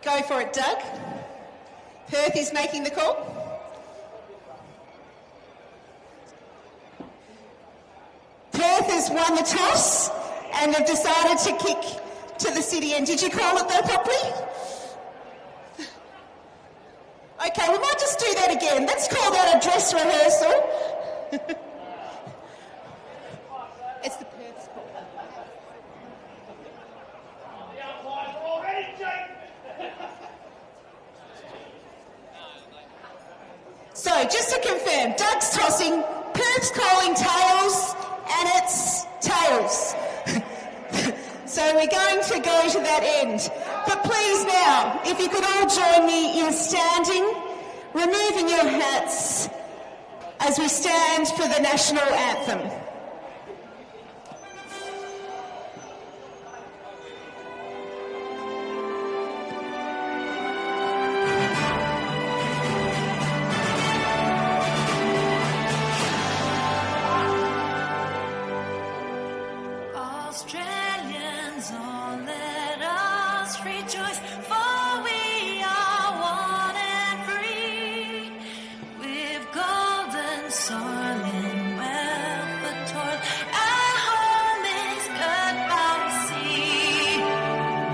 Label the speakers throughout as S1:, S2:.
S1: Go for it, Doug. Perth is making the call. Perth has won the toss and have decided to kick to the city end. Did you call it though properly? Okay, we might just do that again. Let's call that a dress rehearsal. It's the Perth's call. So, just to confirm, Doug's tossing, Perth's calling tails, and it's tails. So we're going to go to that end. But please now, if you could all join me in standing, removing your hats as we stand for the national anthem.
S2: Australians, all let us rejoice, for we are one and free. With golden soil and wealth of toil, our home is good by sea.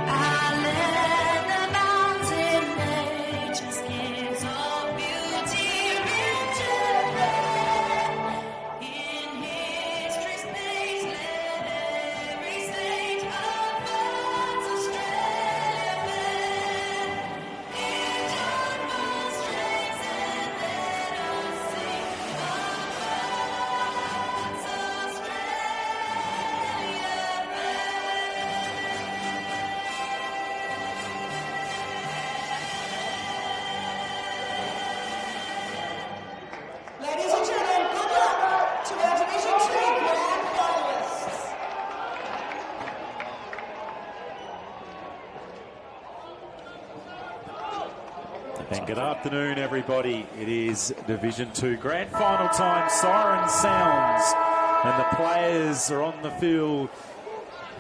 S2: Our land abounds in nature's gifts of beauty, rich and rare. In history's space, let every state of God's Australia bear. In joyful strains, and let us sing of God's Australia
S1: Ladies and gentlemen, good luck to our Division 2 grand finalists.
S3: And good afternoon, everybody. It is Division 2 grand final time. Siren sounds, and the players are on the field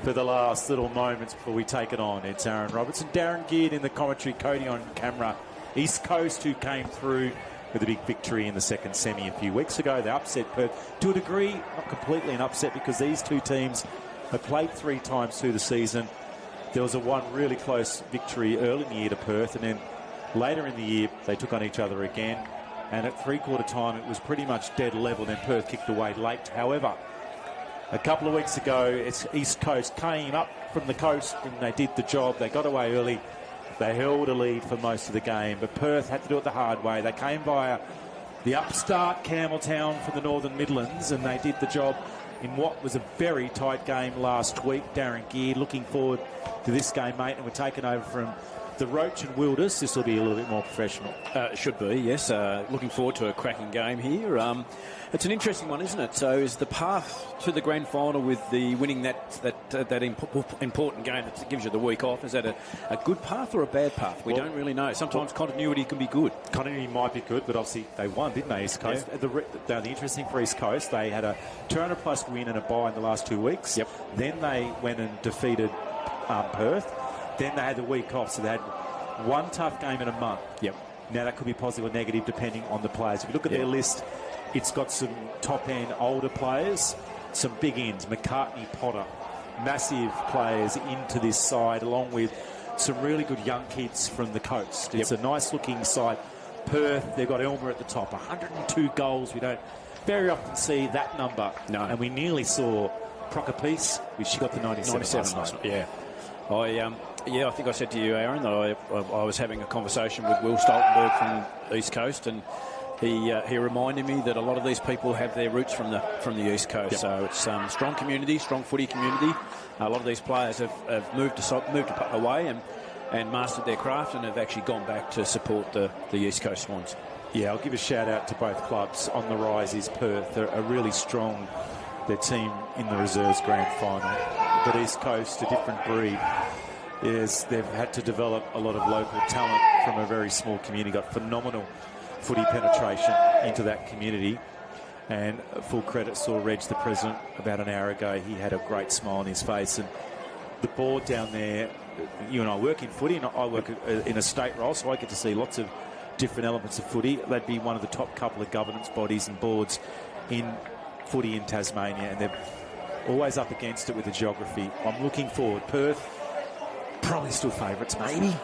S3: for the last little moments before we take it on. It's Aaron Robertson, Darren Geard in the commentary, Cody on camera. East Coast, who came through with a big victory in the second semi a few weeks ago. They upset Perth to a degree, not completely an upset, because these two teams have played 3 times through the season. There was a one really close victory early in the year to Perth, and then later in the year they took on each other again, and at three-quarter time it was pretty much dead level. Then Perth kicked away late. However, a couple of weeks ago, it's East Coast came up from the coast and they did the job. They got away early. They held a lead for most of the game, but Perth had to do it the hard way. They came via the upstart Campbelltown from the Northern Midlands, and they did the job in what was a very tight game last week. Darren Geard looking forward to this game, mate, and we're taking over from the Roach and Wilders. This will be a little bit more professional.
S4: It should be, yes. Looking forward to a cracking game here. It's an interesting one, isn't it? So is the path to the grand final with the winning that important game that gives you the week off, is that a good path or a bad path? We don't really know. Sometimes continuity can be good.
S3: Continuity might be good, but obviously they won, didn't they, East Coast? Yeah. The interesting for East Coast, they had a 200-plus win and a bye in the last 2 weeks.
S4: Yep.
S3: Then they went and defeated Perth. Then they had the week off, so they had one tough game in a month.
S4: Yep.
S3: Now, that could be positive or negative depending on the players. If you look at their list, it's got some top-end older players, some big ends, McCartney, Potter, massive players into this side, along with some really good young kids from the coast. It's a nice-looking side. Perth, they've got Elmer at the top, 102 goals. We don't very often see that number.
S4: No.
S3: And we nearly saw Procopice, which she got to 97 last night.
S4: Yeah. I think I said to you, Aaron, that I was having a conversation with Will Stoltenberg from East Coast, and he reminded me that a lot of these people have their roots from the East Coast. Yep. So it's strong community, strong footy community. A lot of these players have moved away and mastered their craft and have actually gone back to support the East Coast Swans.
S3: Yeah, I'll give a shout out to both clubs. On the rise is Perth. They're a really strong, their team in the reserves grand final. But East Coast, a different breed. Is they've had to develop a lot of local talent from a very small community, got phenomenal footy penetration into that community. And full credit, saw Reg, the president, about an hour ago. He had a great smile on his face. And the board down there you and I work in footy, and I work in a state role, so I get to see lots of different elements of footy. They'd be one of the top couple of governance bodies and boards in footy in Tasmania, and they're always up against it with the geography. I'm looking forward. Perth, probably still favourites, maybe.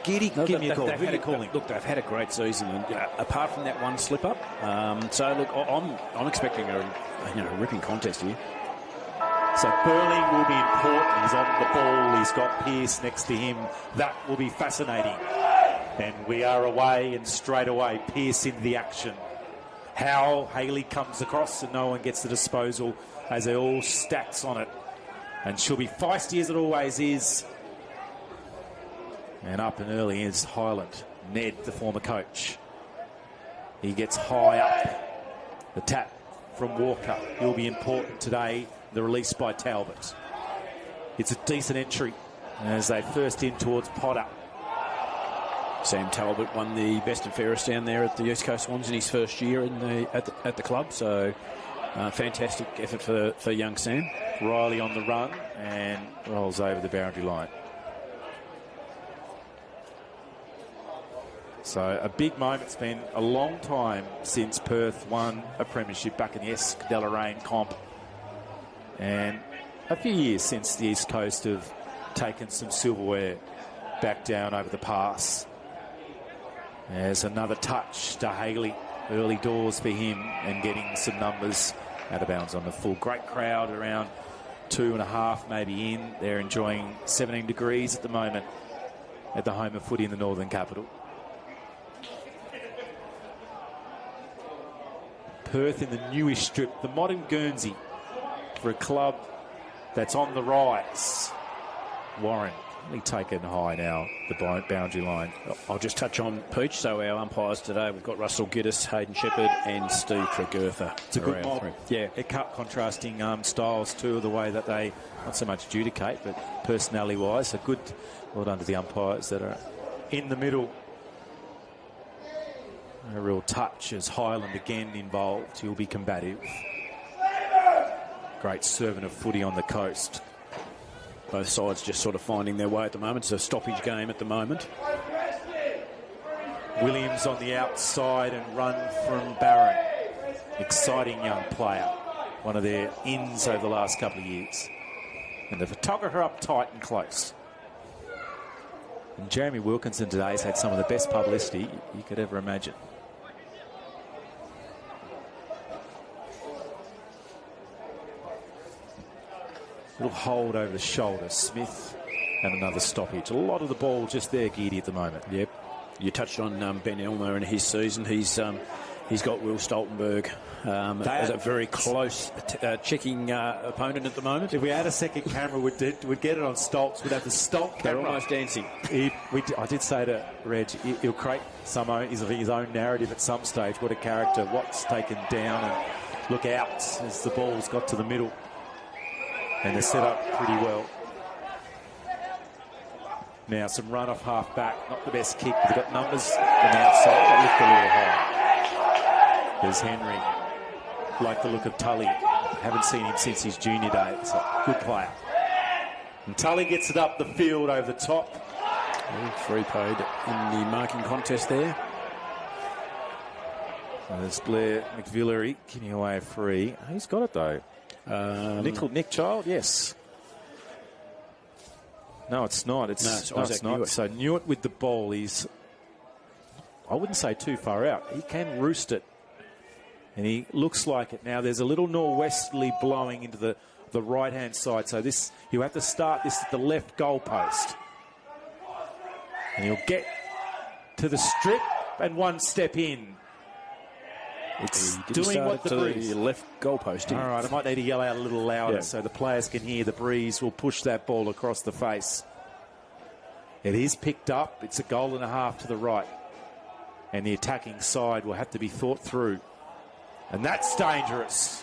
S3: Giddy, give me a call. Who are you calling?
S4: Look, they've had a great season, and apart from that one slip-up, so look, I'm expecting a ripping contest here.
S3: So Burling will be important. He's on the ball. He's got Pearce next to him. That will be fascinating. And we are away, and straight away, Pearce into the action. How Haley comes across, and no one gets the disposal as they all stacks on it. And she'll be feisty as it always is. And up and early is Highland. Ned, the former coach. He gets high up. The tap from Walker. He'll be important today. The release by Talbot. It's a decent entry as they first in towards Potter.
S4: Sam Talbot won the best and fairest down there at the East Coast Swans in his first year at the club. So fantastic effort for young Sam.
S3: Riley on the run and rolls over the boundary line. So a big moment. It's been a long time since Perth won a premiership back in the Escudella comp. And a few years since the East Coast have taken some silverware back down over the pass. There's another touch to Haley. Early doors for him and getting some numbers out of bounds on the full. Great crowd, around 2.5 maybe in. They're enjoying 17 degrees at the moment at the home of footy in the Northern Capital. Perth in the newish strip, the modern Guernsey for a club that's on the rise. Warren, only taken high now, the boundary line.
S4: I'll just touch on Peach. So our umpires today, we've got Russell Giddis, Hayden Shepherd and Steve Tregertha.
S3: It's a good mob.
S4: Yeah.
S3: It cut contrasting styles too, the way that they not so much adjudicate, but personality-wise, a good, well done to the umpires that are in the middle. A real touch as Highland again involved. He'll be combative. Great servant of footy on the coast.
S4: Both sides just sort of finding their way at the moment. It's a stoppage game at the moment.
S3: Williams on the outside and run from Barron. Exciting young player. One of their ins over the last couple of years. And the photographer up tight and close. And Jeremy Wilkinson today has had some of the best publicity you could ever imagine. Little hold over the shoulder. Smith and another stoppage. A lot of the ball just there, Geedy, at the moment.
S4: Yep. You touched on Ben Elmer and his season. He's got Will Stoltenberg as a very close checking opponent at the moment.
S3: If we had a second camera, we'd get it on Stoltz. We'd have the Stolt camera.
S4: They're almost dancing.
S3: I did say to Reg, he'll create his own narrative at some stage. What a character. What's taken down and look out as the ball's got to the middle. And they're set up pretty well. Now some run off half back. Not the best kick. They've got numbers on the outside that lift a little high. There's Henry. Like the look of Tully. Haven't seen him since his junior days. Good player. And Tully gets it up the field over the top.
S4: Free paid in the marking contest there.
S3: And there's Blair McVillery giving away a free. He's got it though. Nick Child, yes. No, it's not. It's
S4: Isaac
S3: not.
S4: Newitt.
S3: So Newitt with the ball, he's, I wouldn't say too far out. He can roost it. And he looks like it. Now there's a little norwesterly blowing into the right-hand side. So this, you have to start this at the left goal post. And he'll get to the strip and one step in. It's doing what the breeze.
S4: The left goalpost.
S3: All right, I might need to yell out a little louder so the players can hear. The breeze will push that ball across the face. It is picked up. It's a goal and a half to the right. And the attacking side will have to be thought through. And that's dangerous.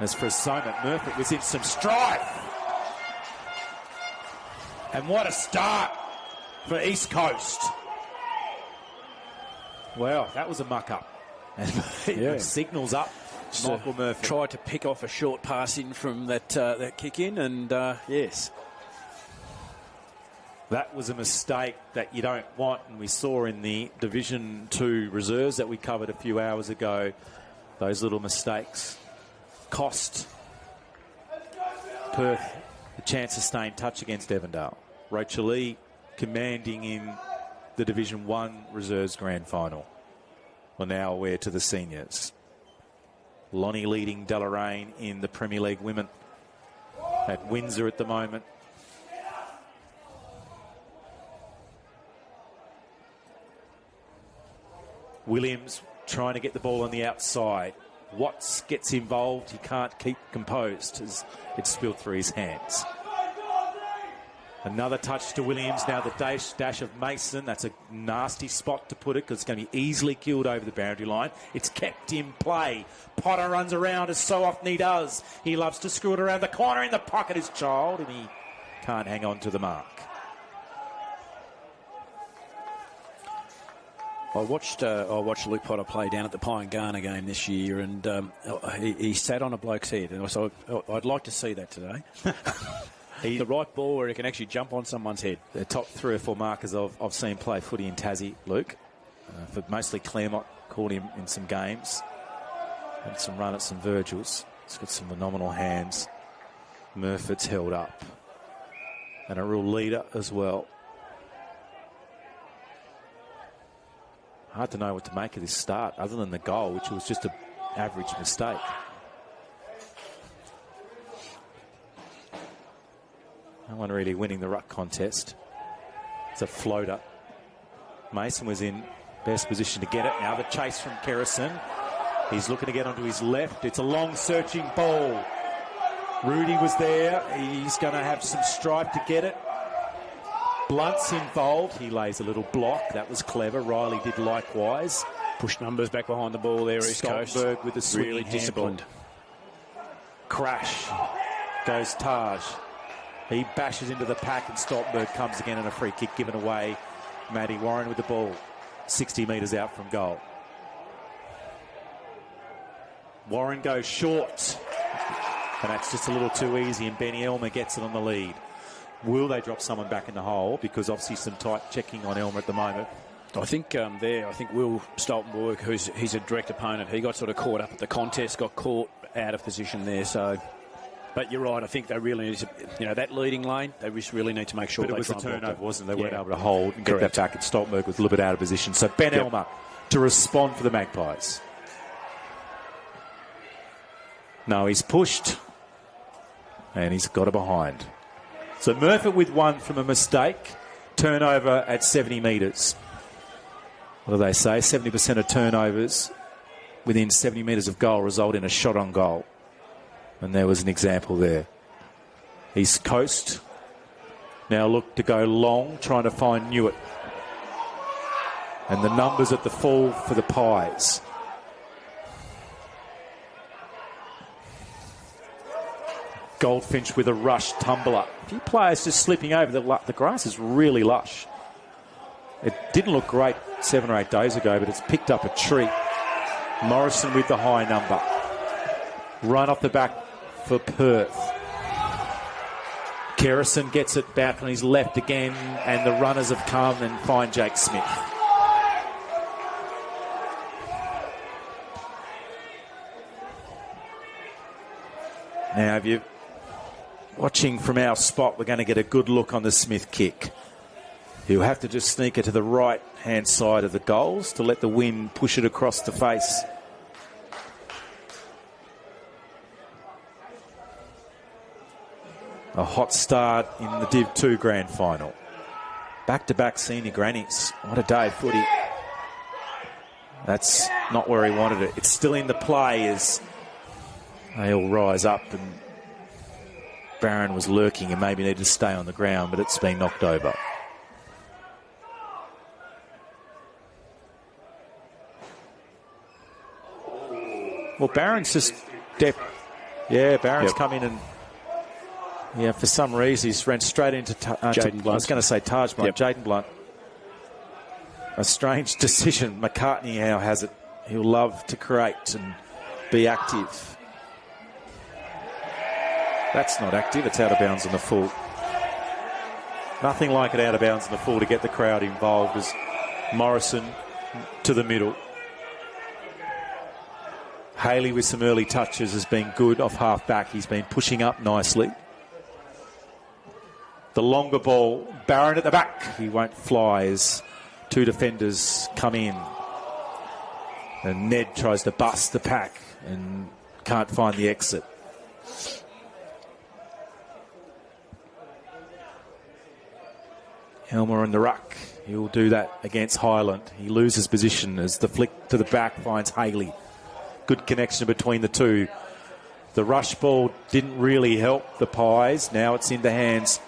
S3: As for Somit, Murphy was in some strife. And what a start for East Coast. Well, that was a muck-up. And signals up Michael Murphy.
S4: Tried to pick off a short pass in from that kick in, and yes.
S3: That was a mistake that you don't want, and we saw in the Division 2 reserves that we covered a few hours ago. Those little mistakes cost Perth a chance to stay in touch against Avondale. Rachel Lee commanding in the Division 1 reserves grand final. We're now aware to the seniors. Lonnie leading Deloraine in the Premier League women at Windsor at the moment. Williams trying to get the ball on the outside. Watts gets involved. He can't keep composed as it's spilled through his hands. Another touch to Williams. Now the dash of Mason. That's a nasty spot to put it because it's going to be easily killed over the boundary line. It's kept in play. Potter runs around as so often he does. He loves to screw it around the corner. In the pocket is Child, and he can't hang on to the mark.
S4: I watched Luke Potter play down at the Pine Garner game this year, and he sat on a bloke's head, and I thought, I'd like to see that today. The right ball where he can actually jump on someone's head.
S3: The top 3 or 4 markers I've seen play footy in Tassie, Luke. For mostly Claremont, caught him in some games. Had some run at some Virgils. He's got some phenomenal hands. Murford's held up. And a real leader as well. Hard to know what to make of this start, other than the goal, which was just an average mistake. No one really winning the ruck contest. It's a floater. Mason was in best position to get it. Now the chase from Kerrison. He's looking to get onto his left. It's a long searching ball. Rudy was there. He's going to have some stripe to get it. Blunt's involved. He lays a little block. That was clever. Riley did likewise.
S4: Push numbers back behind the ball there, East Coast.
S3: Stoltenberg with the swinging
S4: really disciplined.
S3: Crash. Goes Taj. He bashes into the pack and Stoltenberg comes again and a free kick given away. Matty Warren with the ball. 60 metres out from goal. Warren goes short. And that's just a little too easy, and Benny Elmer gets it on the lead. Will they drop someone back in the hole? Because obviously some tight checking on Elmer at the moment.
S4: I think Will Stoltenberg, he's a direct opponent, he got sort of caught up at the contest, got caught out of position there. So, but you're right. I think they really need to, that leading lane. They just really need to make sure.
S3: But it was a
S4: try and
S3: turnover, wasn't it? They weren't
S4: Yeah.
S3: able to hold and get
S4: Correct.
S3: that back. And Stoltenberg was a little bit out of position. So Ben Elmer to respond for the Magpies. No, he's pushed. And he's got it behind. So Murphy with one from a mistake. Turnover at 70 metres. What do they say? 70% of turnovers within 70 metres of goal result in a shot on goal. And there was an example there. East Coast now look to go long, trying to find Newitt. And the numbers at the full for the Pies. Goldfinch with a rush tumbler. A few players just slipping over. The grass is really lush. It didn't look great 7 or 8 days ago, but it's picked up a treat. Morrison with the high number. Run off the back for Perth. Kerrison gets it back on his left again, and the runners have come and find Jake Smith. Now, if you're watching from our spot, we're going to get a good look on the Smith kick. He'll have to just sneak it to the right-hand side of the goals to let the wind push it across the face. A hot start in the Div 2 grand final. Back-to-back senior grannies. What a day of footy. That's not where he wanted it. It's still in the play as they all rise up, and Barron was lurking and maybe needed to stay on the ground, but it's been knocked over. Well, Barron's just Barron's come in and for some reason he's ran straight into
S4: Jaden Blunt.
S3: I was going to say Taj Blunt. Jaden Blunt. A strange decision. McCartney now has it. He'll love to create and be active. That's not active. It's out of bounds on the full. Nothing like it out of bounds in the full to get the crowd involved as Morrison to the middle. Haley with some early touches has been good off half back. He's been pushing up nicely. The longer ball, Barron at the back. He won't fly as two defenders come in. And Ned tries to bust the pack and can't find the exit. Elmer in the ruck. He'll do that against Highland. He loses position as the flick to the back finds Haley. Good connection between the two. The rush ball didn't really help the Pies. Now it's into hands.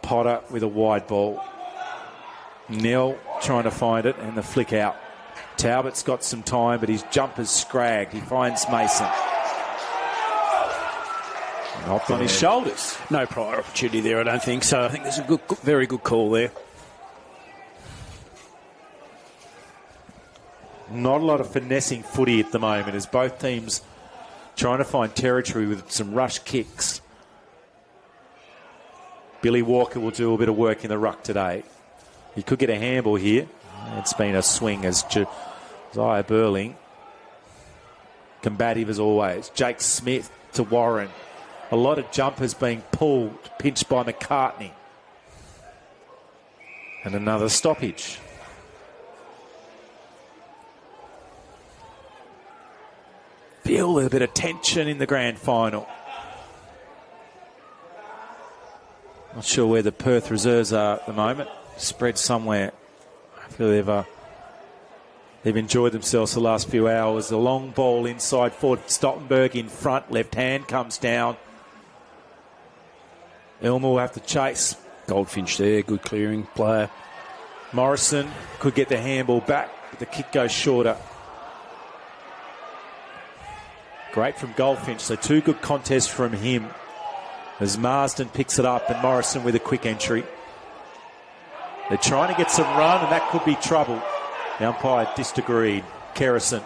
S3: Potter with a wide ball. Nell trying to find it and the flick out. Talbot's got some time, but his jumper's scragged. He finds Mason. Knocked on his shoulders.
S4: No prior opportunity there, I don't think. So I think there's a good, very good call there.
S3: Not a lot of finessing footy at the moment as both teams trying to find territory with some rush kicks. Billy Walker will do a bit of work in the ruck today. He could get a handball here. It's been a swing as Josiah Burling. Combative as always. Jake Smith to Warren. A lot of jumpers being pulled, pinched by McCartney. And another stoppage. Feel a bit of tension in the grand final. Not sure where the Perth reserves are at the moment. Spread somewhere. I feel they've enjoyed themselves the last few hours. The long ball inside forward. Stottenberg in front. Left hand comes down. Elmer will have to chase.
S4: Goldfinch there, good clearing player.
S3: Morrison could get the handball back, but the kick goes shorter. Great from Goldfinch, so two good contests from him as Marsden picks it up and Morrison with a quick entry. They're trying to get some run and that could be trouble. The umpire disagreed. Kerrison.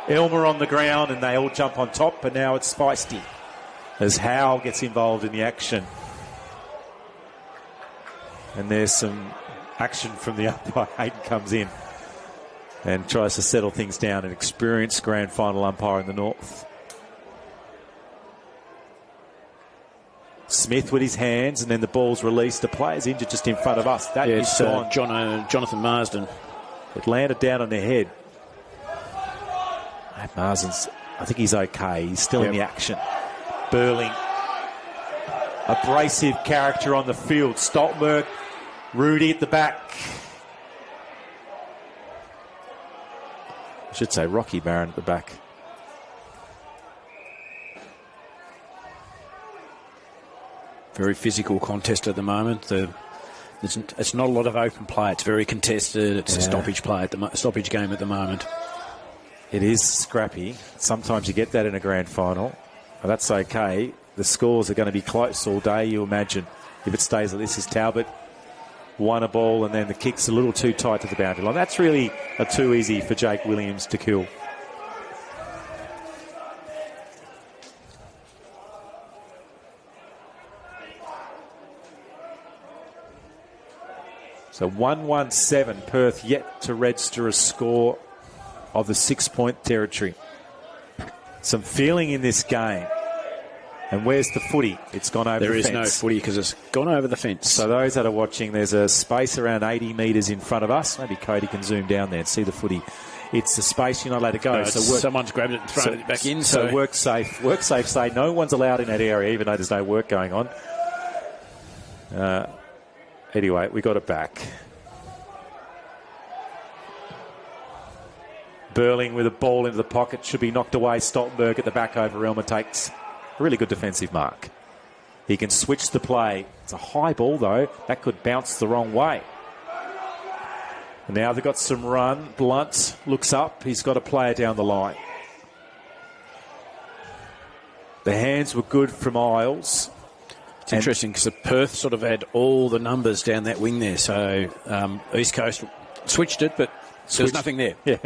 S3: Elmer on the ground and they all jump on top, but now it's feisty as Howe gets involved in the action. And there's some action from the umpire. Hayden comes in and tries to settle things down. An experienced grand final umpire in the north. Smith with his hands, and then the ball's released. The player's injured just in front of us. That is gone.
S4: Jonathan Marsden.
S3: It landed down on their head. Marsden's, I think he's okay. He's still in the action. Burling. Abrasive character on the field. Stoltenberg. Rudy at the back. I should say Rocky Barron at the back.
S4: Very physical contest at the moment. It's not a lot of open play. It's very contested. It's a stoppage play stoppage game at the moment.
S3: It is scrappy. Sometimes you get that in a grand final. But that's okay. The scores are going to be close all day, you imagine. If it stays like this, as Talbot won a ball and then the kick's a little too tight to the boundary line. That's really too easy for Jake Williams to kill. So 1-1-7, Perth yet to register a score of the 6-point territory. Some feeling in this game. And where's the footy? It's gone over the fence.
S4: There is no footy because it's gone over the fence.
S3: So those that are watching, there's a space around 80 metres in front of us. Maybe Cody can zoom down there and see the footy. It's the space you're not allowed to go.
S4: No, someone's grabbed it and thrown it back in.
S3: So work safe. Work safe say no one's allowed in that area, even though there's no work going on. Anyway, we got it back. Burling with a ball into the pocket. Should be knocked away. Stoltenberg at the back over Elmer takes a really good defensive mark. He can switch the play. It's a high ball, though. That could bounce the wrong way. And now they've got some run. Blunt looks up. He's got a player down the line. The hands were good from Isles.
S4: It's interesting because Perth sort of had all the numbers down that wing there. So East Coast switched it, but there was nothing there.
S3: Yeah.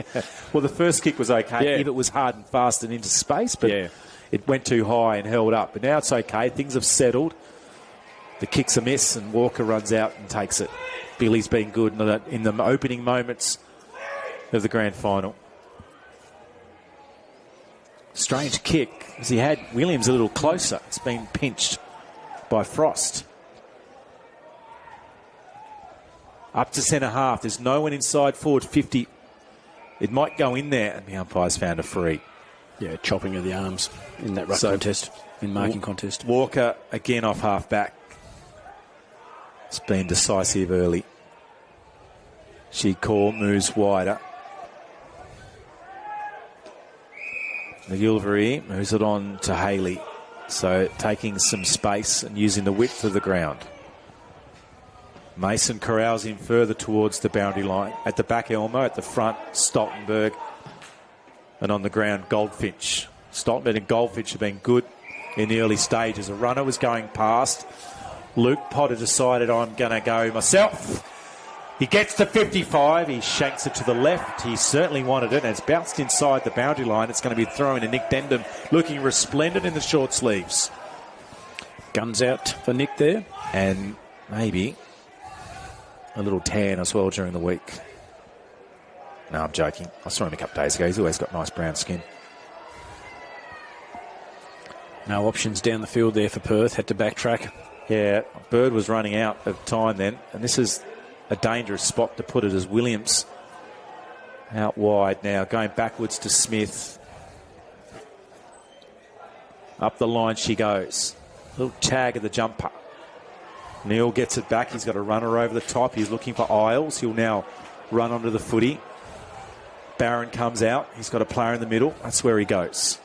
S3: Well, the first kick was okay if it was hard and fast and into space, but it went too high and held up. But now it's okay. Things have settled. The kick's a miss and Walker runs out and takes it. Billy's been good in the opening moments of the grand final. Strange kick as he had Williams a little closer. It's been pinched by Frost. Up to centre half. There's no one inside forward 50. It might go in there, and the umpire's found a free.
S4: Yeah, chopping of the arms in that ruck contest, in marking contest.
S3: Walker again off half back. It's been decisive early. Shikor moves wider. McGilvery moves it on to Haley. So taking some space and using the width of the ground. Mason corrals him further towards the boundary line. At the back, Elmo. At the front, Stoltenberg. And on the ground, Goldfinch. Stoltenberg and Goldfinch have been good in the early stages. A runner was going past. Luke Potter decided, I'm going to go myself. He gets to 55. He shanks it to the left. He certainly wanted it, and it's bounced inside the boundary line. It's going to be thrown to Nick Dendham, looking resplendent in the short sleeves.
S4: Guns out for Nick there.
S3: And maybe a little tan as well during the week. No, I'm joking. I saw him a couple of days ago. He's always got nice brown skin.
S4: No options down the field there for Perth. Had to backtrack.
S3: Yeah, Bird was running out of time then. And this is a dangerous spot to put it as Williams out wide now. Going backwards to Smith. Up the line she goes. Little tag of the jumper. Neil gets it back. He's got a runner over the top. He's looking for Isles. He'll now run onto the footy. Barron comes out. He's got a player in the middle. That's where he goes.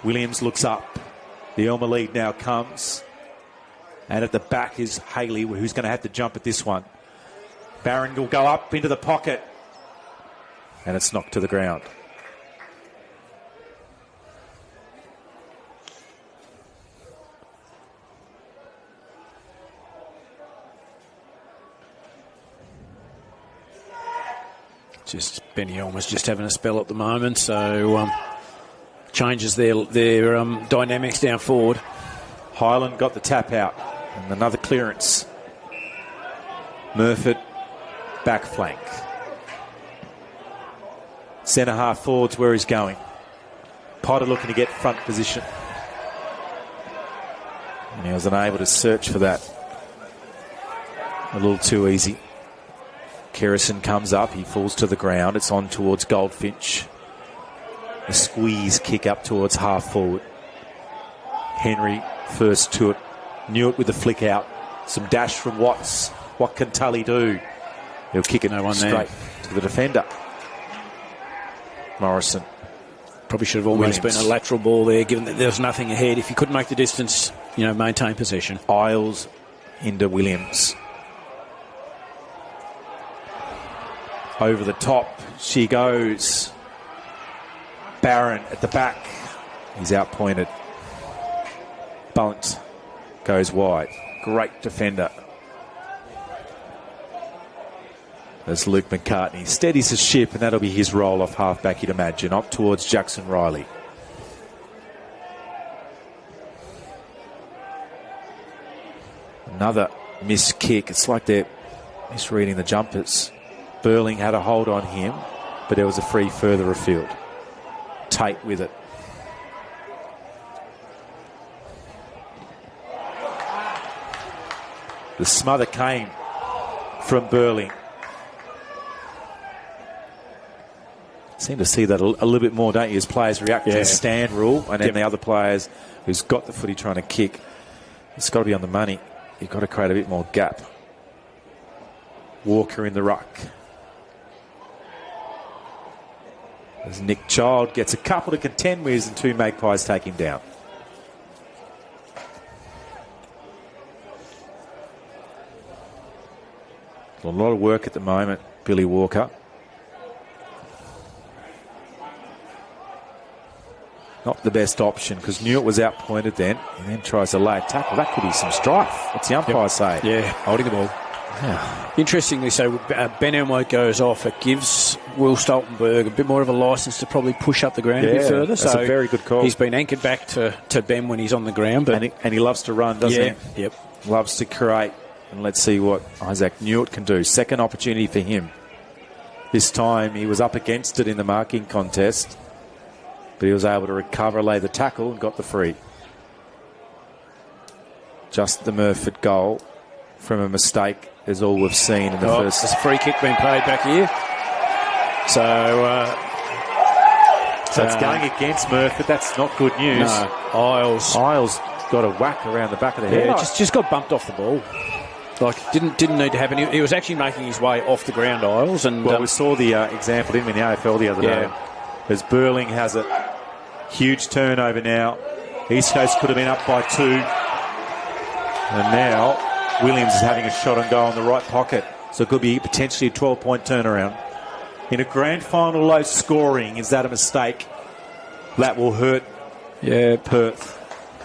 S3: Williams looks up. The Elmer lead now comes. And at the back is Haley, who's going to have to jump at this one. Barron will go up into the pocket. And it's knocked to the ground.
S4: Just Benny Elmer's just having a spell at the moment, so changes their dynamics down forward.
S3: Highland got the tap out. And another clearance. Murfitt, back flank. Centre half forwards where he's going. Potter looking to get front position. And he was unable to search for that. A little too easy. Kerrison comes up. He falls to the ground. It's on towards Goldfinch. A squeeze kick up towards half forward. Henry first to it. Knew it with the flick out. Some dash from Watts. What can Tully do? He'll kick it straight to the defender. Morrison.
S4: Probably should have almost been a lateral ball there, given that there was nothing ahead. If he couldn't make the distance, maintain possession.
S3: Isles into Williams. Over the top she goes. Barron at the back. He's outpointed. Bunt goes wide. Great defender. There's Luke McCartney. Steadies the ship, and that'll be his role off half-back, you'd imagine. Up towards Jackson Riley. Another missed kick. It's like they're misreading the jumpers. Burling had a hold on him, but there was a free further afield. Tate with it. The smother came from Burling. Seem to see that a little bit more, don't you, as players react to the stand rule, and then the other players who's got the footy trying to kick. It's got to be on the money. You've got to create a bit more gap. Walker in the ruck. As Nick Child gets a couple to contend with, and two Magpies take him down. A lot of work at the moment, Billy Walker. Not the best option because Newt was outpointed then and then tries a late tackle. That could be some strife. What's the umpire say?
S4: Yeah, holding the ball. Interestingly, so Ben Elmo goes off. It gives Will Stoltenberg a bit more of a licence to probably push up the ground a bit further.
S3: That's a very good call.
S4: He's been anchored back to Ben when he's on the ground. But
S3: and he loves to run, doesn't he?
S4: Yep.
S3: Loves to create. And let's see what Isaac Newt can do. Second opportunity for him. This time he was up against it in the marking contest, but he was able to recover, lay the tackle, and got the free. Just the Murphy goal from a mistake is all we've seen in the first.
S4: There's a free kick being played back here. So
S3: it's going against Murphy. That's not good news.
S4: No,
S3: Isles got a whack around the back of the head.
S4: Yeah, just got bumped off the ball. Like, didn't need to happen. He was actually making his way off the ground, Isles. And
S3: we saw the example, didn't we, in the AFL the other day? As Burling has a huge turnover now. East Coast could have been up by 2. And now Williams is having a shot on goal in the right pocket. So it could be potentially a 12-point turnaround. In a grand final low scoring, is that a mistake? That will hurt Perth.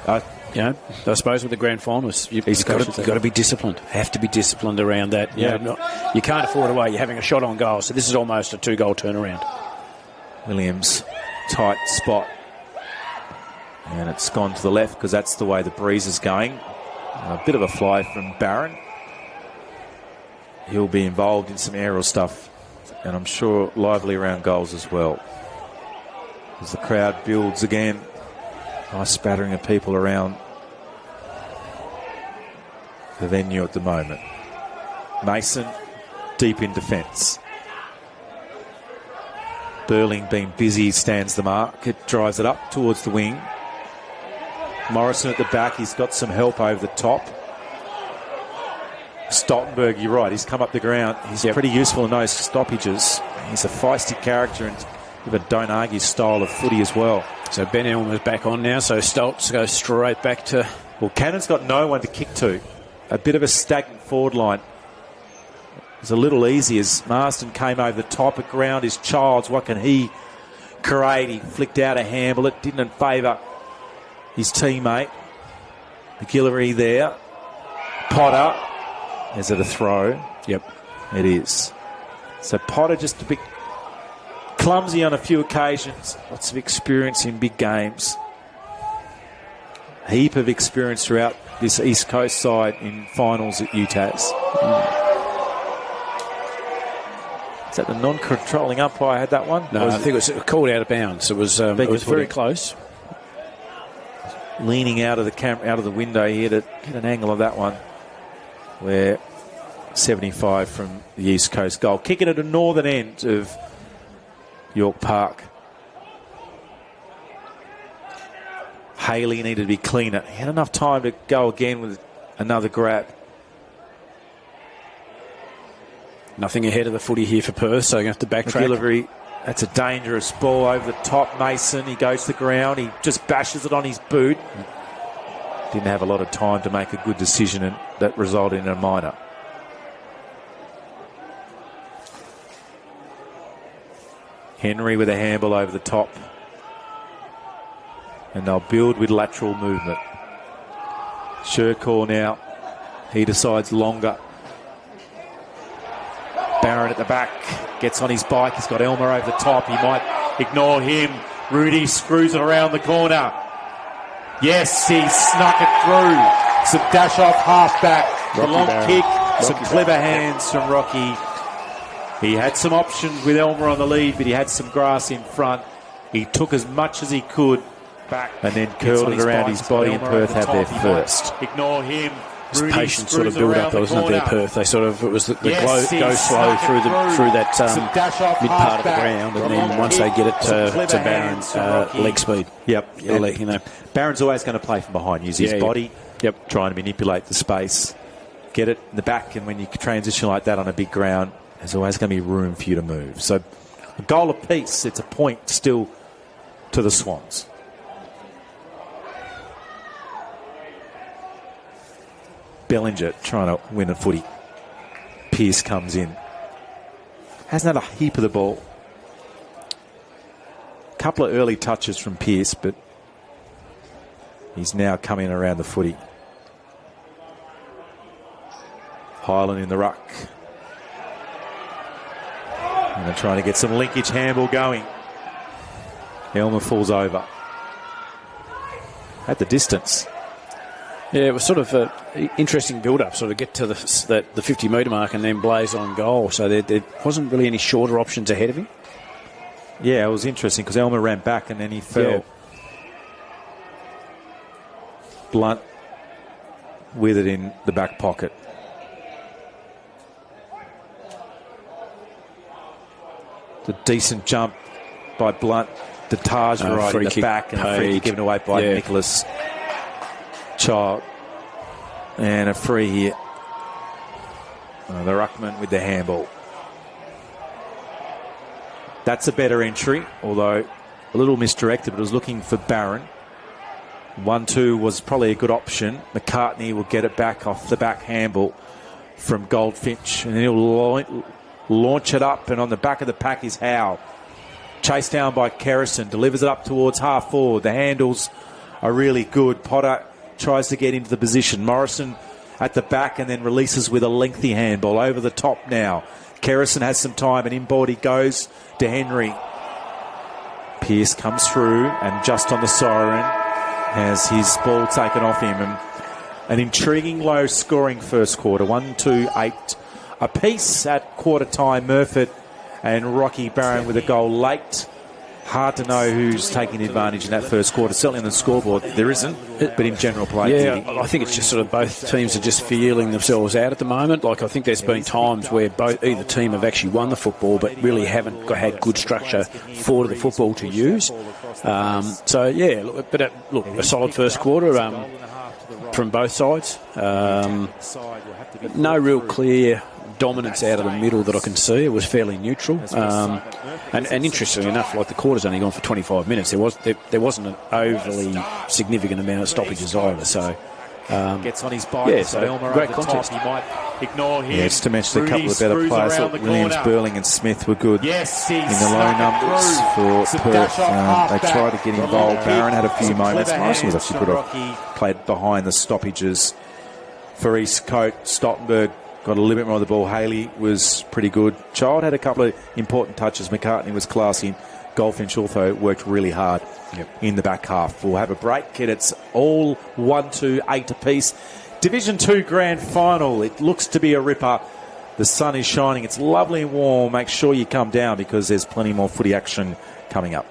S4: I suppose with the grand finals, you've got to be disciplined. Have to be disciplined around that. You can't afford away. You're having a shot on goal, so this is almost a 2-goal turnaround.
S3: Williams, tight spot. And it's gone to the left because that's the way the breeze is going. A bit of a fly from Barron. He'll be involved in some aerial stuff, and I'm sure lively around goals as well. As the crowd builds again. Nice spattering of people around the venue at the moment. Mason deep in defence. Burling being busy, stands the mark. It drives it up towards the wing. Morrison at the back. He's got some help over the top. Stoltenberg, you're right. He's come up the ground. He's pretty useful in those stoppages. He's a feisty character and a don't argue style of footy as well.
S4: So Ben Elmer's back on now, so Stoltz goes straight back to...
S3: Well, Cannon's got no one to kick to. A bit of a stagnant forward line. It was a little easy as Marston came over the top. At ground is Childs. What can he create? He flicked out a handle. It didn't favour his teammate. McGillivray there. Potter. Is it a throw?
S4: Yep.
S3: It is. So Potter just a bit clumsy on a few occasions. Lots of experience in big games. Heap of experience throughout this East Coast side in finals at UTAS. Is that the non-controlling umpire had that one?
S4: No, I think it was called out of bounds. It was very close.
S3: Leaning out of the window here to get an angle of that one. Where 75 from the East Coast goal. Kicking at the northern end of York Park. Haley needed to be cleaner. He had enough time to go again with another grab.
S4: Nothing ahead of the footy here for Perth, so you're going to have to backtrack.
S3: McGillivray, that's a dangerous ball over the top. Mason, he goes to the ground. He just bashes it on his boot. Didn't have a lot of time to make a good decision, and that resulted in a minor. Henry with a handball over the top. And they'll build with lateral movement. Shercall now. He decides longer. Barron at the back. Gets on his bike. He's got Elmer over the top. He might ignore him. Rudy screws it around the corner. Yes, he snuck it through. Some dash off halfback. The long kick. Some clever hands from Rocky. He had some options with Elmer on the lead, but he had some grass in front. He took as much as he could back and then curled it around his body, and Perth had their first. Ignore him.
S4: Patient sort of build-up, wasn't it, there, Perth? They sort of, it was the go slow through that mid part of the ground, and then once they get it to Barron's leg speed.
S3: Yep. Barron's always going to play from behind, use his body, trying to manipulate the space, get it in the back, and when you transition like that on a big ground, there's always going to be room for you to move. So a goal apiece, it's a point still to the Swans. Bellinger trying to win a footy. Pearce comes in. Hasn't had a heap of the ball. A couple of early touches from Pearce, but he's now coming around the footy. Highland in the ruck. And they're trying to get some linkage handball going. Elmer falls over. At the distance.
S4: Yeah, it was sort of an interesting build-up, sort of get to the 50-metre mark and then blaze on goal. So there wasn't really any shorter options ahead of him.
S3: Yeah, it was interesting because Elmer ran back and then he fell.
S4: Yeah.
S3: Blunt with it in the back pocket. The decent jump by Blunt. The Taj right in the back and a free kick given away by Nicholas Child. And a free here. The ruckman with the handball. That's a better entry, although a little misdirected, but it was looking for Barron. 1-2 was probably a good option. McCartney will get it back off the back handball from Goldfinch, and he'll launch it up, and on the back of the pack is Howe. Chased down by Kerrison, delivers it up towards half forward. The handles are really good. Potter tries to get into the position. Morrison at the back and then releases with a lengthy handball over the top now. Kerrison has some time, and inboard he goes to Henry. Pearce comes through, and just on the siren has his ball taken off him. And an intriguing low-scoring first quarter, 1-2-8 apiece at quarter time. Murphy and Rocky Barron with a goal late. Hard to know who's taking advantage in that first quarter. Certainly on the scoreboard there isn't, but in general play.
S4: Yeah, I think it's just sort of both teams are just feeling themselves out at the moment. Like, I think there's been times where either team have actually won the football but really haven't had good structure for the football to use. So, yeah, look, a solid first quarter from both sides. No real clear dominance out of the middle that I can see. It was fairly neutral. And interestingly enough, like, the quarter's only gone for 25 minutes. There wasn't an overly significant amount of stoppages either. So
S3: gets on his bike.
S4: So Elmer great contest.
S3: He might ignore him.
S4: Yeah,
S3: just to mention a couple of better players. Williams, Burling and Smith were good in the low numbers for Perth. They tried to get involved. Barron had a few moments. Morrison was actually good off. Played behind the stoppages for East Coast. Stottenberg got a little bit more of the ball. Haley was pretty good. Child had a couple of important touches. McCartney was classy. Goldfinch also worked really hard in the back half. We'll have a break. It's all 1-2-8 apiece. Division 2 Grand Final. It looks to be a ripper. The sun is shining. It's lovely and warm. Make sure you come down because there's plenty more footy action coming up.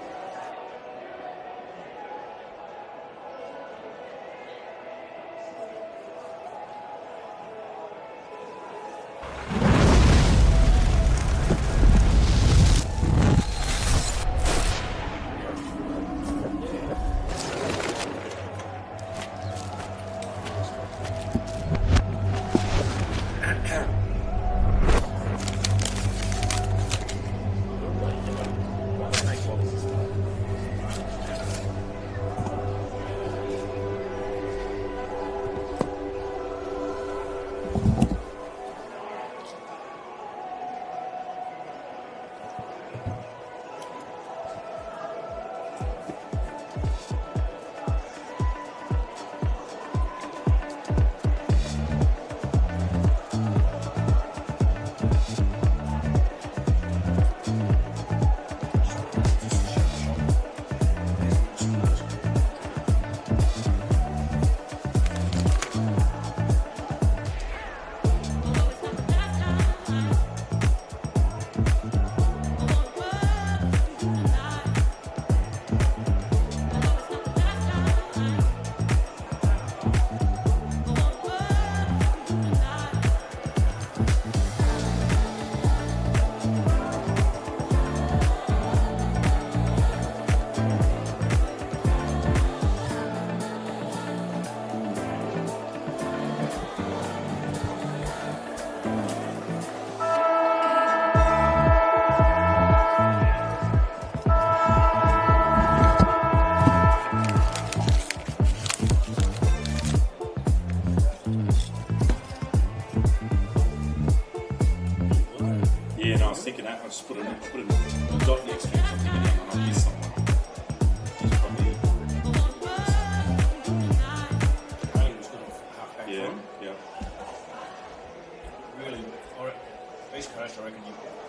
S4: East Coast, I reckon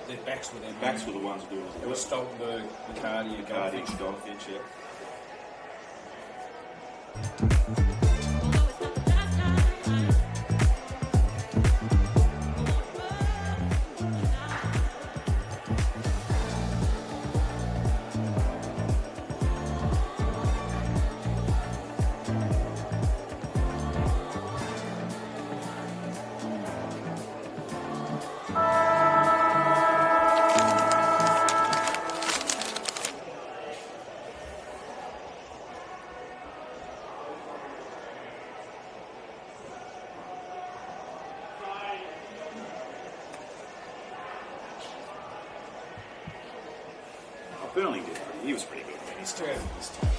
S4: their backs were their
S5: Backs were the ones who do it.
S4: It was Stoltenberg, McCarty,
S5: Goldfinch, yeah. Burling did. He was pretty good. He's still his time.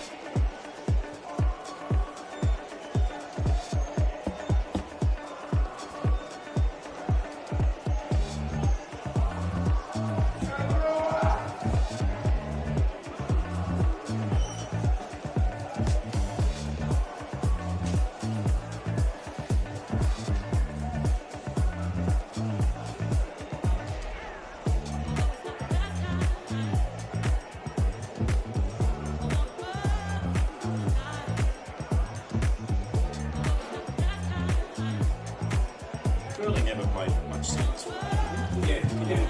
S5: Burling never played much sense. Yeah, he did. He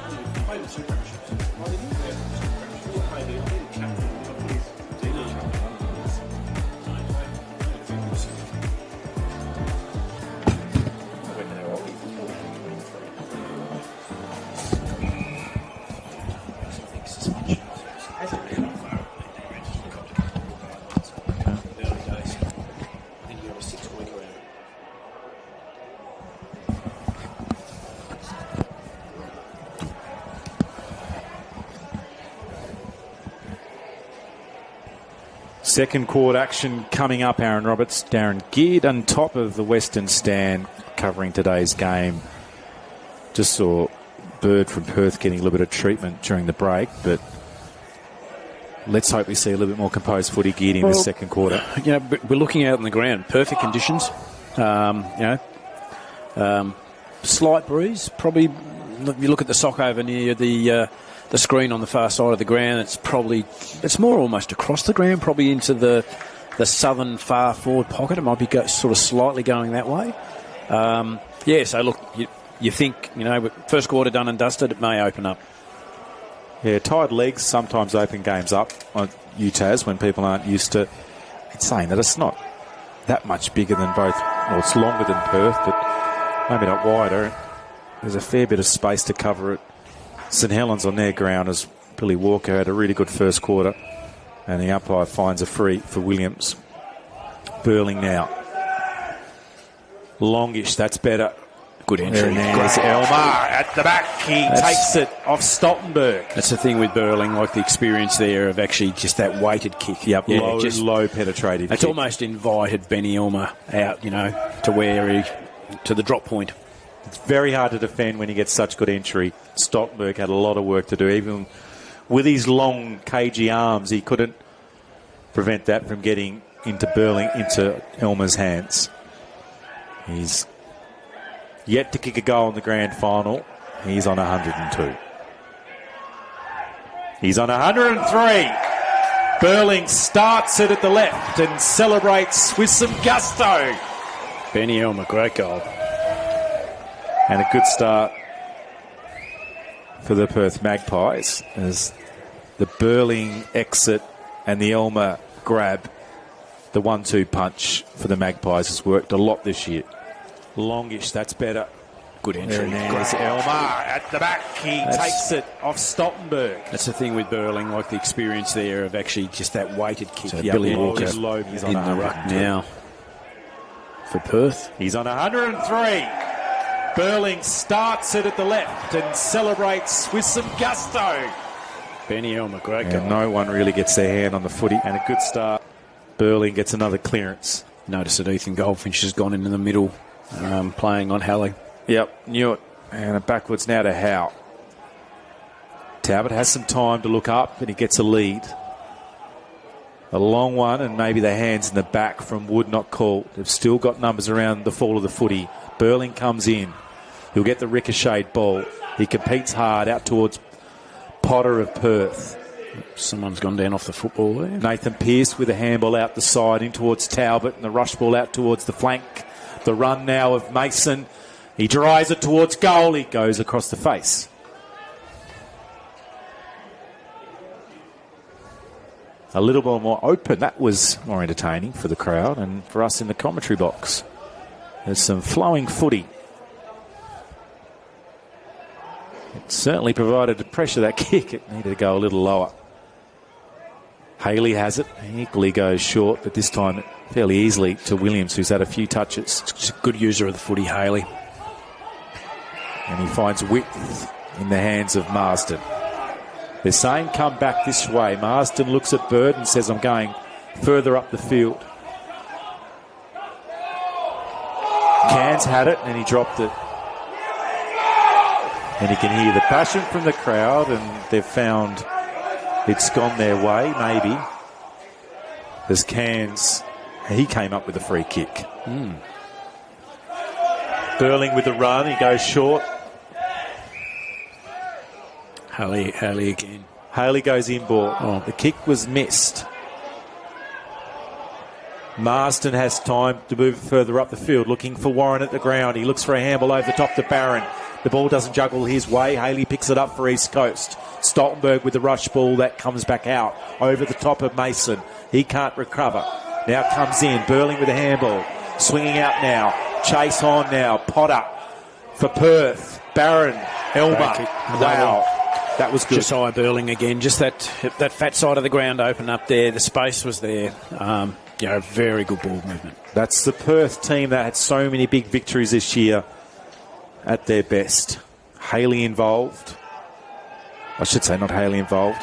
S5: played the two premierships. Why did he? Yeah, the two premierships. He played the captain. He did captain.
S3: Second quarter action coming up, Aaron Roberts. Darren Geard on top of the Western stand covering today's game. Just saw Bird from Perth getting a little bit of treatment during the break, but let's hope we see a little bit more composed footy Geard in the second quarter.
S4: You know, we're looking out on the ground, perfect conditions. Slight breeze, probably. You look at the sock over near the screen on the far side of the ground. It's more almost across the ground, probably into the southern far forward pocket. It might be sort of slightly going that way. So look, you think, first quarter done and dusted, it may open up.
S3: Yeah, tied legs sometimes open games up on UTAS when people aren't used to. It's saying that it's not that much bigger than both. Well, it's longer than Perth, but maybe not wider. There's a fair bit of space to cover it. St Helens on their ground as Billy Walker had a really good first quarter, and the umpire finds a free for Williams. Burling now. Longish, that's better.
S4: Good entry.
S3: There's Elmar at the back. He takes it off Stoltenberg.
S4: That's the thing with Burling, like the experience there of actually just that weighted kick.
S3: Yep, yeah, low penetrative
S4: It's
S3: kick.
S4: almost invited Benny Elmer out, to the drop point.
S3: It's very hard to defend when you get such good entry. Stoltenberg had a lot of work to do. Even with his long, cagey arms, he couldn't prevent that from getting into Burling, into Elmer's hands. He's yet to kick a goal in the grand final. He's on 102. He's on 103. Burling starts it at the left and celebrates with some gusto.
S4: Benny Elmer, great goal.
S3: And a good start for the Perth Magpies as the Burling exit and the Elmer grab, the 1-2 punch for the Magpies has worked a lot this year. Longish, that's better.
S4: Good entry.
S3: There's Elmar at the back. He takes it off Stoltenberg.
S4: That's the thing with Burling, like the experience there of actually just that weighted kick.
S3: So
S4: Billy Walker
S3: he's on
S4: in the ruck now for Perth.
S3: He's on 103. Burling starts it at the left and celebrates with some gusto.
S4: Benny Elmer, great goal.
S3: No one really gets their hand on the footy, and a good start. Burling gets another clearance.
S4: Notice that Ethan Goldfinch has gone into the middle, playing on Halley.
S3: Yep, knew it. And backwards now to Howe. Talbot has some time to look up, and he gets a lead. A long one, and maybe the hands in the back from Wood not called. They've still got numbers around the fall of the footy. Burling comes in. He'll get the ricocheted ball. He competes hard out towards Potter of Perth.
S4: Someone's gone down off the football there.
S3: Nathan Pearce with a handball out the side in towards Talbot, and the rush ball out towards the flank. The run now of Mason. He drives it towards goal. He goes across the face. A little bit more open. That was more entertaining for the crowd and for us in the commentary box. There's some flowing footy. It certainly provided the pressure, that kick. It needed to go a little lower. Haley has it. He equally goes short, but this time fairly easily to Williams, who's had a few touches.
S4: He's a good user of the footy, Haley.
S3: And he finds width in the hands of Marsden. They're saying come back this way. Marsden looks at Bird and says, I'm going further up the field. Cairns had it and he dropped it. And you can hear the passion from the crowd, and they've found it's gone their way, maybe. As Cairns, he came up with a free kick. Burling with the run, he goes short.
S4: Haley again.
S3: Haley goes inboard. Oh, the kick was missed. Marsden has time to move further up the field, looking for Warren at the ground. He looks for a handball over the top to Barron. The ball doesn't juggle his way. Haley picks it up for East Coast. Stoltenberg with the rush ball. That comes back out over the top of Mason. He can't recover. Now comes in. Burling with a handball. Swinging out now. Chase on now. Potter for Perth. Barron. Elmer. Wow. That was good.
S4: Josiah Burling again. Just that fat side of the ground open up there. The space was there. Very good ball movement.
S3: That's the Perth team that had so many big victories this year at their best. Haley involved. I should say not Haley involved.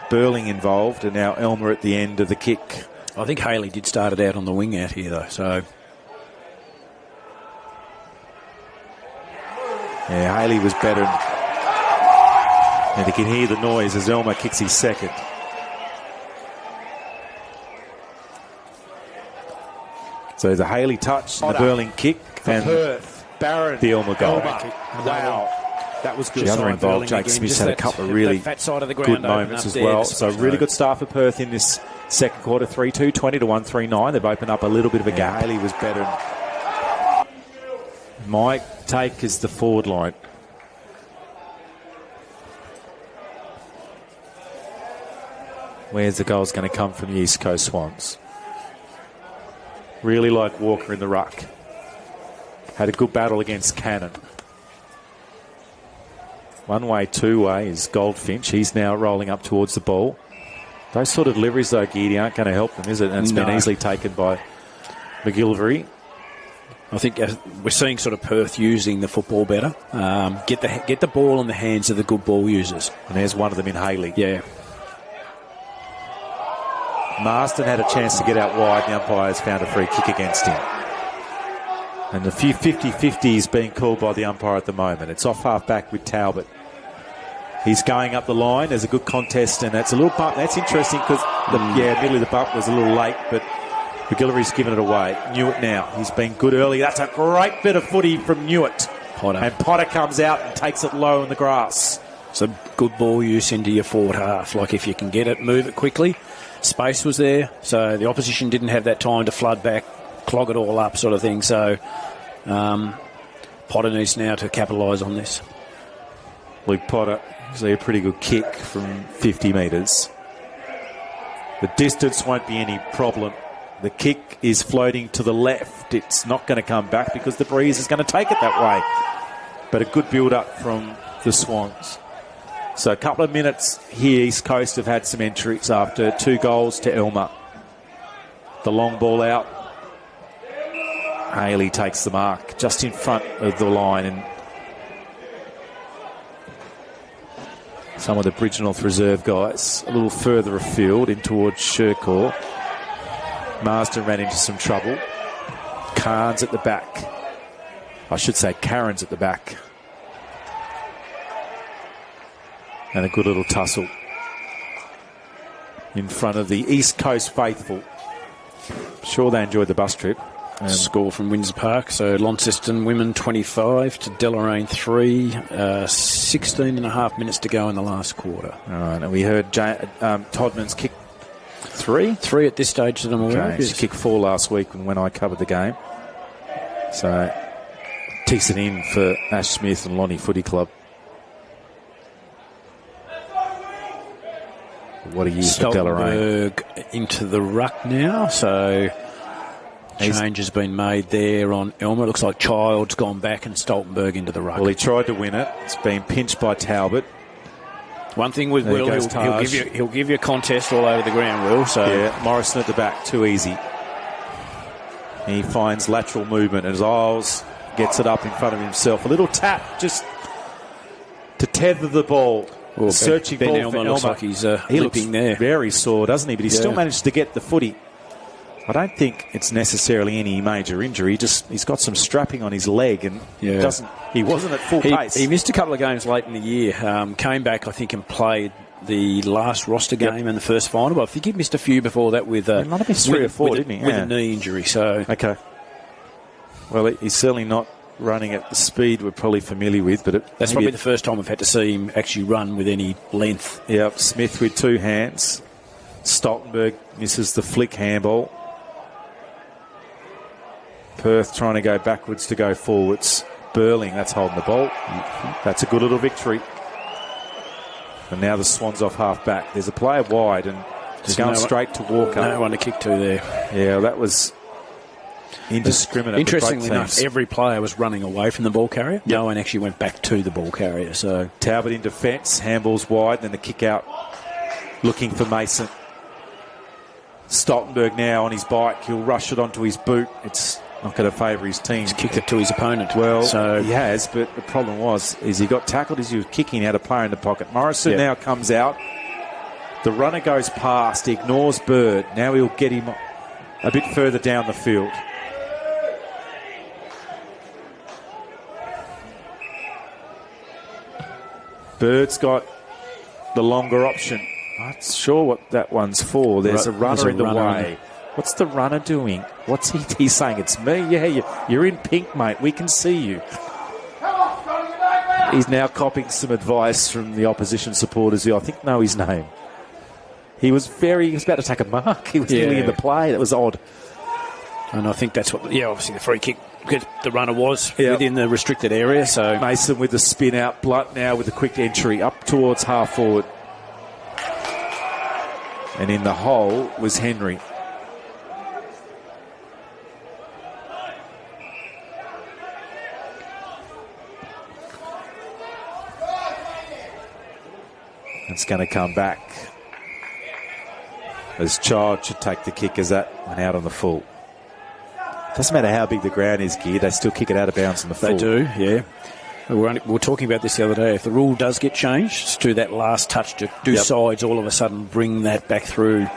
S3: Burling involved, and now Elmer at the end of the kick.
S4: I think Haley did start it out on the wing out here, though. So,
S3: yeah, Haley was better. And you can hear the noise as Elmer kicks his second. So the Haley touch, and the Burling kick, and
S5: Perth.
S3: Barron, the Elmer goal.
S5: Wow.
S3: That was good. The other involved, Jake Smith had a couple of really good moments as well. So really good start for Perth in this second quarter. 3-2, 20-139. They've opened up a little bit of a gap. Haley was better. My take is the forward line. Where's the goals going to come from the East Coast Swans? Really like Walker in the ruck. Had a good battle against Cannon. One way, two way is Goldfinch. He's now rolling up towards the ball. Those sort of deliveries, though, Geedy, aren't going to help them, is it? And it's been easily taken by McGillivray.
S4: I think we're seeing sort of Perth using the football better. Get the ball in the hands of the good ball users.
S3: And there's one of them in Haley.
S4: Yeah.
S3: Marsden had a chance to get out wide. The umpires found a free kick against him. And a few 50-50s being called by the umpire at the moment. It's off half-back with Talbot. He's going up the line. There's a good contest, and that's a little bump. That's interesting because, admittedly the bump was a little late, but McGillivry's given it away. Newitt now. He's been good early. That's a great bit of footy from Newitt.
S4: Potter.
S3: And Potter comes out and takes it low in the grass.
S4: It's a good ball use into your forward half. Like if you can get it, move it quickly. Space was there, so the opposition didn't have that time to flood back, clog it all up sort of thing. So Potter needs now to capitalise on this.
S3: Luke Potter, usually a pretty good kick from 50 metres. The distance won't be any problem. The kick is floating to the left. It's not going to come back because the breeze is going to take it that way. But a good build-up from the Swans. So a couple of minutes here, East Coast have had some entries after 2 goals to Elmer. The long ball out. Haley takes the mark just in front of the line, and some of the Bridgenorth reserve guys a little further afield in towards Shercourt. Marsden ran into some trouble. Carnes at the back. I should say Karen's at the back. And a good little tussle in front of the East Coast faithful. Sure they enjoyed the bus trip.
S4: Score from Windsor Park. So Launceston women 25 to Deloraine 3. 16 and a half minutes to go in the last quarter.
S3: All right, and we heard Todman's kick 3?
S4: 3 at this stage that I'm aware of.
S3: She kicked 4 last week when I covered the game. So, ticks it in for Ash Smith and Lonnie Footy Club. What a year for Deloraine.
S4: Stoltenberg into the ruck now, so change has been made there on Elmer. It looks like Child's gone back and Stoltenberg into the ruck.
S3: Well, he tried to win it. It's been pinched by Talbot.
S4: One thing with Will, he'll give you a contest all over the ground, Will. So
S3: yeah, Morrison at the back, too easy. He finds lateral movement as Isles gets it up in front of himself. A little tap just to tether the ball.
S4: Well,
S3: searching
S4: Ben
S3: ball
S4: Elmer
S3: for Elmer.
S4: looks like he's
S3: he looks
S4: limping there.
S3: Very sore, doesn't he? But he still managed to get the footy. I don't think it's necessarily any major injury. He's got some strapping on his leg, and he wasn't at full pace.
S4: He missed a couple of games late in the year. Came back, I think, and played the last roster game and the first final. But I think he missed a few before that with
S3: might have missed 3 or 4, didn't he?
S4: With a knee injury. So
S3: okay. Well, he's certainly not running at the speed we're probably familiar with, but
S4: that's probably the first time we've had to see him actually run with any length.
S3: Yep, Smith with 2 hands. Stoltenberg misses the flick handball. Perth trying to go backwards to go forwards. Burling, that's holding the ball. That's a good little victory. And now the Swans off half back. There's a player wide and just going straight to Walker.
S4: No one to kick to there.
S3: Yeah, that was indiscriminate.
S4: Interestingly enough, every player was running away from the ball carrier. Yep. No one actually went back to the ball carrier. So
S3: Talbot in defence, handballs wide, then the kick out looking for Mason. Stoltenberg now on his bike. He'll rush it onto his boot. It's not going to favour his team.
S4: He's kicked it to his opponent.
S3: Well, he has, but the problem is he got tackled as he was kicking out a player in the pocket. Morrison now comes out. The runner goes past, he ignores Bird. Now he'll get him a bit further down the field. Bird's got the longer option. I'm not sure what that one's for. There's a runner in the way. What's the runner doing? What's he's saying? It's me? Yeah, you're in pink, mate. We can see you. He's now copying some advice from the opposition supporters who I think know his name. He was about to take a mark. He was nearly in the play. That was odd.
S4: And I think that's what, obviously the free kick, because the runner was within the restricted area. So
S3: Mason with the spin out, Blunt now with the quick entry up towards half forward. And in the hole was Henry. It's going to come back as Child should take the kick as that went out on the full. Doesn't matter how big the ground is, Gear, they still kick it out of bounds on the full.
S4: They do, yeah. We were talking about this the other day. If the rule does get changed to that last touch to do sides, all of a sudden bring that back through,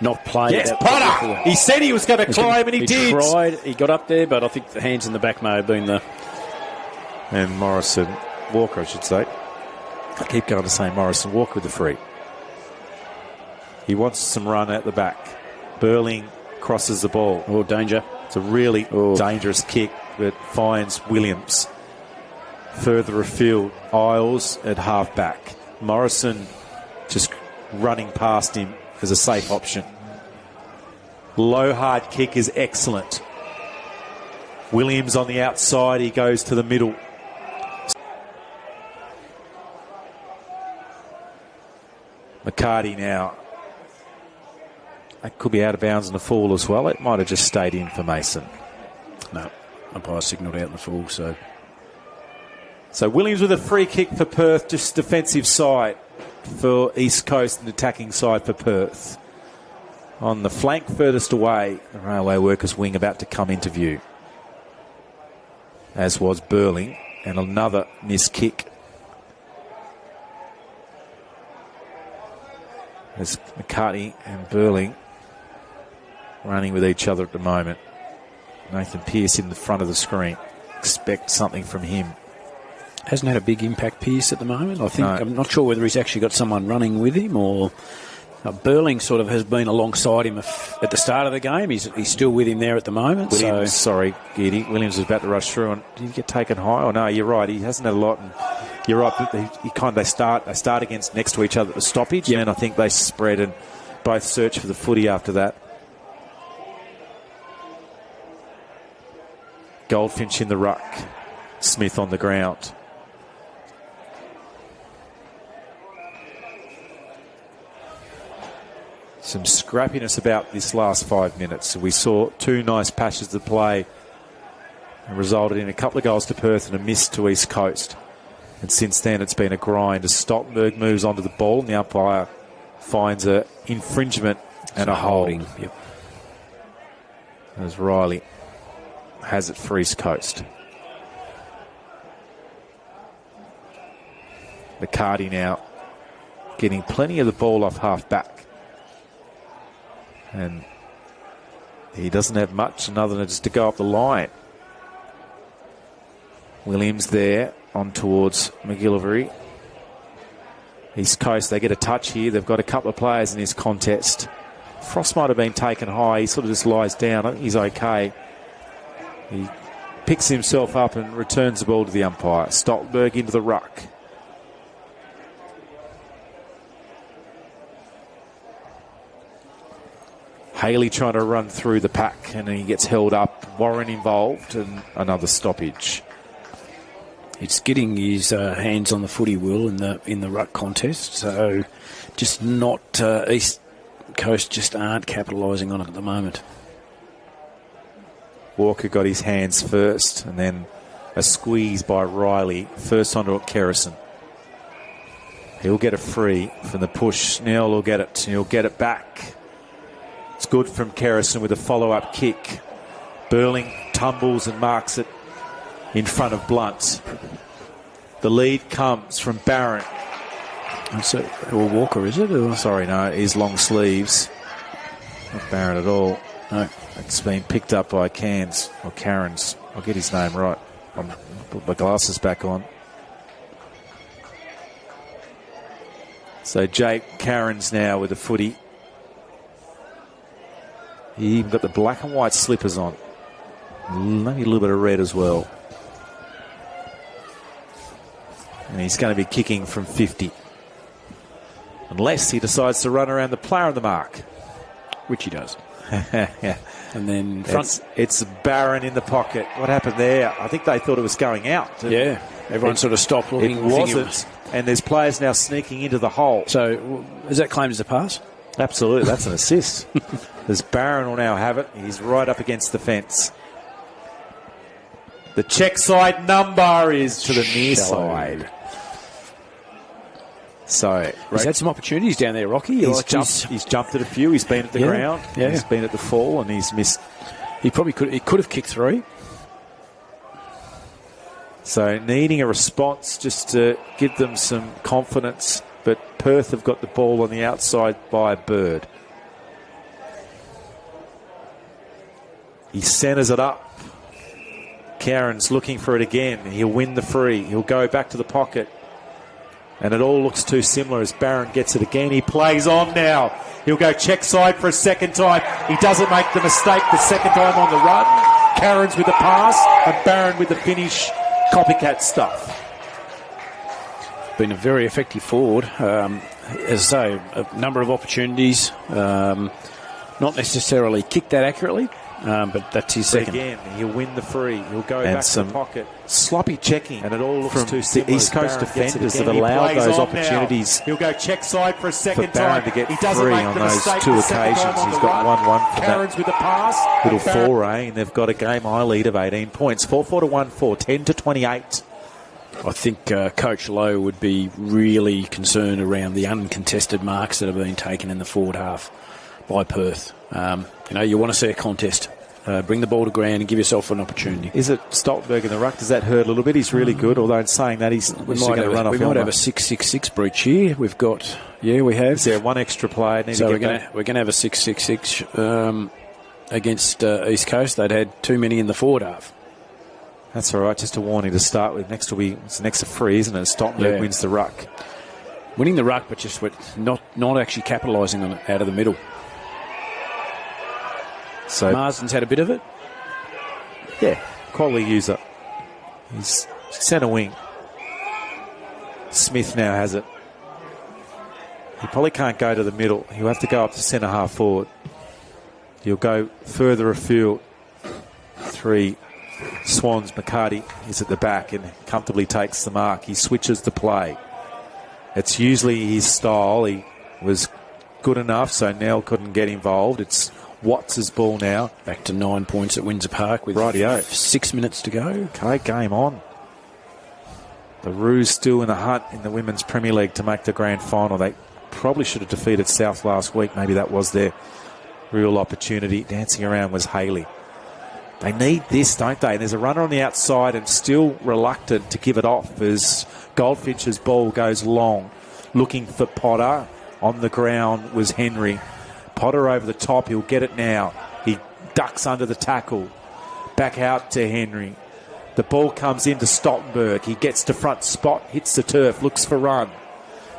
S4: not play.
S3: Yes, Potter! He said he was going to climb and he did.
S4: He tried, he got up there, but I think the hands in the back may have been the...
S3: And Walker, I should say. I keep going to say Morrison. Walker with the free. He wants some run at the back. Burling crosses the ball.
S4: Oh, danger.
S3: It's a really dangerous kick that finds Williams. Further afield, Isles at half back. Morrison just running past him as a safe option. Low hard kick is excellent. Williams on the outside, he goes to the middle. McCarty now. That could be out of bounds in the full as well. It might have just stayed in for Mason.
S4: No, umpire signalled out in the full, so
S3: Williams with a free kick for Perth, just defensive side for East Coast and attacking side for Perth. On the flank furthest away, the Railway Workers wing about to come into view. As was Burling, and another missed kick. As McCartney and Burling running with each other at the moment. Nathan Pearce in the front of the screen. Expect something from him.
S4: Hasn't had a big impact, Pearce, at the moment. I think I'm not sure whether he's actually got someone running with him or Burling sort of has been alongside him at the start of the game. He's still with him there at the moment.
S3: Williams, sorry, Giddy. Williams was about to rush through. And did he get taken high? Oh no, you're right. He hasn't had a lot. And you're right. They start against next to each other at the stoppage, and then I think they spread and both search for the footy after that. Goldfinch in the ruck. Smith on the ground. Some scrappiness about this last 5 minutes. We saw two nice passes of play and resulted in a couple of goals to Perth and a miss to East Coast. And since then it's been a grind as Stoltenberg moves onto the ball and the umpire finds an infringement and a holding.
S4: Yep.
S3: As Riley has it for East Coast. McCarty now getting plenty of the ball off half back. And he doesn't have much other than just to go up the line. Williams there on towards McGillivray. East Coast, they get a touch here. They've got a couple of players in this contest. Frost might have been taken high. He sort of just lies down. I think he's okay. He picks himself up and returns the ball to the umpire. Stoltenberg into the ruck. Haley trying to run through the pack and he gets held up. Warren involved and another stoppage.
S4: It's getting his hands on the footy, Will, in the ruck contest. So just not East Coast just aren't capitalising on it at the moment.
S3: Walker got his hands first and then a squeeze by Riley. First onto Kerrison. He'll get a free from the push. Now he'll get it. He'll get it back. It's good from Kerrison with a follow-up kick. Burling tumbles and marks it in front of Blunt. The lead comes from Barron.
S4: So, or Walker, is it? Or?
S3: Sorry, no, his long sleeves. Not Barron at all.
S4: No.
S3: It's been picked up by Cairns, or Cairns. I'll get his name right. I'll put my glasses back on. So Jake Cairns now with the footy. He even got the black and white slippers on. Maybe a little bit of red as well. And he's going to be kicking from 50. Unless he decides to run around the player on the mark.
S4: Which he does.
S3: Yeah.
S4: And then front.
S3: It's Barron in the pocket. What happened there? I think they thought it was going out.
S4: Yeah. Everyone sort of stopped looking.
S3: It wasn't. And there's players now sneaking into the hole.
S4: So is that claimed as a pass?
S3: Absolutely. That's an assist. As Barron will now have it. He's right up against the fence. The check side number is to the near side. So
S4: he's had some opportunities down there, Rocky.
S3: He's jumped at a few. He's been at the ground.
S4: Yeah.
S3: He's been at the fall and he's missed.
S4: He could have kicked three.
S3: So needing a response just to give them some confidence. But Perth have got the ball on the outside by Bird. He centres it up. Cairns looking for it again. He'll win the free. He'll go back to the pocket. And it all looks too similar as Barron gets it again. He plays on now. He'll go check side for a second time. He doesn't make the mistake the second time on the run. Cairns with the pass and Barron with the finish. Copycat stuff.
S4: Been a very effective forward. As I say, a number of opportunities. Not necessarily kicked that accurately. But that's his second.
S3: Again, he'll win the free. He'll go back to the pocket. Sloppy checking. And it all looks too similar. The East Coast defenders have allowed those opportunities.
S1: He'll go check side for a second
S3: for Barron
S1: time.
S3: to get free on those two occasions. He's got 1-1 for that
S1: with the pass.
S3: little foray, and they've got a game high lead of 18 points. 4-4 to 1-4, 10-28.
S4: I think Coach Lowe would be really concerned around the uncontested marks that have been taken in the forward half by Perth. You want to see a contest. Bring the ball to ground and give yourself an opportunity.
S3: Is it Stoltenberg in the ruck? Does that hurt a little bit? He's really good, although in saying that he's
S4: we might have a 6-6-6 breach here. We've got, we have.
S3: Is there one extra player?
S4: So we're going to have a 6-6-6 against East Coast. They'd had too many in the forward half.
S3: That's all right. Just a warning to start with. Next will be it's next to free, isn't it? Stoltenberg wins the ruck.
S4: winning the ruck, but just not actually capitalising on it out of the middle.
S3: So
S4: Marsden's had a bit of it.
S3: yeah, quality user. He's centre wing. Smith now has it. He probably can't go to the middle. He'll have to go up to centre half forward. He'll go further afield. 3. Swans, McCarty is at the back and comfortably takes the mark. He switches the play. It's usually his style. He was good enough, so Nell couldn't get involved. It's Watts' ball now.
S4: Back to 9 points at Windsor Park with
S3: Rightio.
S4: 6 minutes to go.
S3: Okay, game on. The Roos still in the hunt in the Women's Premier League to make the grand final. They probably should have defeated South last week. Maybe that was their real opportunity. Dancing around was Haley. They need this, don't they? There's a runner on the outside and still reluctant to give it off as Goldfinch's ball goes long. Looking for Potter. On the ground was Henry. Potter over the top. He'll get it now. He ducks under the tackle. Back out to Henry. The ball comes into Stoltenberg. He gets to front spot, hits the turf, looks for run.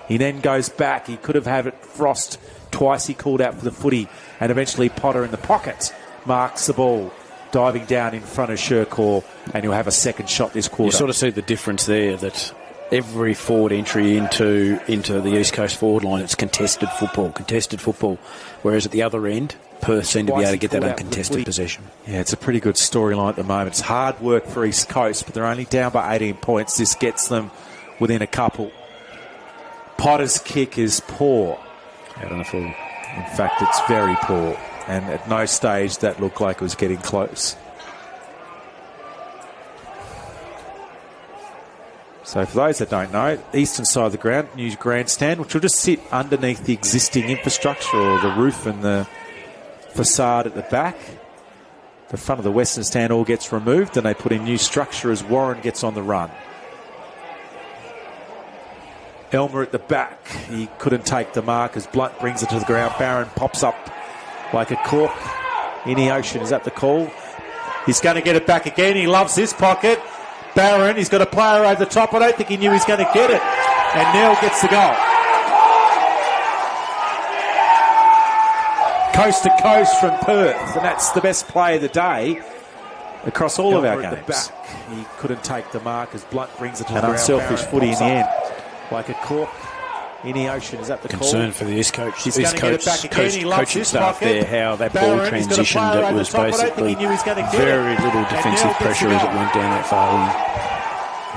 S3: He then goes back. He could have had it. Frost twice he called out for the footy, and eventually Potter in the pocket marks the ball, diving down in front of Shercor, and he'll have a second shot this quarter.
S4: You sort of see the difference there that every forward entry into the East Coast forward line, it's contested football, whereas at the other end, Perth seem to be able to get that uncontested possession.
S3: Yeah, it's a pretty good storyline at the moment. It's hard work for East Coast, but they're only down by 18 points. This gets them within a couple. Potter's kick is poor.
S4: Out on the full.
S3: In fact, it's very poor. And at no stage that looked like it was getting close. So for those that don't know, eastern side of the ground, new grandstand, which will just sit underneath the existing infrastructure or the roof and the facade at the back. The front of the western stand all gets removed and they put in new structure as Warren gets on the run. Elmer at the back. He couldn't take the mark as Blunt brings it to the ground. Barron pops up like a cork in the ocean. Is that the call? He's going to get it back again. He loves his pocket. Barron, he's got a player over the top. I don't think he knew he was going to get it. And Nell gets the goal. Coast to coast from Perth. And that's the best play of the day across all of our games. At the back. He couldn't take the mark as Blunt brings it to the ground. An unselfish footy in the end. Like a cork in the ocean. Is that the
S4: concern
S3: call?
S4: For the East Coast?
S3: He's going to get it back again. He loves
S4: coaching
S3: his
S4: staff
S3: pocket.
S4: there, how that ball transitioned. It was basically very little defensive pressure as it went down that far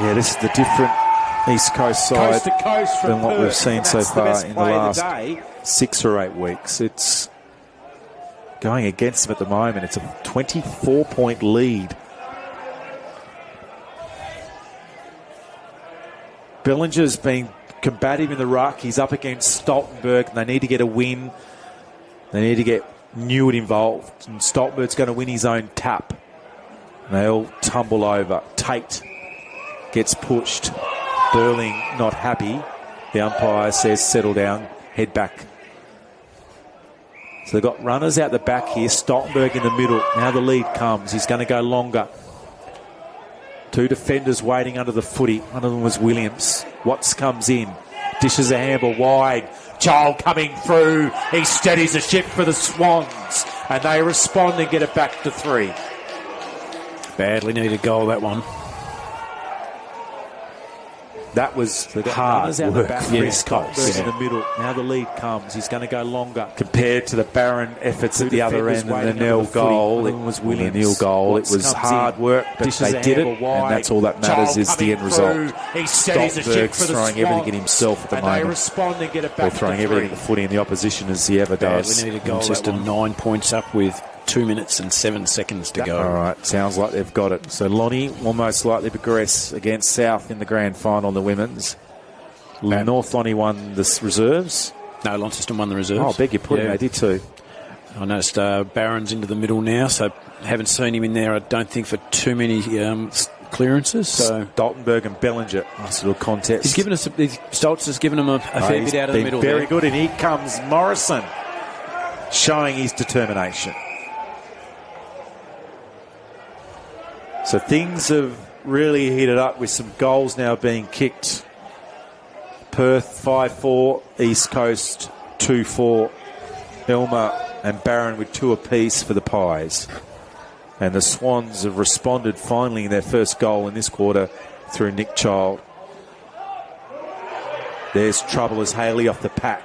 S4: in.
S3: Yeah, this is the different East Coast side
S1: to coast
S3: than what we've seen so far in the last
S1: day.
S3: 6 or 8 weeks. It's going against them at the moment. It's a 24-point lead. Bellinger's been combative in the ruck. He's up against Stoltenberg, and they need to get a win. They need to get Newett involved. And Stoltenberg's going to win his own tap. And they all tumble over. Tate gets pushed. Burling not happy. The umpire says, settle down, head back. So they've got runners out the back here. Stoltenberg in the middle. Now the lead comes. He's going to go longer. 2 defenders waiting under the footy. One of them was Williams. Watts comes in. Dishes a handball wide. Child coming through. He steadies the ship for the Swans. And they respond and get it back to 3.
S4: Badly needed goal, that one.
S3: That was hard work. Yes, Coast in the middle. Now the lead comes. He's going to go longer. Compared to the Barron efforts at the other end and the Nell goal, it was Williams. The Nell goal, it was hard work, but they did it, and that's all that matters is the end result. Stoltenberg's throwing everything at himself at the moment. They're throwing everything at the footy and the opposition as he ever does.
S4: Badly needed goal. Just 9 points up with 2 minutes and 7 seconds to go.
S3: All right, sounds like they've got it. So Lonnie will most likely progress against South in the grand final, the women's. North Lonnie won the reserves.
S4: No, Launceston won the reserves.
S3: Oh, I beg your pardon, they did too.
S4: I noticed Barron's into the middle now, so haven't seen him in there, I don't think, for too many clearances. So
S3: Stoltenberg and Bellinger, nice little contest.
S4: He's given us Stoltz has given him a fair bit out of the middle.
S3: Very good, and here comes Morrison, showing his determination. So things have really heated up with some goals now being kicked. Perth 5-4, East Coast 2-4. Elmer and Barron with 2 apiece for the Pies. And the Swans have responded finally in their first goal in this quarter through Nick Child. There's trouble as Haley off the pack.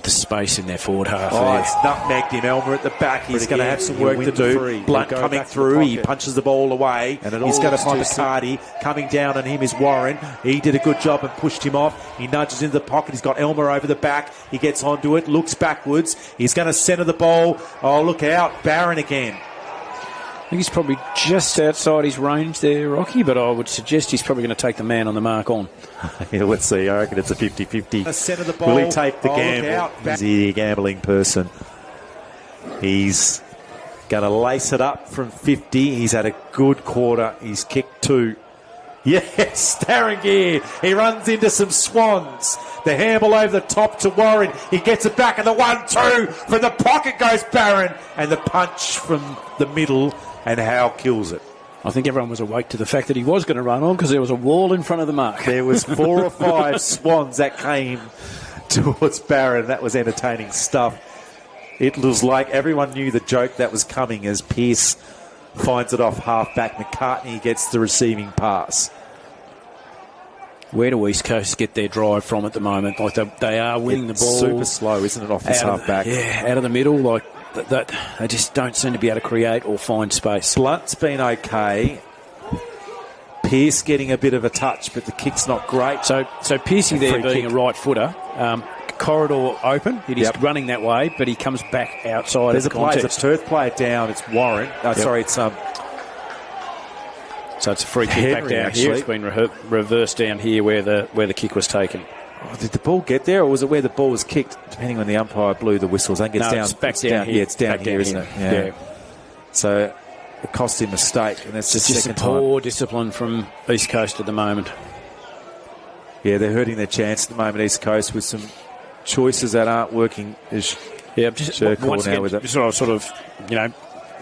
S4: The space in their forward half.
S3: Oh, it's nutmegged him. Elmer at the back. He's going to have some work to do. Blunt coming through. He punches the ball away. And he's going to find McCarty. Coming down on him is Warren. He did a good job and pushed him off. He nudges into the pocket. He's got Elmer over the back. He gets onto it. Looks backwards. He's going to centre the ball. Oh, look out. Barron again.
S4: I think he's probably just outside his range there, Rocky, but I would suggest he's probably going to take the man on the mark on.
S3: Yeah, let's see. I reckon it's a 50-50. Centre the ball.
S4: Will
S3: he take the gamble? Is he a gambling person? He's going to lace it up from 50. He's had a good quarter. He's kicked 2. Yes, Starringier. He runs into some Swans. The handball over the top to Warren. He gets it back, and the 1-2 from the pocket goes Barron. And the punch from the middle, and Howe kills it.
S4: I think everyone was awake to the fact that he was going to run on because there was a wall in front of the mark.
S3: There was 4 or 5 Swans that came towards Barron. That was entertaining stuff. It was like everyone knew the joke that was coming as Pearce finds it off half-back. McCartney gets the receiving pass.
S4: Where do East Coast get their drive from at the moment? Like they are winning the ball.
S3: Super slow, isn't it, off this half-back?
S4: Yeah, out of the middle. Like that, they just don't seem to be able to create or find space.
S3: Blunt's been okay. Pearce getting a bit of a touch, but the kick's not great.
S4: So Pearcey there being a right footer. Corridor open. He's running that way, but he comes back outside.
S3: There's
S4: of the
S3: there's a Perth player down. It's Warren. Sorry, it's
S4: So it's a free kick back down here. It's been reversed down here where the kick was taken.
S3: Oh, did the ball get there, or was it where the ball was kicked? Depending on the umpire blew the whistles. I think it's down.
S4: It's back down here.
S3: Yeah, it's down here, isn't it? Yeah. So it cost him a mistake, and that's
S4: it's
S3: the
S4: just
S3: second
S4: poor
S3: time.
S4: discipline from East Coast at the moment.
S3: Yeah, they're hurting their chance at the moment, East Coast, with some choices that aren't working.
S4: Just once again,
S3: with it.
S4: sort of,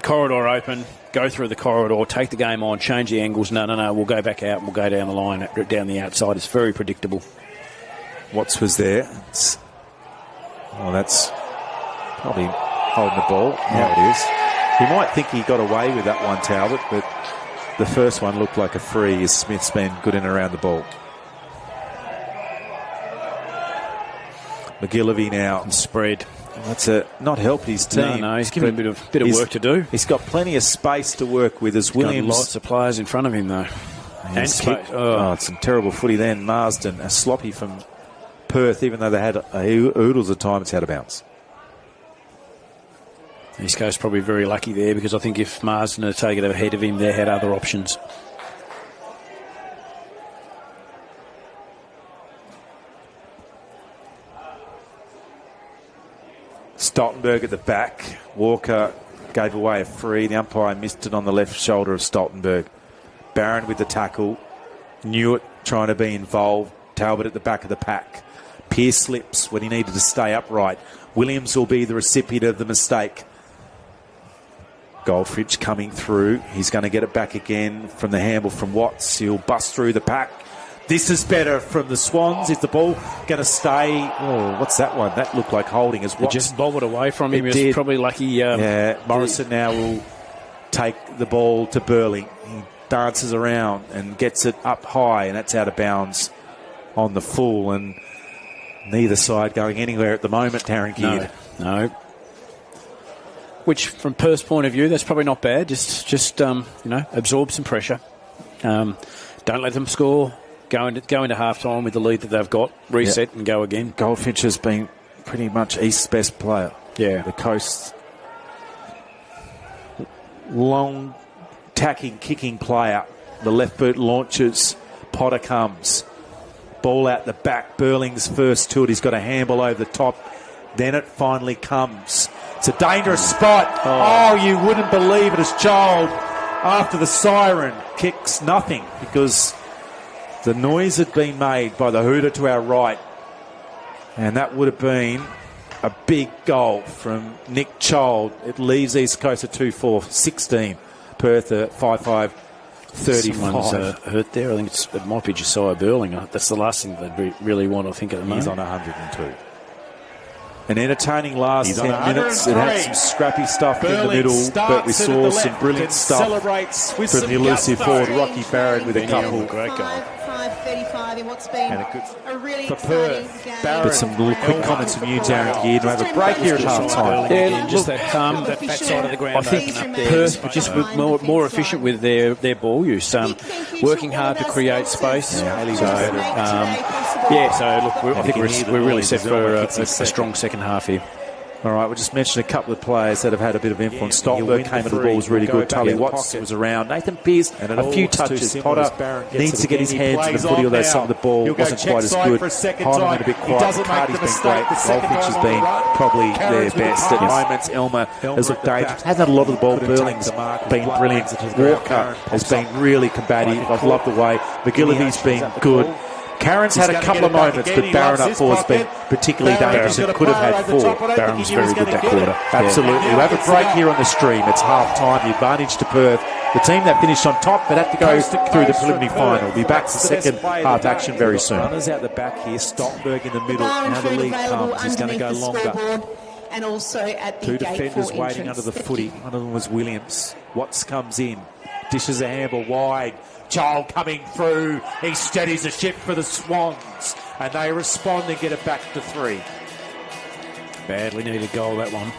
S4: corridor open, go through the corridor, take the game on, change the angles. No, we'll go back out and we'll go down the line, down the outside. It's very predictable.
S3: Watts was there. That's probably holding the ball. Yeah, it is. He might think he got away with that one, Talbot, but the first one looked like a free as Smith's been good in and around the ball. McGillivray now.
S4: And spread.
S3: That's not helped his team.
S4: No, he's given a bit of work to do.
S3: He's got plenty of space to work with as Williams.
S4: Got lots of players in front of him, though. And space.
S3: It's some terrible footy then. Marsden, a sloppy from Perth, even though they had oodles of time, it's out of bounds.
S4: East Coast probably very lucky there because I think if Marsden had taken it ahead of him, they had other options.
S3: Stoltenberg at the back. Walker gave away a free. The umpire missed it on the left shoulder of Stoltenberg. Barron with the tackle. Newitt trying to be involved. Talbot at the back of the pack. Pearce slips when he needed to stay upright. Williams will be the recipient of the mistake. Goldfinch coming through. He's going to get it back again from the handle from Watts. He'll bust through the pack. This is better from the Swans. Is the ball going to stay? Oh, what's that one? That looked like holding as Watts.
S4: It just bobbled away from him. He was probably lucky.
S3: Morrison now will take the ball to Burling. He dances around and gets it up high, and that's out of bounds on the full. And neither side going anywhere at the moment, Darren Geard.
S4: No. Which, from Perth's point of view, that's probably not bad. Just absorb some pressure. Don't let them score. Go into half-time with the lead that they've got, reset and go again.
S3: Goldfinch has been pretty much East's best player.
S4: Yeah.
S3: The Coast's long, tacking, kicking player. The left boot launches. Potter comes. Ball out the back. Burling's first to it. He's got a handball over the top. Then it finally comes. It's a dangerous spot. Oh, you wouldn't believe it as Child, after the siren, kicks nothing because the noise had been made by the hooter to our right. And that would have been a big goal from Nick Child. It leaves East Coast at 2-4, 16. Perth at 5-5.
S4: Someone's hurt there. I think it might be Josiah Burling. That's the last thing they really want, I think, at the moment.
S3: He's on 102. An entertaining last 10 minutes. It had some scrappy stuff in the middle, but we saw some brilliant stuff from the elusive forward, Rocky Barrett, with a couple.
S4: Great goal.
S1: 5:35 in what's been a really
S3: for
S1: exciting
S3: Perth.
S1: game.
S3: But some little quick comments from you, Darren Geard. We'll have a break here at half-time.
S4: Yeah, just that fat side of the ground. I think Perth were just more efficient with their ball use, working hard to create space. I think we're really set for a strong second half here.
S3: All right, we'll just mention a couple of players that have had a bit of influence. Stoltenberg came at the ball, was really good. Tully Watts was around. Nathan Pearce, a few touches. Potter needs to get his hands on the footy, although some of the ball wasn't quite as good. Hyman a bit quiet. Cardi's been great. Goldfinch has been probably their best at moments. Elmer has looked dangerous. Hasn't had a lot of the ball. Burling's been brilliant. Walker has been really combative. I've loved the way. McGillivy's been good. Karen's had a couple of moments, but Barron up four has been particularly dangerous and could have had four.
S4: Barron was very good that quarter.
S3: Absolutely. We'll have a break here on the stream. It's half-time. The advantage to Perth. The team that finished on top but had to go through the preliminary final. We'll be back to second half action very soon. Runners out the back here. Stoltenberg in the middle. Now the lead comes. He's going to go longer.
S1: And also at the
S3: Two defenders waiting under the footy. One of them was Williams. Watts comes in. Dishes a handball wide. Joel coming through. He steadies the ship for the Swans. And they respond and get it back to 3.
S4: Badly needed goal, that one.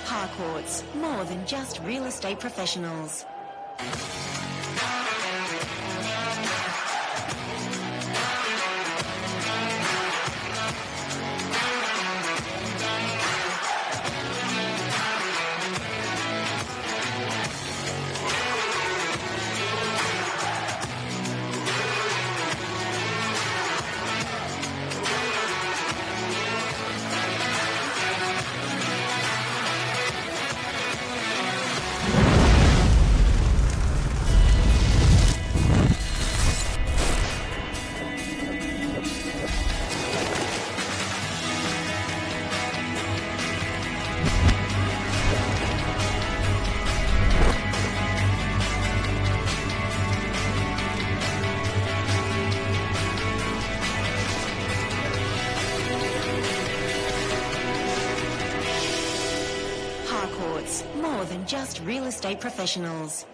S2: Harcourts, more than just real estate professionals. Harcourts, more than just real estate professionals.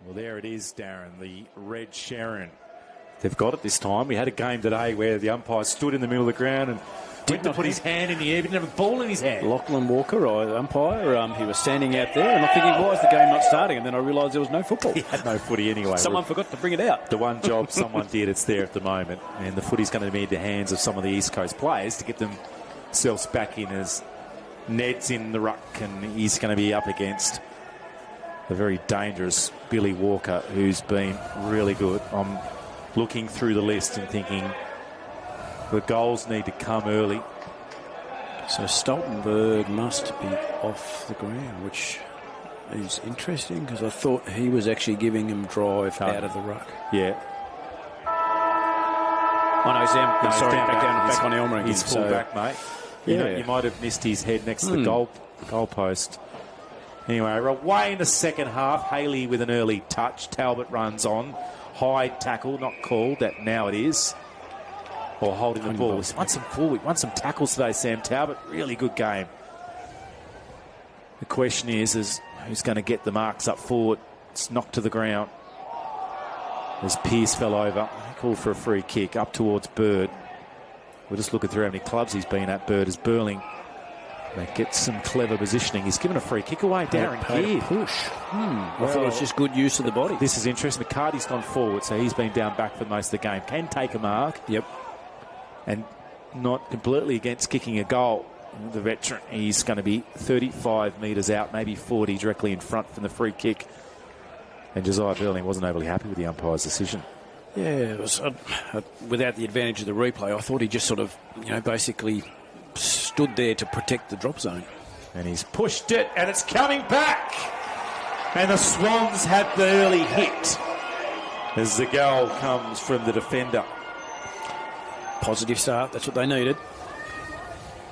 S3: Well, there it is, Darren, the red Sharon. They've got it this time. We had a game today where the umpire stood in the middle of the ground and went to put his hand in the air, but didn't have a ball in his hand.
S4: Lachlan Walker, our umpire, he was standing out there, and I'm thinking, why is the game not starting? And then I realised there was no football.
S3: He had no footy anyway.
S4: Someone forgot to bring it out.
S3: The one job someone did, it's there at the moment. And the footy's going to be in the hands of some of the East Coast players to get themselves back in, as Ned's in the ruck and he's going to be up against a very dangerous Billy Walker, who's been really good. I'm looking through the list and thinking the goals need to come early.
S4: So Stoltenberg must be off the ground, which is interesting because I thought he was actually giving him drive out of the ruck.
S3: Yeah.
S4: Oh, no, he's down.
S3: No,
S4: Sorry,
S3: he's
S4: back on the Elmer.
S3: He's full back, mate. You might have missed his head next to the goal post. Anyway, we're away in the second half. Haley with an early touch. Talbot runs on. High tackle, not called. That now it is. Or holding the ball. He's won some tackles today, Sam Talbot. Really good game. The question is who's going to get the marks up forward? It's knocked to the ground. As Pearce fell over. Called for a free kick up towards Bird. We're just looking through how many clubs he's been at. Bird as Burling. They get some clever positioning. He's given a free kick away. Darren Gear.
S4: Push. I thought it was just good use of the body.
S3: This is interesting. McCarty's gone forward, so he's been down back for most of the game. Can take a mark.
S4: Yep.
S3: And not completely against kicking a goal. The veteran, he's going to be 35 metres out, maybe 40 directly in front from the free kick. And Josiah Burling wasn't overly happy with the umpire's decision.
S4: Yeah, it was without the advantage of the replay. I thought he just sort of, basically stood there to protect the drop zone.
S3: And he's pushed it, and it's coming back. And the Swans had the early hit as the goal comes from the defender.
S4: Positive start, that's what they needed.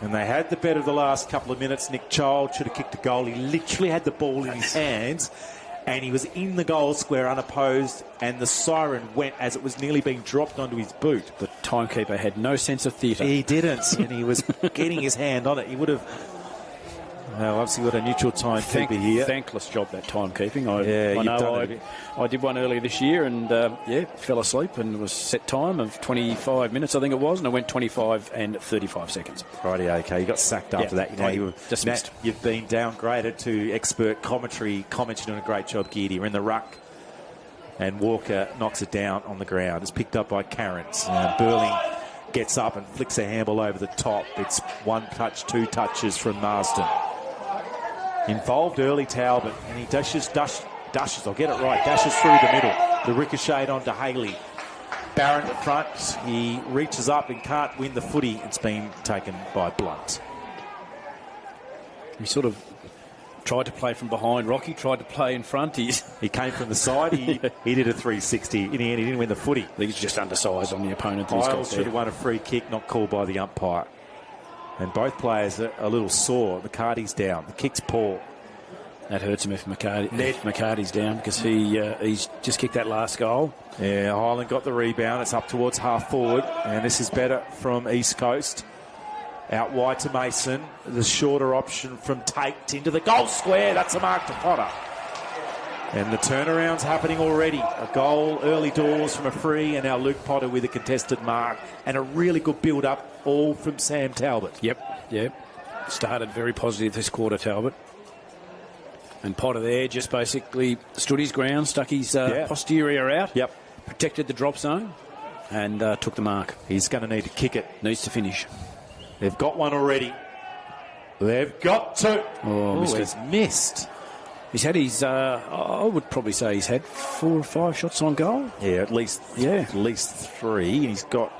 S3: And they had the better of the last couple of minutes. Nick Child should have kicked a goal. He literally had the ball in his hands, and he was in the goal square unopposed, and the siren went as it was nearly being dropped onto his boot.
S4: The timekeeper had no sense of theatre.
S3: He didn't, and he was getting his hand on it. He would have... Well, obviously got a neutral timekeeper here.
S4: Thankless job, that timekeeping. I did one earlier this year and, fell asleep and was set time of 25 minutes, I think it was, and I went 25 and 35 seconds.
S3: Righty, okay. You got sacked after that.
S4: Dismissed.
S3: You've been downgraded to expert commentary. You're doing a great job, Geardy. You're in the ruck. And Walker knocks it down on the ground. It's picked up by Carrans. Burling gets up and flicks a handball over the top. It's one touch, two touches from Marsden. Involved early Talbot, and he dashes, I'll get it right, dashes through the middle. The ricochet onto Haley. Barron at front, he reaches up and can't win the footy. It's been taken by Blunt.
S4: He sort of tried to play from behind. Rocky tried to play in front. He
S3: came from the side. He did a 360. In the end, he didn't win the footy.
S4: He's just undersized on the opponent.
S3: Isles should have won a free kick, not called by the umpire. And both players are a little sore. McCarty's down. The kick's poor.
S4: That hurts him if McCarty's down because he's just kicked that last goal.
S3: Yeah, Highland got the rebound. It's up towards half forward. And this is better from East Coast. Out wide to Mason. The shorter option from Tate into the goal square. That's a mark to Potter. And the turnaround's happening already. A goal early doors from a free, and now Luke Potter with a contested mark. And a really good build-up, all from Sam Talbot.
S4: Yep. Started very positive this quarter, Talbot. And Potter there just basically stood his ground, stuck his posterior out.
S3: Yep.
S4: Protected the drop zone and took the mark.
S3: He's going to need to kick it.
S4: Needs to finish.
S3: They've got one already. They've got two.
S4: He's
S3: missed.
S4: He's had his, I would probably say he's had 4 or 5 shots on goal.
S3: Yeah, at least 3. He's got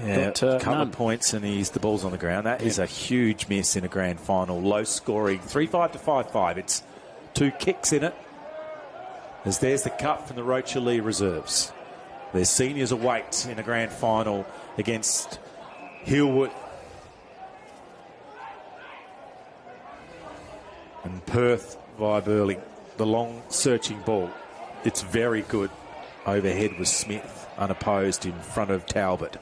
S3: a couple of points and the ball's on the ground. That is a huge miss in a grand final. Low scoring, 3-5 to 5-5. It's 2 kicks in it. As there's the cut from the Rocher Lee reserves. Their seniors await in a grand final against Hillwood. And Perth via Burling. The long searching ball. It's very good. Overhead was Smith, unopposed in front of Talbot.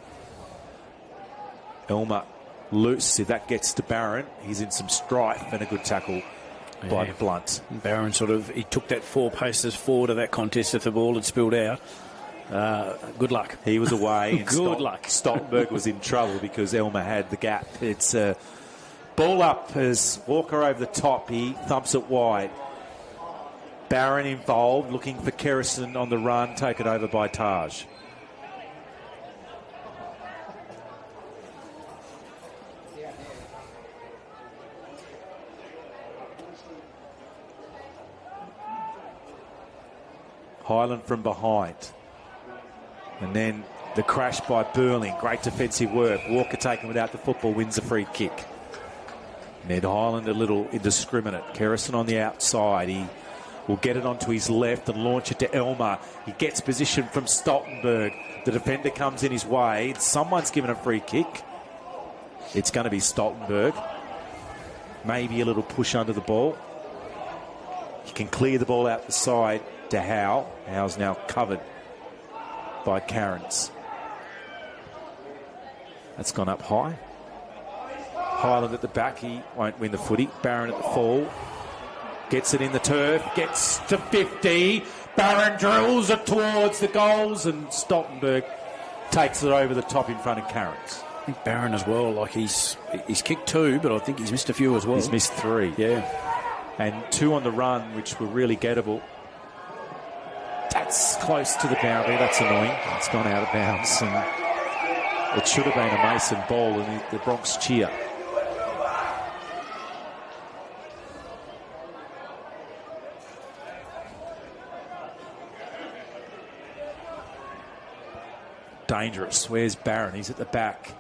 S3: Elmer loose. If that gets to Barron, he's in some strife, and a good tackle by Blunt.
S4: Barron he took that 4 paces forward of that contest if the ball had spilled out. Good luck.
S3: He was away. And
S4: Good luck.
S3: Stoltenberg was in trouble because Elmer had the gap. It's a ball up as Walker over the top. He thumps it wide. Barron involved, looking for Kerrison on the run, taken over by Taj. Highland from behind. And then the crash by Burling. Great defensive work. Walker taken without the football, wins a free kick. Ned Highland a little indiscriminate. Kerrison on the outside. He will get it onto his left and launch it to Elmer. He gets position from Stoltenberg. The defender comes in his way. Someone's given a free kick. It's going to be Stoltenberg. Maybe a little push under the ball. He can clear the ball out the side to Howe. Howe's now covered by Cairns. That's gone up high. Highland at the back. He won't win the footy. Barron at the fall. Gets it in the turf. Gets to 50. Barron drills it towards the goals, and Stoltenberg takes it over the top in front of Cairns.
S4: I think Barron as well. Like he's kicked 2, but I think he's missed a few as well.
S3: He's missed 3.
S4: Yeah.
S3: And 2 on the run, which were really gettable. That's close to the boundary. That's annoying. It's gone out of bounds. And it should have been a Mason ball, and the Bronx cheer. Dangerous. Where's Barron? He's at the back.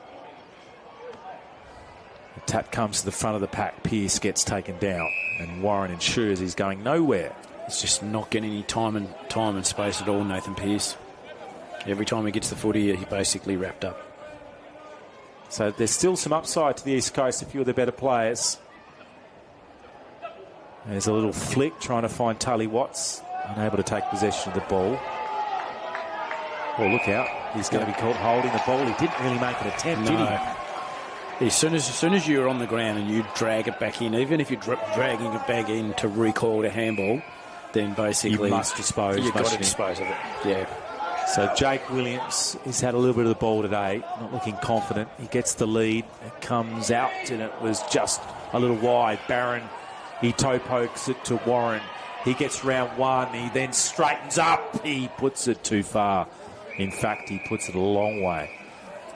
S3: The tap comes to the front of the pack. Pearce gets taken down, and Warren ensures he's going nowhere.
S4: He's just not getting any time and space at all, Nathan Pearce. Every time he gets the footy, he basically wrapped up.
S3: So there's still some upside to the East Coast, a few of the better players. There's a little flick trying to find Tully Watts, unable to take possession of the ball. Oh, look out. He's going to be caught holding the ball. He didn't really make an attempt, did he?
S4: As soon as you're on the ground and you drag it back in, even if you're dragging it back in to recall the handball, then basically
S3: you must dispose.
S4: You've got to dispose of it. Yeah.
S3: So Jake Williams, he's had a little bit of the ball today, not looking confident. He gets the lead, it comes out, and it was just a little wide. Barron, he toe pokes it to Warren. He gets round 1, he then straightens up. He puts it too far. In fact, he puts it a long way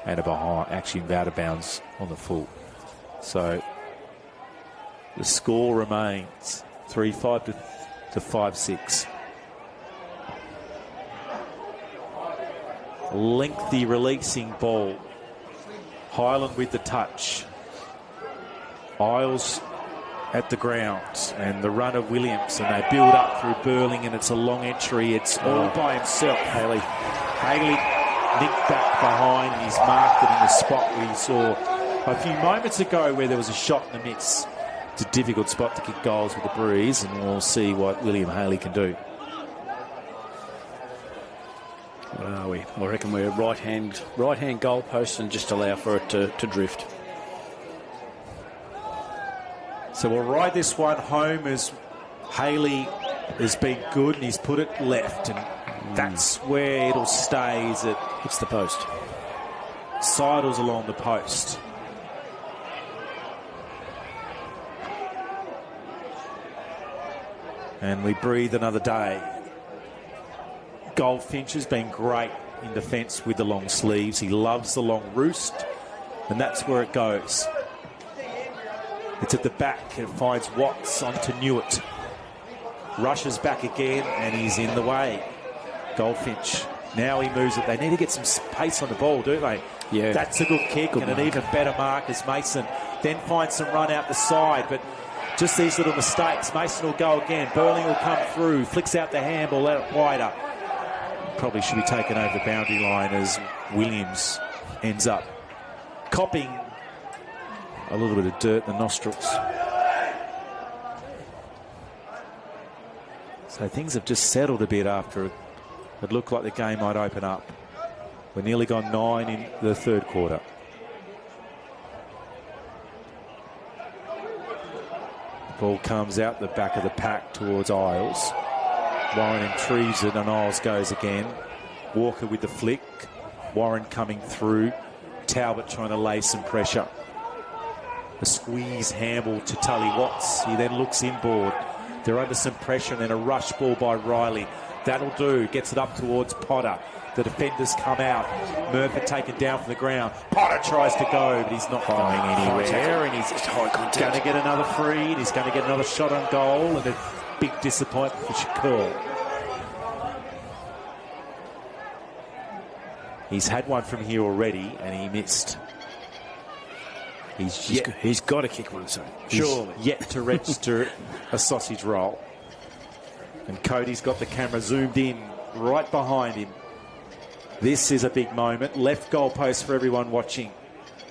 S3: and actually out of bounds on the full. So the score remains 3-5 to 5-6. Lengthy releasing ball. Highland with the touch. Isles at the ground, and the run of Williams, and they build up through Burling, and it's a long entry. It's all by himself. Haley nicked back behind, and he's marked it in the spot we saw a few moments ago where there was a shot in the mix. It's a difficult spot to kick goals with the breeze, and we'll see what William Haley can do.
S4: What are we? I reckon we're right hand goalpost and just allow for it to drift.
S3: So we'll ride this one home as Haley has been good and he's put it left, and that's where it'll stay. Is it
S4: hits the post.
S3: Sidles along the post. And we breathe another day. Goldfinch has been great in defence with the long sleeves. He loves the long roost, and that's where it goes. It's at the back. It finds Watts onto Newitt. Rushes back again, and he's in the way. Goldfinch. Now he moves it. They need to get some pace on the ball, don't they?
S4: Yeah.
S3: That's a good kick, and an even better mark as Mason then finds some run out the side. But just these little mistakes. Mason will go again. Burling will come through. Flicks out the handball, let it wider. Probably should be taken over the boundary line as Williams ends up copping a little bit of dirt in the nostrils. So things have just settled a bit after it looked like the game might open up. We're nearly gone 9 in the third quarter. Ball comes out the back of the pack towards Isles. Warren retrieves it and Isles goes again. Walker with the flick. Warren coming through. Talbot trying to lay some pressure. A squeeze handball to Tully Watts. He then looks inboard. They're under some pressure and then a rush ball by Riley. That'll do. Gets it up towards Potter. The defenders come out. Murphy taken down from the ground. Potter tries to go, but he's not going anywhere. And he's going to get another free. And he's going to get another shot on goal. And a big disappointment for Shakur. He's had one from here already, and he missed.
S4: He's got to kick one soon. Surely.
S3: Yet to register a sausage roll. And Cody's got the camera zoomed in right behind him. This is a big moment. Left goalpost for everyone watching.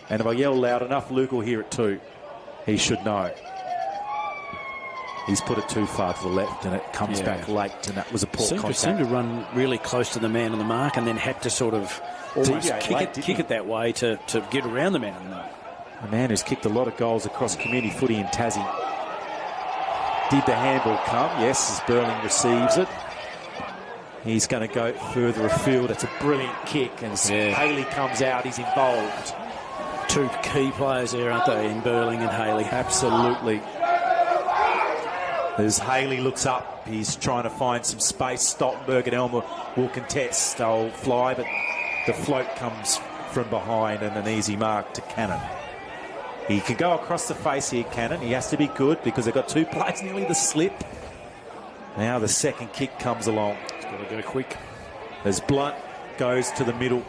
S3: And if I yell loud enough, Luke will hear it too. He should know. He's put it too far to the left and it comes back late, and that was a poor contact.
S4: Seemed to run really close to the man on the mark and then had to sort of almost kick it that way to get around the man on the mark.
S3: A man who's kicked a lot of goals across community footy in Tassie. Did the handball come? Yes, as Burling receives it. He's going to go further afield. It's a brilliant kick, and as Haley comes out, he's involved.
S4: Two key players there, aren't they, in Burling and Haley?
S3: Absolutely. As Haley looks up, he's trying to find some space. Stoltenberg and Elmer will contest. They'll fly, but the float comes from behind and an easy mark to Cannon. He can go across the face here, Cannon. He has to be good because they've got two players nearly the slip. Now the second kick comes along.
S4: It's got to go quick.
S3: As Blunt goes to the middle.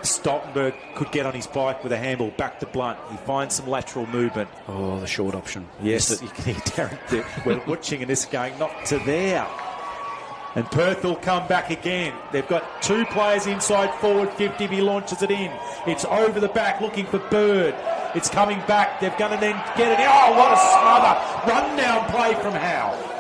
S3: Stoltenberg could get on his bike with a handball back to Blunt. He finds some lateral movement.
S4: Oh, the short option.
S3: Yes, you can hear Derek. We're watching and this going not to there. And Perth will come back again. They've got two players inside forward 50. He launches it in. It's over the back looking for Bird. It's coming back. They're going to then get it. Oh, what a smother. Run down play from Howe.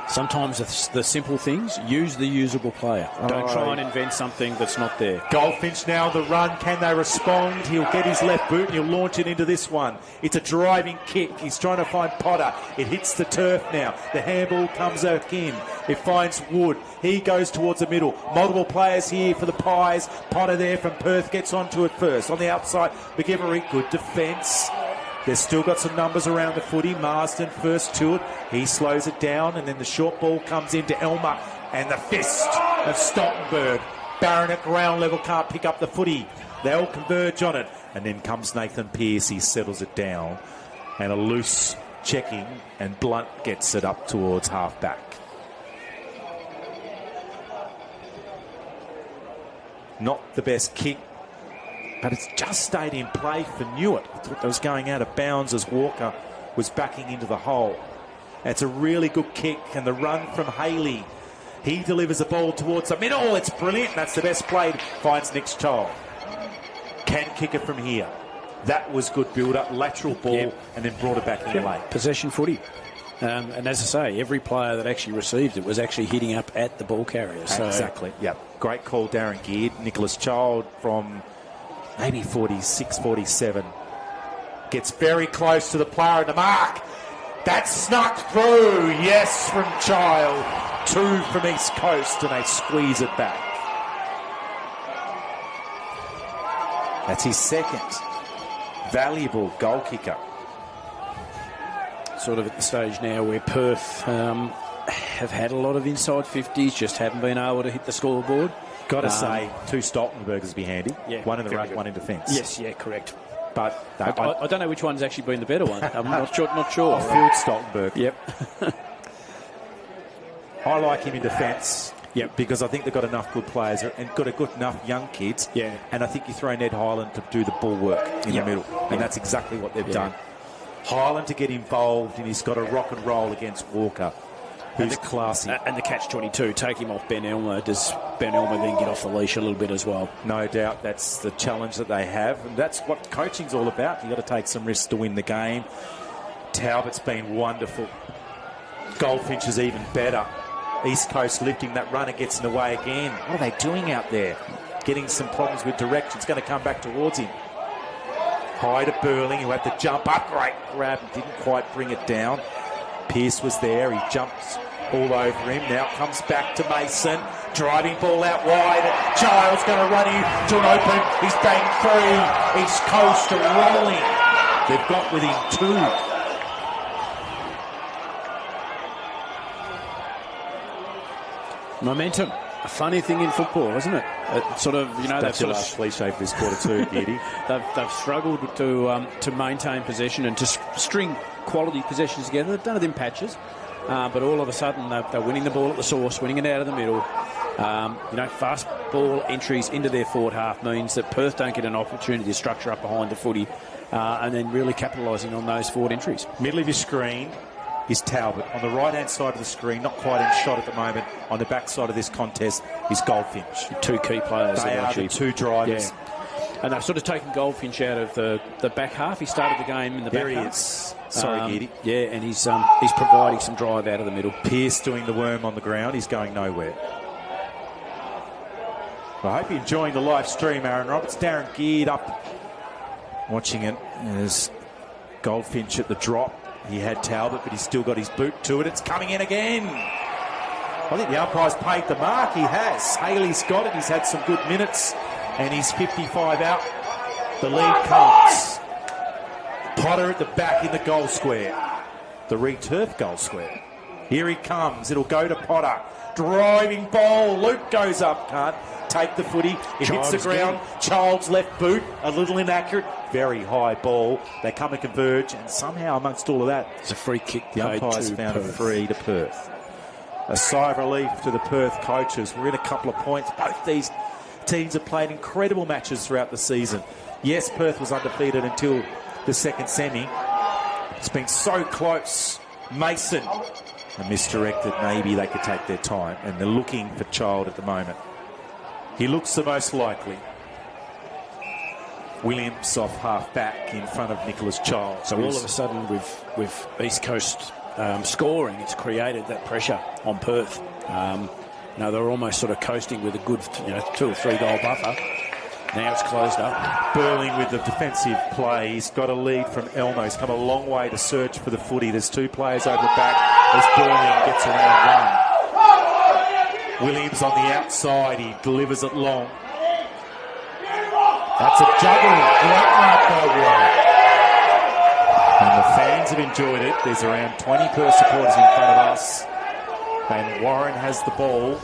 S4: Sometimes the simple things, use the usable player. Don't try and invent something that's not there.
S3: Goldfinch now the run. Can they respond? He'll get his left boot and he'll launch it into this one. It's a driving kick. He's trying to find Potter. It hits the turf now. The handball comes back in. It finds Wood. He goes towards the middle. Multiple players here for the Pies. Potter there from Perth gets onto it first. On the outside, McGivery, good defence. They've still got some numbers around the footy. Marsden first to it. He slows it down, and then the short ball comes into Elmer, and the fist of Stoltenberg. Barron at ground level can't pick up the footy. They all converge on it. And then comes Nathan Pearce. He settles it down. And a loose checking, and Blunt gets it up towards half-back. Not the best kick, but it's just stayed in play for Newitt. I thought that was going out of bounds as Walker was backing into the hole. It's a really good kick, and the run from Haley. He delivers the ball towards the middle. It's brilliant. That's the best played. Finds Nick's child. Can kick it from here. That was good build-up. Lateral ball, and then brought it back in late.
S4: Possession footy. And as I say, every player that actually received it was actually hitting up at the ball carrier. So.
S3: Exactly. Yep. Great call, Darren Geard. Nicholas Child from maybe 46, 47. Gets very close to the player in the mark. That snuck through. Yes, from Child. Two from East Coast, and they squeeze it back. That's his second. Valuable goal kicker.
S4: Sort of at the stage now where Perth have had a lot of inside 50s, just haven't been able to hit the scoreboard.
S3: Got to say, two Stoltenbergers would be handy.
S4: Yeah,
S3: one in the ruck, one in defence.
S4: Yes, yeah, correct.
S3: But
S4: I don't know which one's actually been the better one. I'm not sure.
S3: Off-field Stoltenberg.
S4: Yep.
S3: I like him in defence.
S4: Yep.
S3: Because I think they've got enough good players and got a good enough young kids.
S4: Yeah. And
S3: I think you throw Ned Highland to do the ball work in the middle. And that's exactly what they've done. Highland to get involved, and he's got a rock and roll against Walker, who's classy.
S4: And the catch-22, take him off Ben Elmer. Does Ben Elmer then get off the leash a little bit as well?
S3: No doubt. That's the challenge that they have, and that's what coaching's all about. You've got to take some risks to win the game. Talbot's been wonderful. Goldfinch is even better. East Coast lifting that runner gets in the way again. What are they doing out there? Getting some problems with direction. It's going to come back towards him. High to Burling, who had to jump up. Great grab, didn't quite bring it down. Pearce was there. He jumps all over him. Now comes back to Mason. Driving ball out wide. Giles going to run into an open. He's banged free. East Coast are rolling. They've got within 2.
S4: Momentum. A funny thing in football, isn't it? It sort of, you know,
S3: That's your last cliche for this quarter too, Giddy.
S4: they've struggled to maintain possession and to string quality possessions together. They've done it in patches, but all of a sudden they're winning the ball at the source, winning it out of the middle. You know, fast ball entries into their forward half means that Perth don't get an opportunity to structure up behind the footy and then really capitalising on those forward entries.
S3: Middle of your screen is Talbot. On the right-hand side of the screen, not quite in shot at the moment, on the back side of this contest is Goldfinch.
S4: 2 key players.
S3: They are the 2 drivers.
S4: Yeah. And they've sort of taken Goldfinch out of the back half. He started the game in the back half.
S3: There he is. Sorry, Giddy.
S4: Yeah, and he's providing some drive out of the middle.
S3: Pearce doing the worm on the ground. He's going nowhere. Well, I hope you're enjoying the live stream, Aaron Roberts. Darren Geared up watching it. There's Goldfinch at the drop. He had Talbot, but he's still got his boot to it. It's coming in again. I think the umpire's paid the mark. He has. Haley's got it. He's had some good minutes, and he's 55 out. The lead comes. Potter at the back in the goal square. The returf goal square. Here he comes. It'll go to Potter. Driving ball. Luke goes up. Can't take the footy. It hits the ground. Child's left boot. A little inaccurate. Very high ball. They come and converge, and somehow amongst all of that,
S4: it's a free kick.
S3: The umpires found a free to Perth. A sigh of relief to the Perth coaches. We're in a couple of points. Both these teams have played incredible matches throughout the season. Yes, Perth was undefeated until the second semi. It's been so close. Mason, and misdirected. Maybe they could take their time, and they're looking for Child at the moment. He looks the most likely. Williams off half back in front of Nicholas Child.
S4: So all of a sudden with East Coast scoring, it's created that pressure on Perth. Now they're almost sort of coasting with a good 2 or 3 goal buffer. Now it's closed up.
S3: Burling with the defensive play. He's got a lead from Elmo. He's come a long way to search for the footy. There's 2 players over the back as Burling gets around 1. Williams on the outside. He delivers it long. That's a juggle. Great mark by Warren. And the fans have enjoyed it. There's around 20 Perth supporters in front of us. And Warren has the ball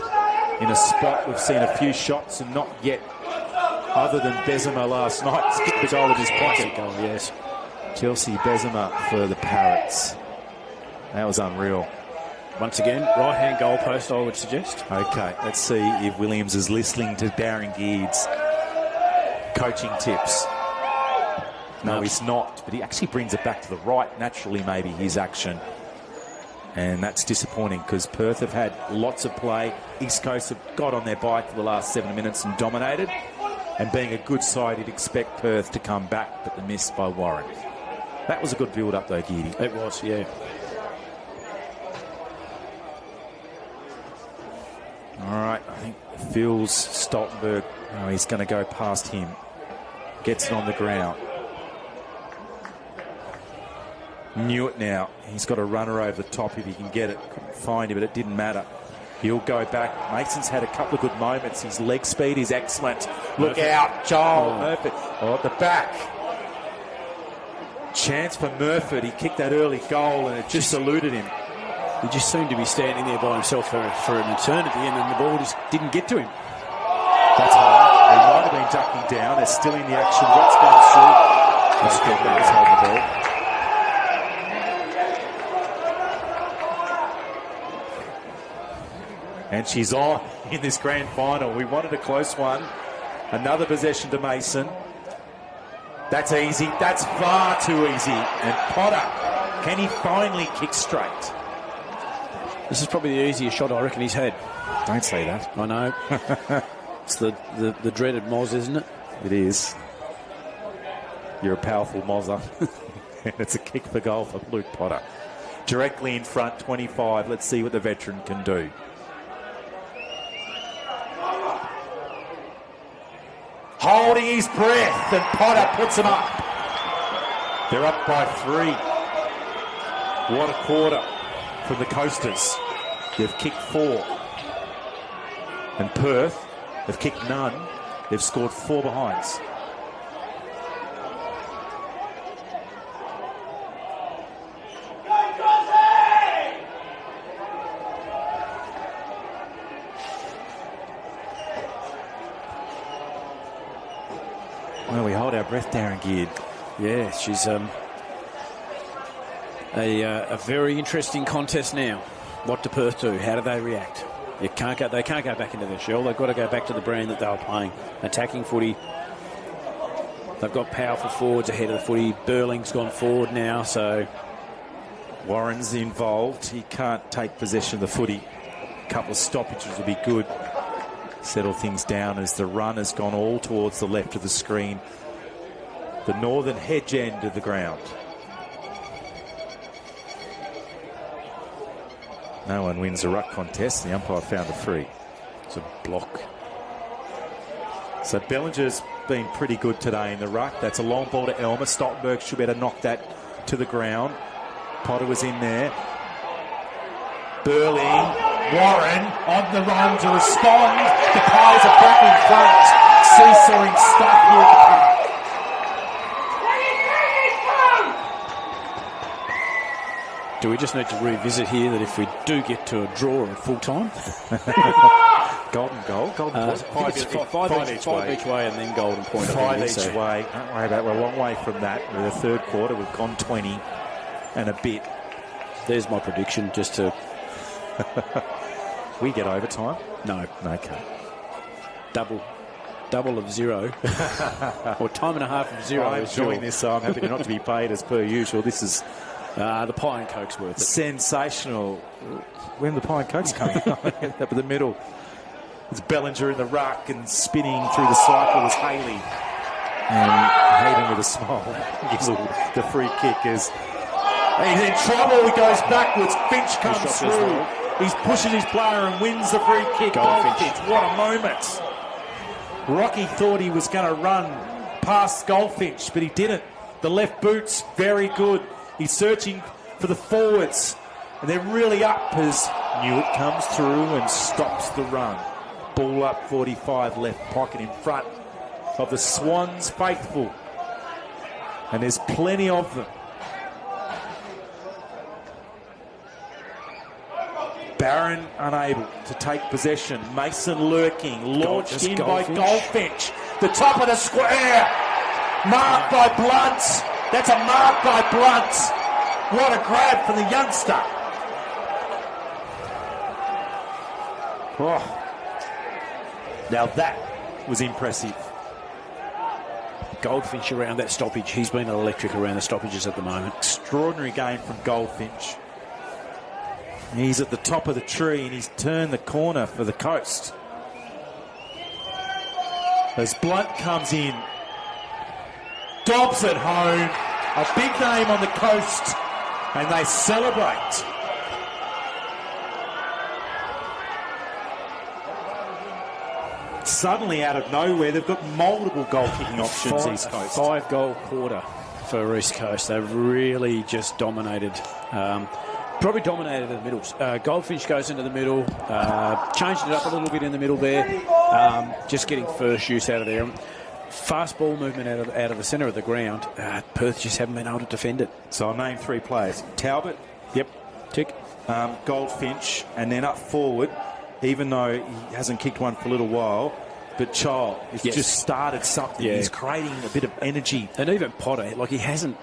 S3: in a spot. We've seen a few shots and not yet, other than Bessemer last night, skipped the goal of his pocket.
S4: Goal, yes.
S3: Chelsea Bessemer for the Parrots. That was unreal.
S4: Once again, right-hand goalpost, I would suggest.
S3: Okay, let's see if Williams is listening to Darren Geard's coaching tips. No, he's not, but he actually brings it back to the right. Naturally, maybe his action. And that's disappointing because Perth have had lots of play. East Coast have got on their bike for the last 7 minutes and dominated. And being a good side, you'd expect Perth to come back, but the miss by Warren. That was a good build-up though, Geardy.
S4: It was, yeah.
S3: All right, I think Phil's Stoltenberg. Oh, he's going to go past him. Gets it on the ground. Knew it now. He's got a runner over the top if he can get it. Couldn't find him, but it didn't matter. He'll go back. Mason's had a couple of good moments. His leg speed is excellent. Look out, Joel Murphy. Oh, at the back. Chance for Murphy. He kicked that early goal and it just eluded him.
S4: He just seemed to be standing there by himself for an eternity, and then the ball just didn't get to him.
S3: That's high. He might have been ducking down. They're still in the action. What's going through? Let's get that was holding the ball. And she's on in this grand final. We wanted a close one. Another possession to Mason. That's easy. That's far too easy. And Potter, can he finally kick straight?
S4: This is probably the easiest shot I reckon he's had.
S3: Don't say that.
S4: I know. It's the dreaded Moz, isn't it?
S3: It is. You're a powerful Mozzer. And it's a kick for goal for Luke Potter. Directly in front, 25. Let's see what the veteran can do. Holding his breath, and Potter puts him up. They're up by 3. What a quarter from the Coasters. They've kicked 4. And Perth have kicked none. They've scored 4 behinds. Well, we hold our breath, Darren Geard.
S4: Yeah, she's a very interesting contest now. What do Perth do? How do they react? They can't go back into their shell. They've got to go back to the brand that they were playing. Attacking footy. They've got powerful forwards ahead of the footy. Burling's gone forward now, so
S3: Warren's involved. He can't take possession of the footy. A couple of stoppages would be good. Settle things down as the run has gone all towards the left of the screen. The northern hedge end of the ground. No one wins a ruck contest. The umpire found a free. It's a block. So Bellinger's been pretty good today in the ruck. That's a long ball to Elmer. Stoltenberg should be able to knock that to the ground. Potter was in there. Burling. Warren on the run to respond. The Pies are back in front. Seesawing stuff here at the park.
S4: do we just need to revisit here that if we do get to a draw at full time,
S3: golden goal, golden point.
S4: Five each way, and then golden point.
S3: 5 each way. Don't worry about it. We're a long way from that. In the third quarter, we've gone 20 and a bit.
S4: There's my prediction. Just to
S3: we get overtime.
S4: No,
S3: okay.
S4: Double of 0 or time and a half of 0.
S3: I'm enjoying this, so I'm happy not to be paid as per usual. This is
S4: the pie and coke's worth it.
S3: Sensational. When the pie and coke's coming up in the middle. It's Bellinger in the ruck and spinning through the cycle was Haley. And Hayden with a smile gives the free kick as he's in trouble. He goes backwards. Finch comes through. He's pushing his player and wins the free kick. Goldfinch. What a moment. Rocky thought he was going to run past Goldfinch, but he didn't. The left boot's very good. He's searching for the forwards, and they're really up as Newitt comes through and stops the run. Ball up 45, left pocket in front of the Swans faithful. And there's plenty of them. Barron unable to take possession. Mason lurking. Launched in by Goldfinch. The top of the square. Marked by Blunt. That's a mark by Blunt. What a grab for the youngster. Oh. Now that was impressive.
S4: Goldfinch around that stoppage. He's been electric around the stoppages at the moment.
S3: Extraordinary game from Goldfinch. He's at the top of the tree and he's turned the corner for the Coast. As Blunt comes in. Dobbs at home. A big name on the Coast. And they celebrate. Suddenly out of nowhere, they've got multiple goal-kicking options, East Coast.
S4: 5-goal quarter for East Coast. They've really just dominated. Probably dominated in the middle. Goldfinch goes into the middle, changed it up a little bit in the middle there, just getting first use out of there. Fast ball movement out of the centre of the ground. Perth just haven't been able to defend it.
S3: So I'll name 3 players. Talbot.
S4: Yep. Tick.
S3: Goldfinch. And then up forward, even though he hasn't kicked one for a little while, but Child has just started something. Yeah. He's creating a bit of energy.
S4: And even Potter, like he hasn't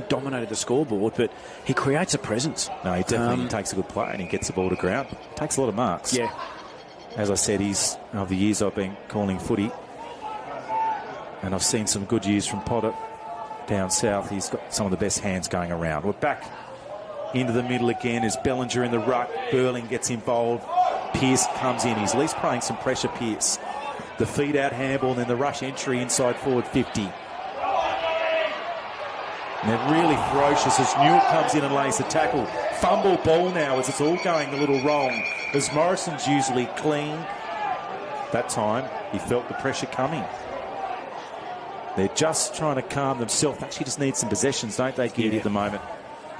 S4: dominated the scoreboard, but he creates a presence.
S3: No, he definitely takes a good play and he gets the ball to ground. Takes a lot of marks.
S4: Yeah.
S3: As I said, he's of the years I've been calling footy, and I've seen some good years from Potter down south. He's got some of the best hands going around. We're back into the middle again as Bellinger in the ruck. Burling gets involved. Pearce comes in. He's at least playing some pressure, Pearce. The feed out handball and then the rush entry inside forward 50. And they're really ferocious as Newell comes in and lays the tackle. Fumble ball now as it's all going a little wrong. As Morrison's usually clean. That time he felt the pressure coming. They're just trying to calm themselves. Actually just need some possessions, don't they, Geary, at the moment?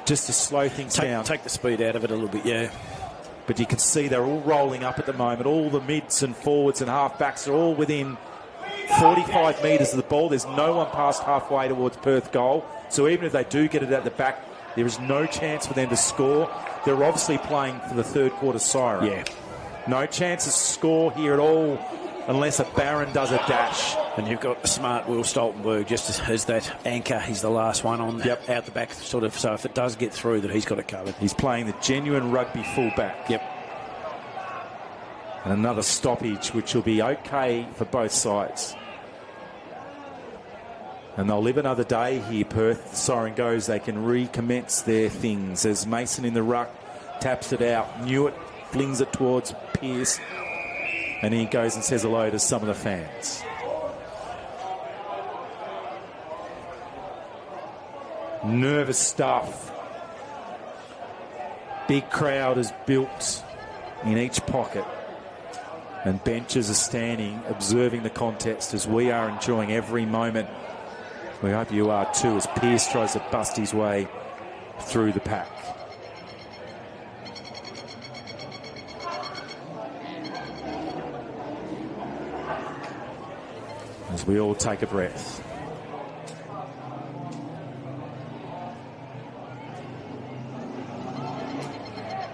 S3: Just to slow things down.
S4: Take the speed out of it a little bit, yeah.
S3: But you can see they're all rolling up at the moment. All the mids and forwards and half-backs are all within 45 metres of the ball. There's no one past halfway towards Perth goal. So even if they do get it at the back, there is no chance for them to score. They're obviously playing for the third quarter siren.
S4: Yeah.
S3: No chance to score here at all unless a Barron does a dash.
S4: And you've got smart Will Stoltenberg just as that anchor. He's the last one on out the back, sort of. So if it does get through, that he's got it covered.
S3: He's playing the genuine rugby fullback.
S4: Yep.
S3: And another stoppage, which will be okay for both sides. And they'll live another day here, Perth. The siren goes, they can recommence their things. As Mason in the ruck taps it out. Newitt flings it towards Pearce. And he goes and says hello to some of the fans. Nervous stuff. Big crowd is built in each pocket. And benches are standing, observing the contest as we are enjoying every moment. We hope you are too, as Pearce tries to bust his way through the pack. As we all take a breath.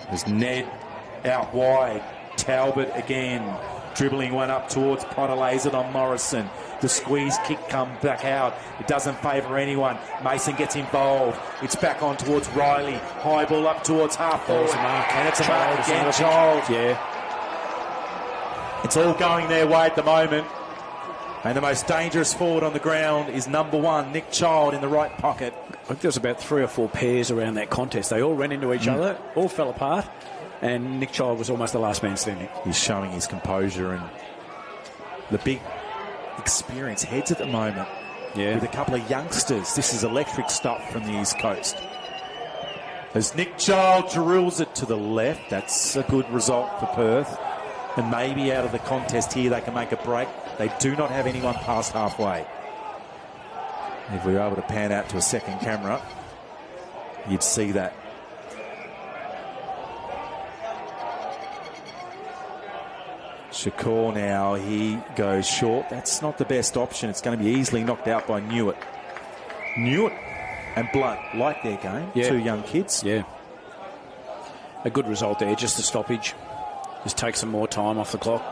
S3: There's Ned out wide. Talbot again, dribbling one up towards Potter, lays it on Morrison. The squeeze kick comes back out. It doesn't favour anyone. Mason gets involved. It's back on towards Riley. High ball up towards half forward. And it's a mark again. Child.
S4: Yeah.
S3: It's all going their way at the moment. And the most dangerous forward on the ground is number 1, Nick Child, in the right pocket.
S4: I think there was about 3 or 4 pairs around that contest. They all ran into each other, all fell apart, and Nick Child was almost the last man standing.
S3: He's showing his composure and the big experience heads at the moment.
S4: Yeah.
S3: With a couple of youngsters. This is electric stuff from the East Coast. As Nick Child drills it to the left, that's a good result for Perth. And maybe out of the contest here they can make a break. They do not have anyone past halfway. If we were able to pan out to a second camera, you'd see that. Shakur now, he goes short. That's not the best option. It's going to be easily knocked out by Newitt. Newitt and Blunt like their game.
S4: Yeah.
S3: 2 young kids.
S4: Yeah. A good result there, just a stoppage. Just take some more time off the clock.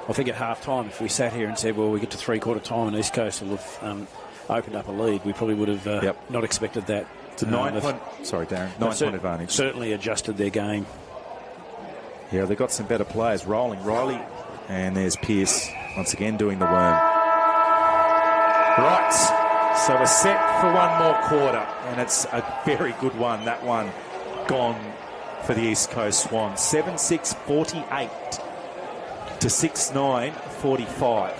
S4: I think at half-time, if we sat here and said, well, we get to three-quarter time and East Coast will have opened up a lead, we probably would have not expected that.
S3: It's a 9-point... Sorry, Darren. 9-point advantage.
S4: Certainly adjusted their game.
S3: Yeah, they've got some better players rolling. Riley, and there's Pearce once again doing the worm. Right, so we're set for one more quarter, and it's a very good one. That one gone for the East Coast Swans. 7-6, 48 to 6-9, 45.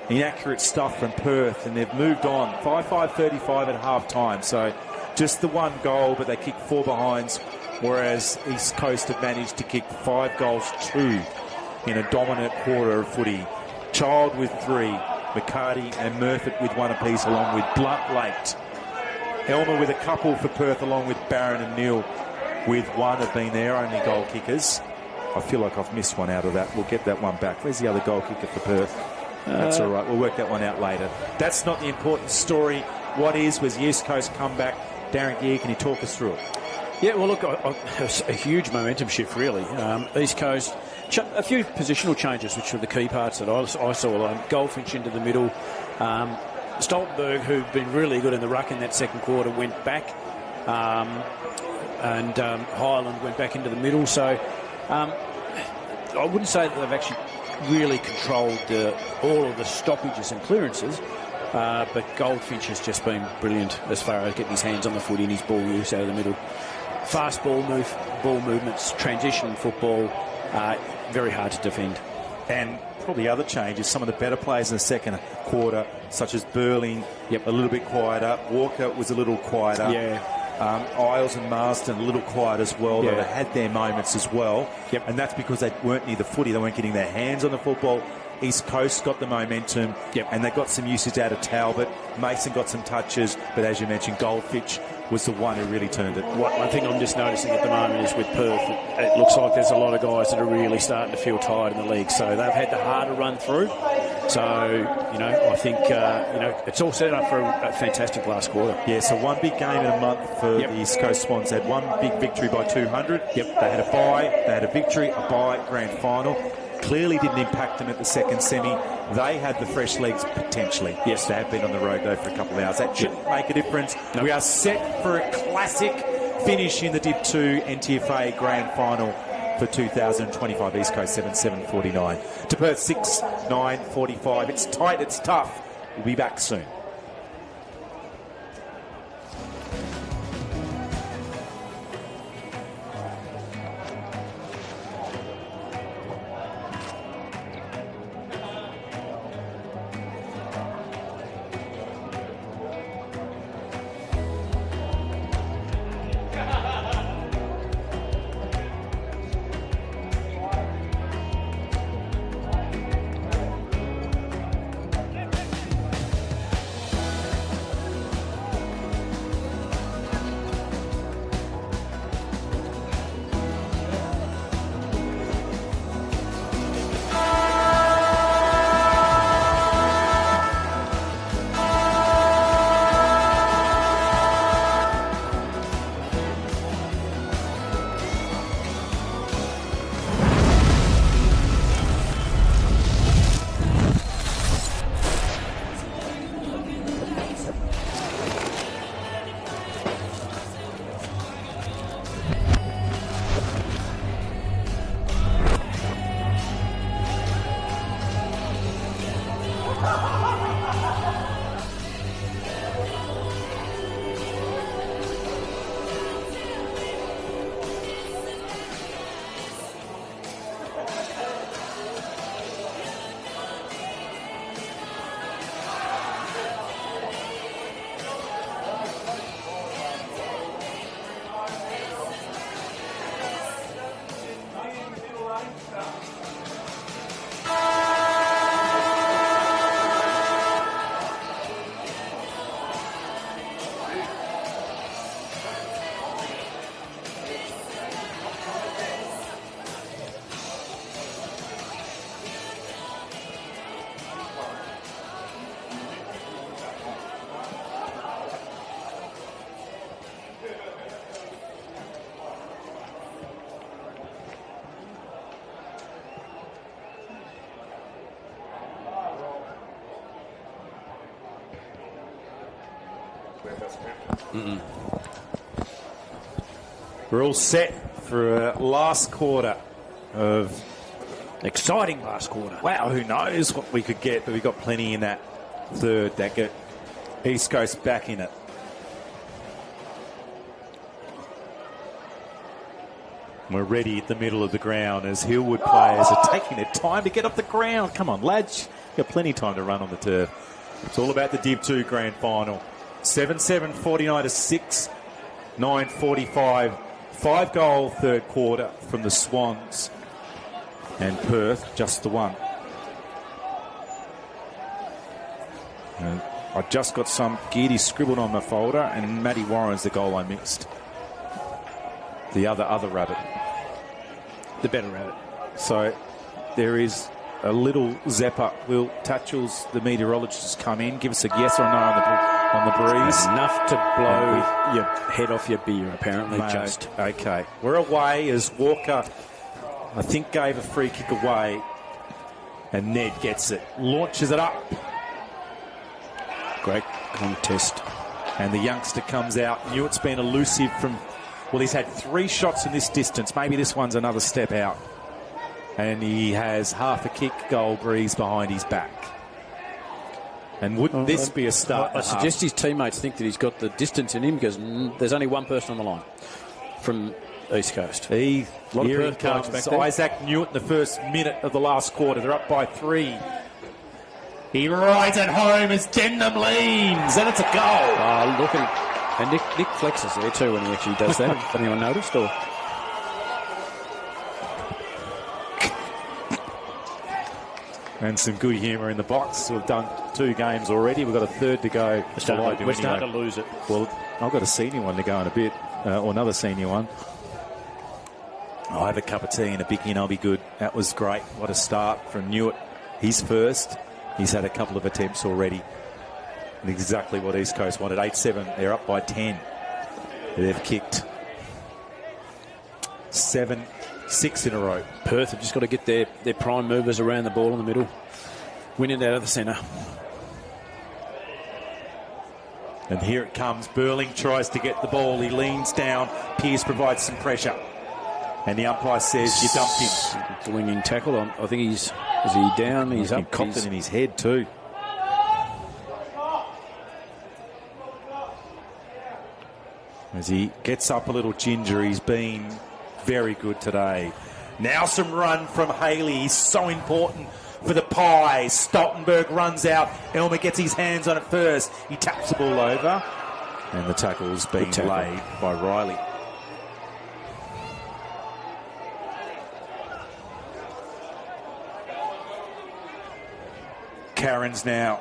S3: Inaccurate stuff from Perth, and they've moved on. 5-5, 35 at half-time, so just the one goal, but they kicked 4 behinds. Whereas East Coast have managed to kick 5 goals, 2 in a dominant quarter of footy. Child with 3, McCarty and Murphy with 1 apiece, along with Blunt late. Elmer with a couple for Perth, along with Barron and Neal with 1 have been their only goal kickers. I feel like I've missed one out of that. We'll get that one back. Where's the other goal kicker for Perth? That's all right. We'll work that one out later. That's not the important story. What is was the East Coast comeback. Darren Gear, can you talk us through it?
S4: Yeah, well, look, it was a huge momentum shift, really. East Coast, a few positional changes, which were the key parts that I saw. Goldfinch into the middle. Stoltenberg, who'd been really good in the ruck in that second quarter, went back. And Highland went back into the middle. So I wouldn't say that they've actually really controlled all of the stoppages and clearances. But Goldfinch has just been brilliant as far as getting his hands on the footy and his ball use out of the middle. Fast ball movements, transition football, very hard to defend.
S3: And probably other changes, some of the better players in the second quarter, such as Burling, a little bit quieter. Walker was a little quieter.
S4: Yeah.
S3: Isles and Marsden a little quiet as well.
S4: Yeah.
S3: They had their moments as well.
S4: Yep.
S3: And that's because they weren't near the footy. They weren't getting their hands on the football. East Coast got the momentum.
S4: Yep.
S3: And they got some usage out of Talbot. Mason got some touches. But as you mentioned, Goldfinch was the one who really turned it.
S4: One thing I'm just noticing at the moment is with Perth, it looks like there's a lot of guys that are really starting to feel tired in the league. So they've had the harder run through. So, I think, it's all set up for a fantastic last quarter.
S3: Yeah, so one big game in a month for the East Coast Swans. They had one big victory by 200. Yep. They had a bye, they had a victory, a bye, grand final. Clearly didn't impact them at the second semi. They had the fresh legs potentially. Yes, they have been on the road though for a couple of hours. That shouldn't make a difference. No. We are set for a classic finish in the Div 2 NTFA grand final for 2025. East Coast 7-7-49 to Perth 6-9-45. It's tight, it's tough. We'll be back soon. We're all set for a last quarter of
S4: Exciting last quarter.
S3: wow, who knows what we could get, but we've got plenty in that third that get East Coast back in it. We're ready at the middle of the ground as Hillwood players are taking their time to get off the ground. Come on, lads. You've got plenty of time to run on the turf. It's all about the Div 2 grand final. 7-7-49 to 6-9-45. 5-goal third quarter from the Swans. And Perth, just the one. And I just got some Geardy scribbled on my folder, and Matty Warren's the goal I missed. The other rabbit.
S4: The better rabbit.
S3: So there is a little zapper. Will Tatchell's, the meteorologist, come in, give us a yes or no on the breeze?
S4: Enough to blow your head off your beer, apparently. Just
S3: okay. We're away as Walker, I think, gave a free kick away, and Ned gets it, launches it up.
S4: great contest.
S3: And the youngster comes out. Newitt's been elusive from, well, he's had 3 shots in this distance. Maybe this one's another step out. And he has half a kick goal breeze behind his back. And wouldn't this be a start?
S4: I suggest his teammates think that he's got the distance in him, because there's only one person on the line from East Coast.
S3: Here he
S4: Perth blokes
S3: comes,
S4: back there.
S3: Isaac Newitt in the first minute of the last quarter. They're up by 3. He rides it home as Denham leans, and it's a goal.
S4: And Nick flexes there too when he actually does that. Has anyone noticed? Or
S3: And some good humour in the box. We've done 2 games already. We've got a third to go.
S4: we're starting to lose it.
S3: Well, I've got a senior one to go in a bit, or another senior one. I'll have a cup of tea and a big in. I'll be good. That was great. What a start from Newitt. He's first. He's had a couple of attempts already. And exactly what East Coast wanted. 8-7. They're up by 10. They've kicked 7-6 in a row.
S4: Perth have just got to get their prime movers around the ball in the middle. Win it out of the centre.
S3: And here it comes. Burling tries to get the ball. He leans down. Pearce provides some pressure. And the umpire says, you dumped him.
S4: Swinging tackle. I think is he down? He's up.
S3: He copped it in his head too. As he gets up a little ginger, he's been very good today. Now some run from Haley. He's so important for the Pies. Stoltenberg runs out. Elmer gets his hands on it first. He taps the ball over. And the tackle's been laid by Riley. Cairns now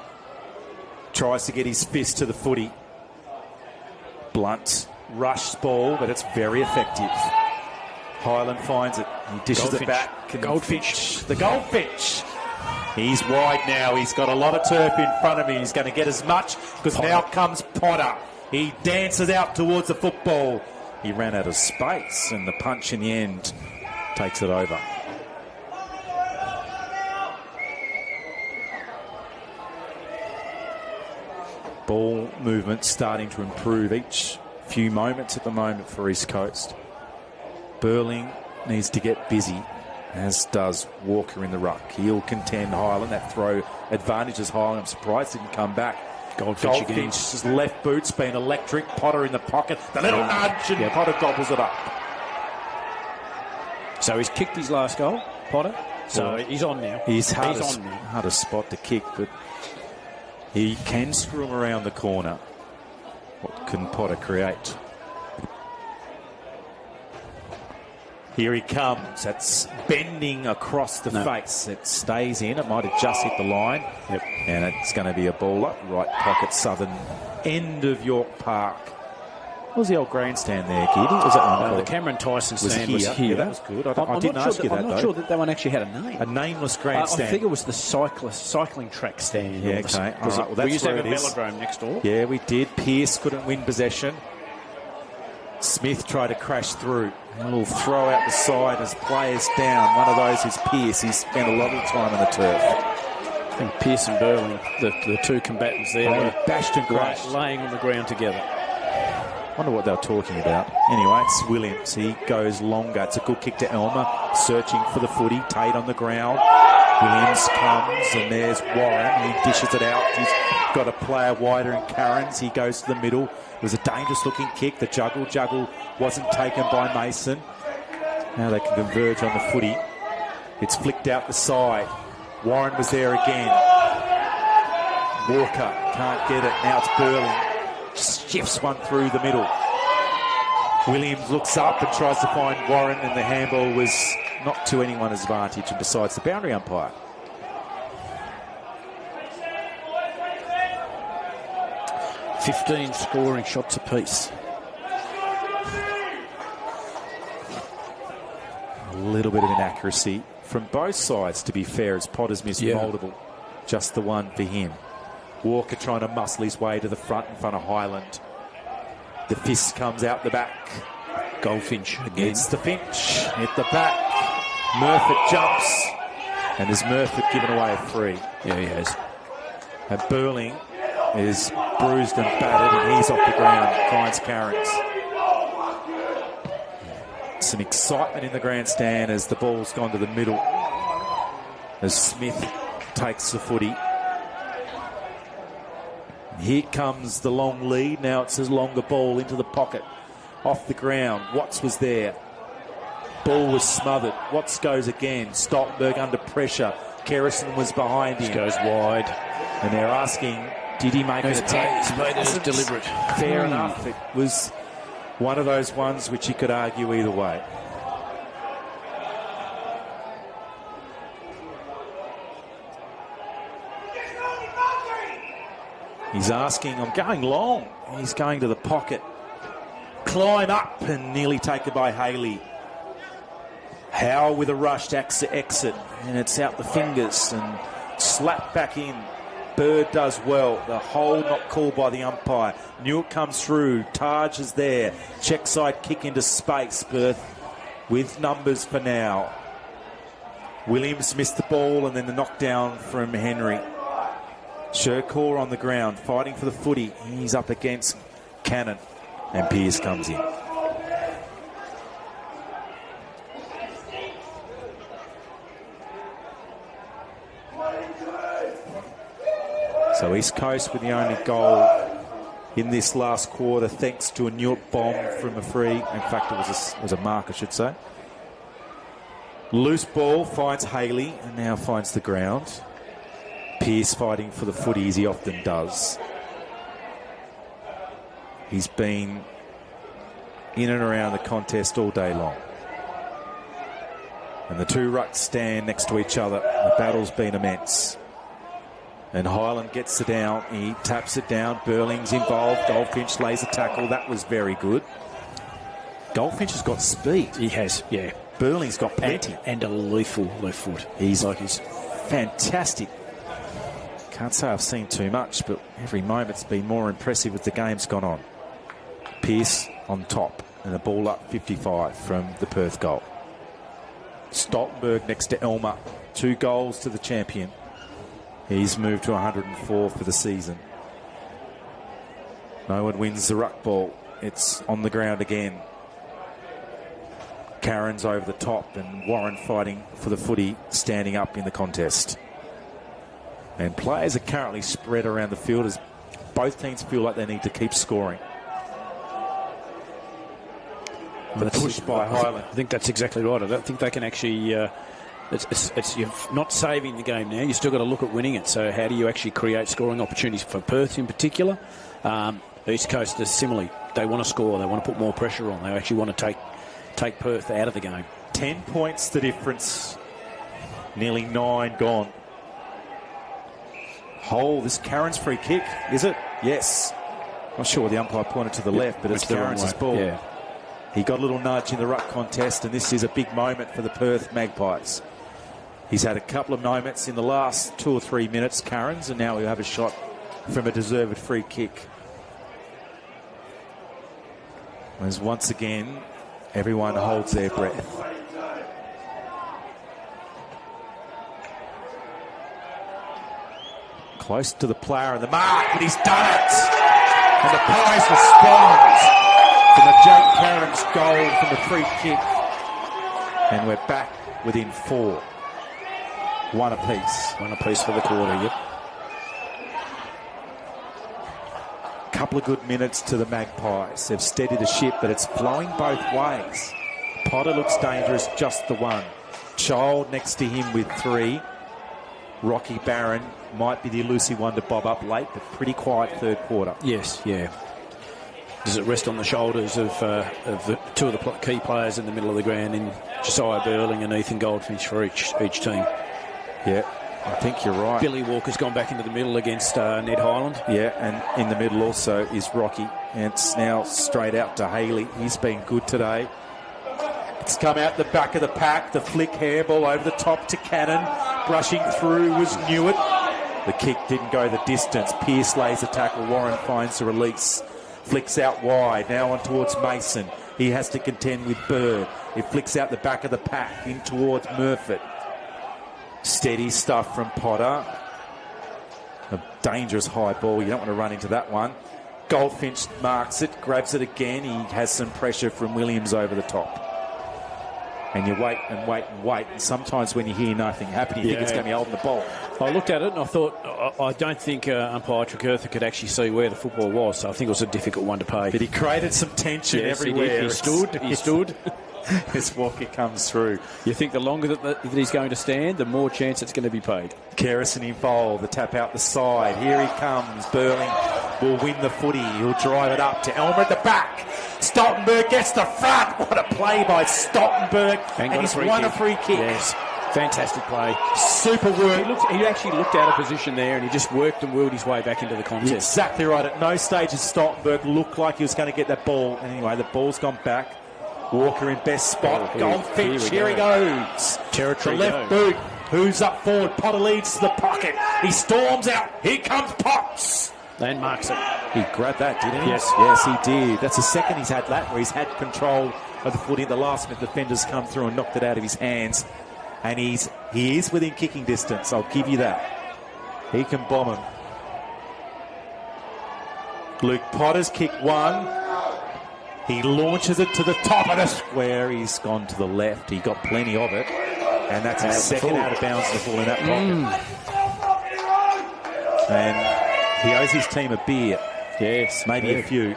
S3: tries to get his fist to the footy. Blunt rushed ball, but it's very effective. Highland finds it. He dishes it back.
S4: Goldfinch.
S3: The Goldfinch. He's wide now. He's got a lot of turf in front of him. He's going to get as much because now comes Potter. He dances out towards the football. He ran out of space and the punch in the end takes it over. Ball movement starting to improve each few moments at the moment for East Coast. Burling needs to get busy, as does Walker in the ruck. He'll contend Highland. That throw advantages Highland. I'm surprised it didn't come back. Goldfinch's left boot's been electric. Potter in the pocket. The little nudge and Potter gobbles it up.
S4: So he's kicked his last goal, Potter. So he's on now.
S3: He's hard a spot to kick, but he can screw him around the corner. What can Potter create? Here he comes. That's bending across the face. It stays in. It might have just hit the line.
S4: Yep.
S3: And it's going to be a ball up. Right pocket, southern end of York Park. What was the old grandstand there, Giddy? Was it
S4: the Cameron Tyson stand was here.
S3: Yeah, that was good. I didn't ask you that,
S4: I'm not sure that one actually had a name.
S3: A nameless grandstand.
S4: I think it was the cycling track stand.
S3: Yeah, okay. All right. Well, that's
S4: we used to have
S3: where
S4: a
S3: it is.
S4: velodrome next door.
S3: Yeah, we did. Pearce couldn't win possession. Smith tried to crash through. A little throw out the side as players down. One of those is Pearce. He's spent a lot of time on the turf.
S4: I think Pearce and Burling, the two combatants there, were
S3: bashed and crashed,
S4: laying on the ground together.
S3: Wonder what they were talking about. Anyway, it's Williams. He goes longer. It's a good kick to Elmer. Searching for the footy. Tate on the ground. Williams comes and there's Warren. He dishes it out. He's got a player wider in Cairns. He goes to the middle. It was a dangerous looking kick. The juggle wasn't taken by Mason. Now they can converge on the footy. It's flicked out the side. Warren was there again. Walker can't get it. Now it's Burling. Shifts one through the middle. Williams looks up and tries to find Warren, and the handball was not to anyone's advantage, and besides the boundary umpire.
S4: $15 scoring shots apiece.
S3: A little bit of inaccuracy from both sides, to be fair, as Potter's missed multiple. Just the one for him. Walker trying to muscle his way to the front in front of Highland. The fist comes out the back.
S4: Goldfinch again.
S3: It's the Finch at the back. Murphy jumps. And has Murphy given away a free?
S4: Yeah, he has.
S3: And Burling is bruised and battered, and he's off the ground. Finds Cairns. Some excitement in the grandstand as the ball's gone to the middle. As Smith takes the footy. Here comes the long lead. Now it's his longer ball into the pocket. Off the ground. Watts was there. Ball was smothered. Watts goes again. Stoltenberg under pressure. Kerrison was behind him.
S4: Goes wide.
S3: And they're asking Did he make an attempt?
S4: He's made it deliberate.
S3: Fair enough. It was one of those ones which you could argue either way. He's asking, I'm going long. He's going to the pocket. Climb up and nearly taken by Haley. Howe with a rushed exit, and it's out the fingers and slapped back in. Bird does well. The hole not called by the umpire. Newitt comes through. Taj is there. Check side kick into space. Perth with numbers for now. Williams missed the ball and then the knockdown from Henry. Sherkor on the ground, fighting for the footy. He's up against Cannon, and Pearce comes in. So East Coast with the only goal in this last quarter, thanks to a Newitt bomb from a free. In fact, it was a mark, I should say. Loose ball finds Haley and now finds the ground. Pearce fighting for the footy as he often does. He's been in and around the contest all day long. And the two rucks stand next to each other. The battle's been immense. And Highland gets it down. He taps it down. Burling's involved. Goldfinch lays a tackle. That was very good. Goldfinch has got speed.
S4: He has, yeah.
S3: Burling's got plenty.
S4: And a lethal left foot.
S3: He's fantastic. Can't say I've seen too much, but every moment's been more impressive as the game's gone on. Pearce on top and the ball up 55 from the Perth goal. Stoltenberg next to Elmer. 2 goals to the champion. He's moved to 104 for the season. No one wins the ruck ball. It's on the ground again. Karen's over the top and Warren fighting for the footy, standing up in the contest. And players are currently spread around the field as both teams feel like they need to keep scoring. The push by Highland.
S4: I think that's exactly right. I don't think they can actually... It's you're not saving the game now. You've still got to look at winning it. So how do you actually create scoring opportunities for Perth in particular? East Coast is similarly. They want to score. They want to put more pressure on. They actually want to take Perth out of the game.
S3: 10 points the difference. Nearly 9 gone. This Karen's free kick, is it? Yes. Not sure the umpire pointed to the left, but it's Karen's ball.
S4: Yeah.
S3: He got a little nudge in the ruck contest, and this is a big moment for the Perth Magpies. He's had a couple of moments in the last 2 or 3 minutes, Karen's, and now we have a shot from a deserved free kick. As once again, everyone holds their breath. Close to the player and the mark, but he's done it! And the prize responds from the Jake Karen's goal from the free kick. And we're back within 4. 1 apiece.
S4: 1 apiece for the quarter, yep.
S3: Couple of good minutes to the Magpies. They've steadied the ship, but it's flowing both ways. Potter looks dangerous, just the one. Child next to him with 3. Rocky Barron might be the elusive one to bob up late, but pretty quiet third quarter.
S4: Yes, yeah. Does it rest on the shoulders of the 2 of the key players in the middle of the ground in Josiah Burling and Ethan Goldfinch for each team?
S3: Yeah, I think you're right.
S4: Billy Walker's gone back into the middle against Ned Highland.
S3: Yeah, and in the middle also is Rocky. And it's now straight out to Haley. He's been good today. It's come out the back of the pack. The flick hairball over the top to Cannon. Brushing through was Newitt. The kick didn't go the distance. Pearce lays a tackle. Warren finds the release. Flicks out wide. Now on towards Mason. He has to contend with Bird. It flicks out the back of the pack in towards Murfitt. Steady stuff from Potter. A dangerous high ball. You don't want to run into that one. Goldfinch marks it, grabs it again. He has some pressure from Williams over the top. And you wait and wait and wait. And sometimes when you hear nothing happen, you think it's going to be holding the ball.
S4: I looked at it and I thought, I don't think umpire Trekurtha could actually see where the football was. So I think it was a difficult one to pay.
S3: But he created some tension everywhere.
S4: He stood.
S3: as Walker comes through.
S4: You think the longer that he's going to stand, the more chance it's going to be paid.
S3: Kerrison involved, the tap out the side. Here he comes. Burling will win the footy. He'll drive it up to Elmer at the back. Stoltenberg gets the front. What a play by Stoltenberg. And he's won a free kick.
S4: Yes. Fantastic play.
S3: Super work.
S4: He actually looked out of position there and he just worked and willed his way back into the contest.
S3: Exactly right. At no stage did Stoltenberg look like he was going to get that ball. Anyway, the ball's gone back. Walker in best spot. Goldfinch, here he goes.
S4: Territory
S3: the left boot. Who's up forward? Potter leads to the pocket. He storms out. Here comes Potts.
S4: And marks it.
S3: He grabbed that, didn't he?
S4: Yes.
S3: Yes, he did. That's the second he's had that, where he's had control of the footy at the last minute. Defenders come through and knocked it out of his hands. And he is within kicking distance. I'll give you that. He can bomb him. Luke Potter's kick one. He launches it to the top of the square. He's gone to the left. He got plenty of it. And that's his second out of bounds to fall in that pocket. And he owes his team a beer.
S4: Yes.
S3: Maybe a few.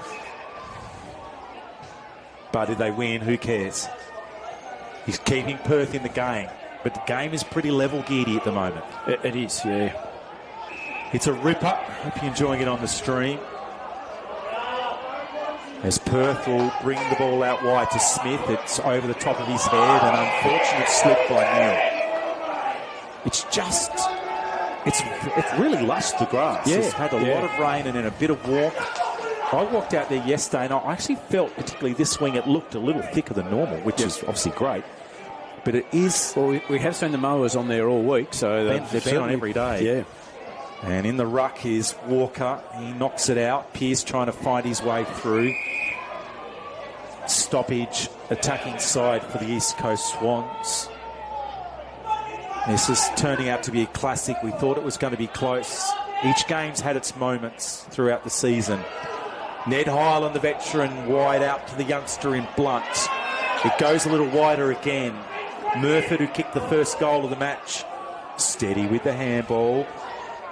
S3: But did they win? Who cares? He's keeping Perth in the game. But the game is pretty level-geary at the moment.
S4: It is, yeah.
S3: It's a ripper. Hope you're enjoying it on the stream. As Perth will bring the ball out wide to Smith. It's over the top of his head. An unfortunate slip by Neil. It's really lush, the grass.
S4: Yeah,
S3: It's had a lot of rain and then a bit of warmth. I walked out there yesterday and I actually felt, particularly this swing, it looked a little thicker than normal, which is obviously great. But it is...
S4: Well, we have seen the mowers on there all week, so...
S3: They've been on every day.
S4: Yeah.
S3: And in the ruck is Walker. He knocks it out. Pearce trying to find his way through. Stoppage, attacking side for the East Coast Swans. This is turning out to be a classic. We thought it was going to be close. Each game's had its moments throughout the season. Ned Hyland, the veteran, wide out to the youngster in Blunt. It goes a little wider again. Murford, who kicked the first goal of the match, steady with the handball.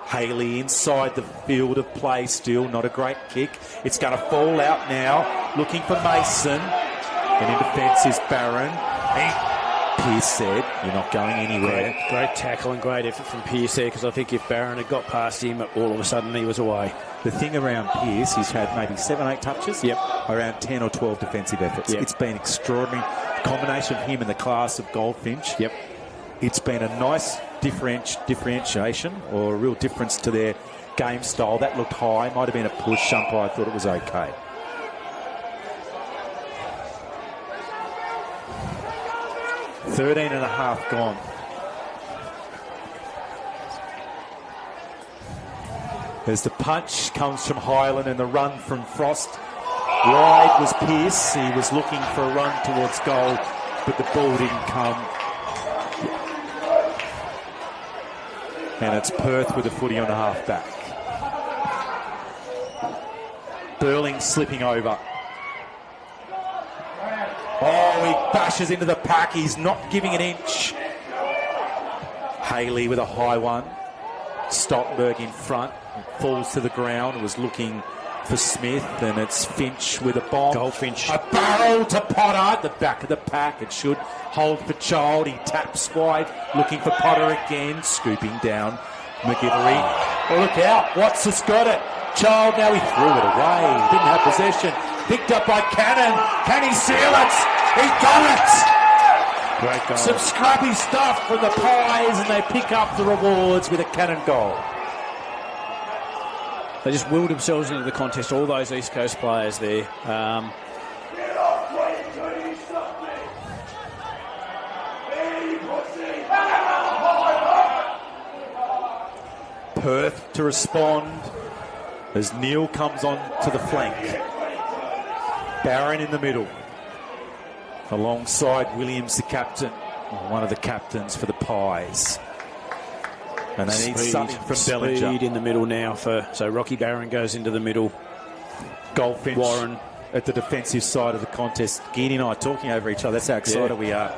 S3: Haley inside the field of play still, not a great kick. It's going to fall out now, looking for Mason. And in defence is Barron. Pearce said, you're not going anywhere.
S4: Great tackle and great effort from Pearce there, because I think if Barron had got past him, all of a sudden he was away.
S3: The thing around Pearce, he's had maybe 7-8 touches.
S4: Yep.
S3: Around 10 or 12 defensive efforts.
S4: Yep.
S3: It's been extraordinary. Combination of him and the class of Goldfinch.
S4: Yep.
S3: It's been a nice differentiation or a real difference to their game style. That looked high. Might have been a push. Umpire thought it was okay. $13.5 gone. As the punch comes from Hyland and the run from Frost. Wide was Pearce. He was looking for a run towards goal, but the ball didn't come. And it's Perth with a footy on a half back. Burling slipping over. Oh, he bashes into the pack. He's not giving an inch. Haley with a high one. Stoltenberg in front. Falls to the ground. Was looking for Smith, and it's Finch with a bomb.
S4: Goldfinch.
S3: A barrel to Potter at the back of the pack. It should hold for Child. He taps wide, looking for Potter again, scooping down McGivery. Oh, look out. Watts got it. Child, now he threw it away. Didn't have possession. Picked up by Cannon. Can he seal it? He got it.
S4: Great goal.
S3: Some scrappy stuff from the Pies, and they pick up the rewards with a Cannon goal.
S4: They just willed themselves into the contest, all those East Coast players there.
S3: Perth to respond as Neil comes on to the flank. Barron in the middle. Alongside Williams, the captain, or one of the captains for the Pies. And they need something from Bellinger.
S4: Speed in the middle now. So Rocky Barron goes into the middle.
S3: Goldfinch
S4: Warren
S3: at the defensive side of the contest. Geedy and I are talking over each other. That's how excited we are.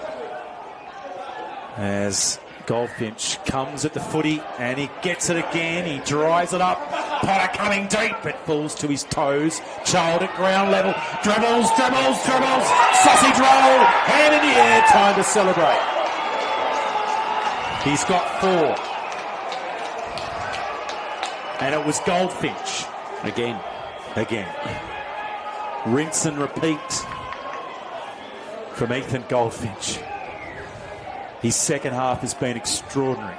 S3: As Goldfinch comes at the footy and he gets it again. He drives it up. Potter coming deep, but falls to his toes. Child at ground level. Dribbles. Sausage roll. Hand in the air. Time to celebrate. He's got 4. And it was Goldfinch. Again. Rinse and repeat from Ethan Goldfinch. His second half has been extraordinary.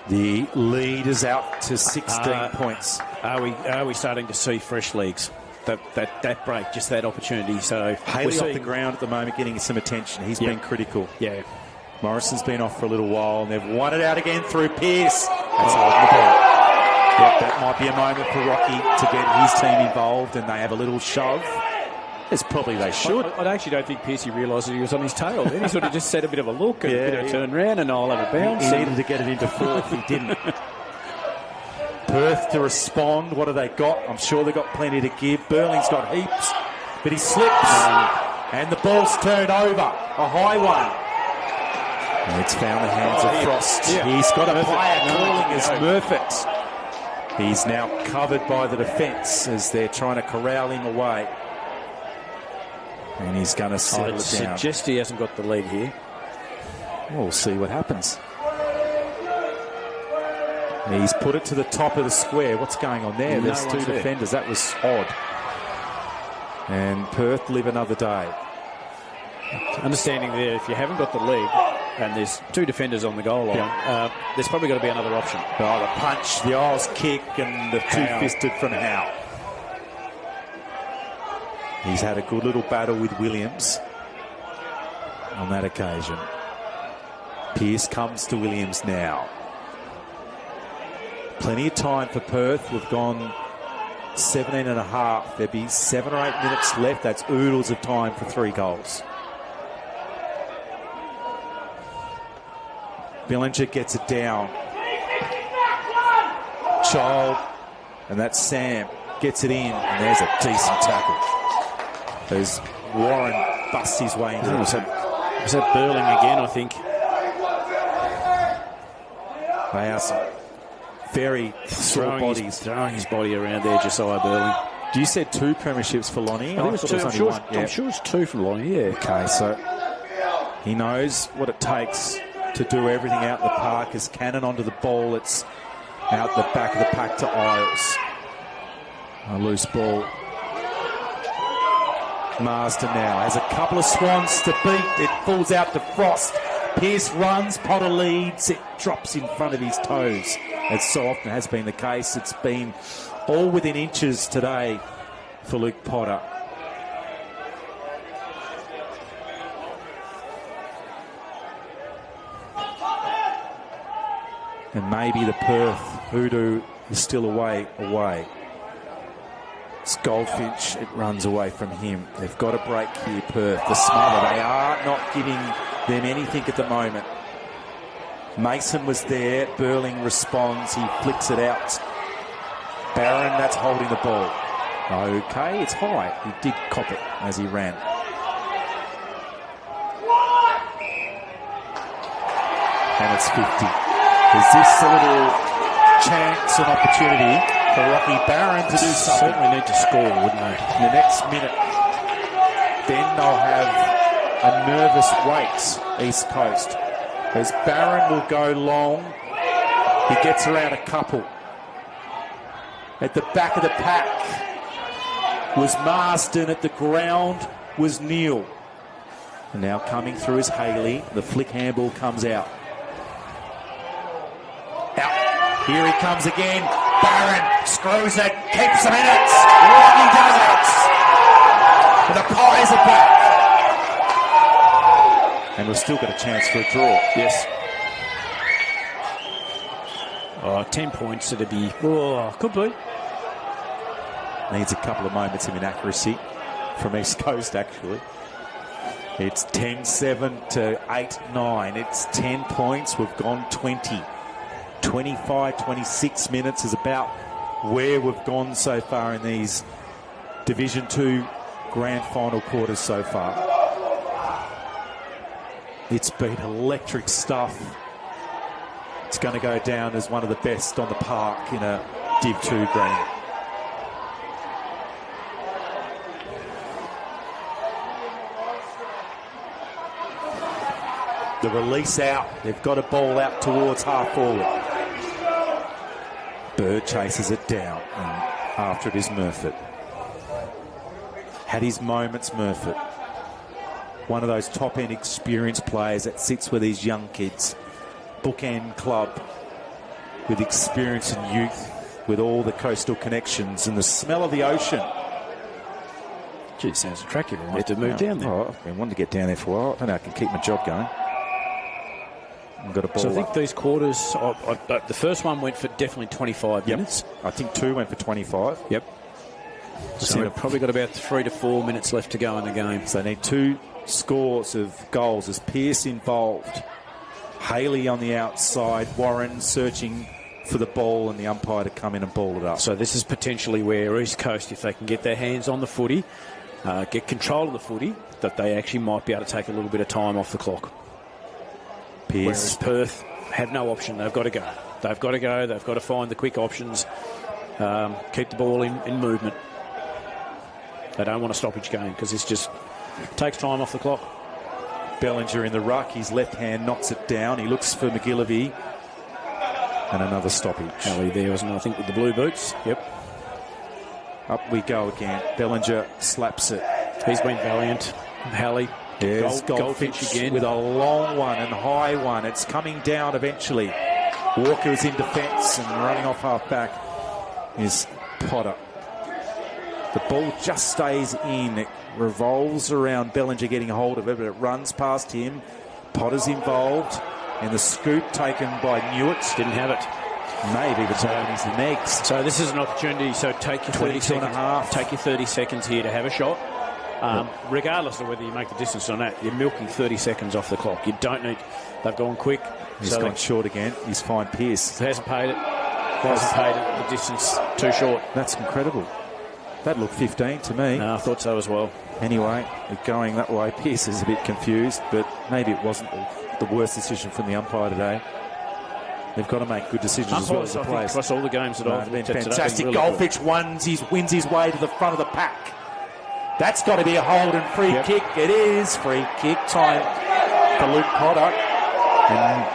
S3: The lead is out to 16 points.
S4: Are we starting to see fresh legs? That break, just that opportunity. So
S3: Haley off the ground at the moment, getting some attention. He's been critical.
S4: Yeah.
S3: Morrison's been off for a little while, and they've won it out again through Pearce. That's holding the ball. Yep, that might be a moment for Rocky to get his team involved, and they have a little shove. It's probably they should.
S4: I actually don't think Pearcey realised that he was on his tail. Then he sort of just said a bit of a look and a bit of a turn round, and I'll have a bounce.
S3: He needed to get it into 4th. He didn't. Perth to respond. What have they got? I'm sure they've got plenty to give. Burling's got heaps, but he slips. And the ball's turned over. A high one. And it's found the hands of Frost. Yeah. He's got a player calling as Murfitt. He's now covered by the defence as they're trying to corral him away. And he's going to settle it down.
S4: Suggest he hasn't got the lead here.
S3: We'll see what happens. He's put it to the top of the square. What's going on there? There's 2 defenders. That was odd. And Perth live another day.
S4: Understanding there, if you haven't got the lead and there's 2 defenders on the goal line, there's probably got to be another option.
S3: Oh, the punch, the Isles kick, and the two-fisted from Howe. He's had a good little battle with Williams on that occasion. Pearce comes to Williams now. Plenty of time for Perth. We've gone 17 and a half. There'll be 7 or 8 minutes left. That's oodles of time for 3 goals. Billinger gets it down. Child, and that's Sam, gets it in, and there's a decent tackle. As Warren busts his way into it.
S4: Was that Burling again, I think?
S3: They are some very sore bodies.
S4: Throwing his body around there, Josiah Burling.
S3: You said 2 premierships for Lonnie.
S4: I think it was 2. I'm sure it's 2 from Lonnie, yeah.
S3: Okay, so he knows what it takes to do everything out in the park. As Cannon onto the ball, it's out the back of the pack to Isles. A loose ball. Marsden now has a couple of Swans to beat. It falls out to Frost. Pearce runs, Potter leads. It drops in front of his toes, as so often has been the case. It's been all within inches today for Luke Potter. And maybe the Perth hoodoo is still away. It's Goldfinch. It runs away from him. They've got a break here, Perth. The smother. They are not giving them anything at the moment. Mason was there. Burling responds. He flicks it out. Barron, that's holding the ball. Okay, it's high. He did cop it as he ran. And it's 50. Is this a little chance and opportunity for Rocky Barron to do something?
S4: Certainly need to score, wouldn't they?
S3: In the next minute, then they'll have a nervous wait, East Coast, as Barron will go long. He gets around a couple. At the back of the pack was Marsden. At the ground was Neal. And now coming through is Haley. The flick handball comes out. Out. Here he comes again. Barron screws it, keeps them in it. Rocky does it. And the Pies are back. And we've still got a chance for a draw.
S4: Yes. 10 points, it'd be... could be.
S3: Needs a couple of moments of inaccuracy from East Coast, actually. It's 10-7 to 8-9. It's 10 points. We've gone 20. 25, 26 minutes is about where we've gone so far in these Division 2 grand final quarters so far. It's been electric stuff. It's going to go down as one of the best on the park in a Div 2 grand. The release out. They've got a ball out towards half forward. Bird chases it down. And after it is Murfitt. Had his moments, Murfitt. One of those top-end experienced players that sits with these young kids. Bookend club with experience and youth, with all the coastal connections and the smell of the ocean.
S4: Gee, sounds attractive. I might have to move down there.
S3: Oh, I've been wanting to get down there for a while. I don't know, I can keep my job going. I've got a ball.
S4: So I think these quarters, the first one went for definitely 25 minutes.
S3: I think 2 went for 25.
S4: Yep. So we've probably got about 3 to 4 minutes left to go in the game.
S3: So they need 2 scores of goals. As Pearce involved, Haley on the outside, Warren searching for the ball and the umpire to come in and ball it up.
S4: So this is potentially where East Coast, if they can get their hands on the footy, get control of the footy, that they actually might be able to take a little bit of time off the clock.
S3: Pearce.
S4: Whereas Perth have no option. They've got to go. They've got to go. They've got to find the quick options, keep the ball in movement. They don't want a stoppage game because this just takes time off the clock.
S3: Bellinger in the ruck. His left hand knocks it down. He looks for McGillivray. And another stoppage.
S4: Haley there, wasn't it? I think with the blue boots. Yep.
S3: Up we go again. Bellinger slaps it.
S4: He's been valiant. Haley.
S3: There's
S4: Goldfinch again.
S3: with a long one and high one. It's coming down eventually. Walker is in defence and running off half back is Potter. The ball just stays in. It revolves around Bellinger getting a hold of it, but it runs past him. Potter's involved. And the scoop taken by Newitt.
S4: Didn't have it.
S3: Maybe the time his legs.
S4: So this is an opportunity. So take your 30 seconds. And a half. Take your 30 seconds here to have a shot. Regardless of whether you make the distance or not, you're milking 30 seconds off the clock. You don't need. They've gone quick.
S3: He's gone short again. He's fined Pearce.
S4: Hasn't paid it. Hasn't paid it. The distance too short.
S3: That's incredible. That looked 15 to me.
S4: No, I thought so as well.
S3: Anyway, going that way, Pearce is a bit confused, but maybe it wasn't the worst decision from the umpire today. They've got to make good decisions as well as the players.
S4: Across all the games that I've
S3: been
S4: looked at
S3: fantastic.
S4: Really
S3: Goldfinch wins his way to the front of the pack. That's got to be a hold and free kick. It is free kick time for Luke Potter. And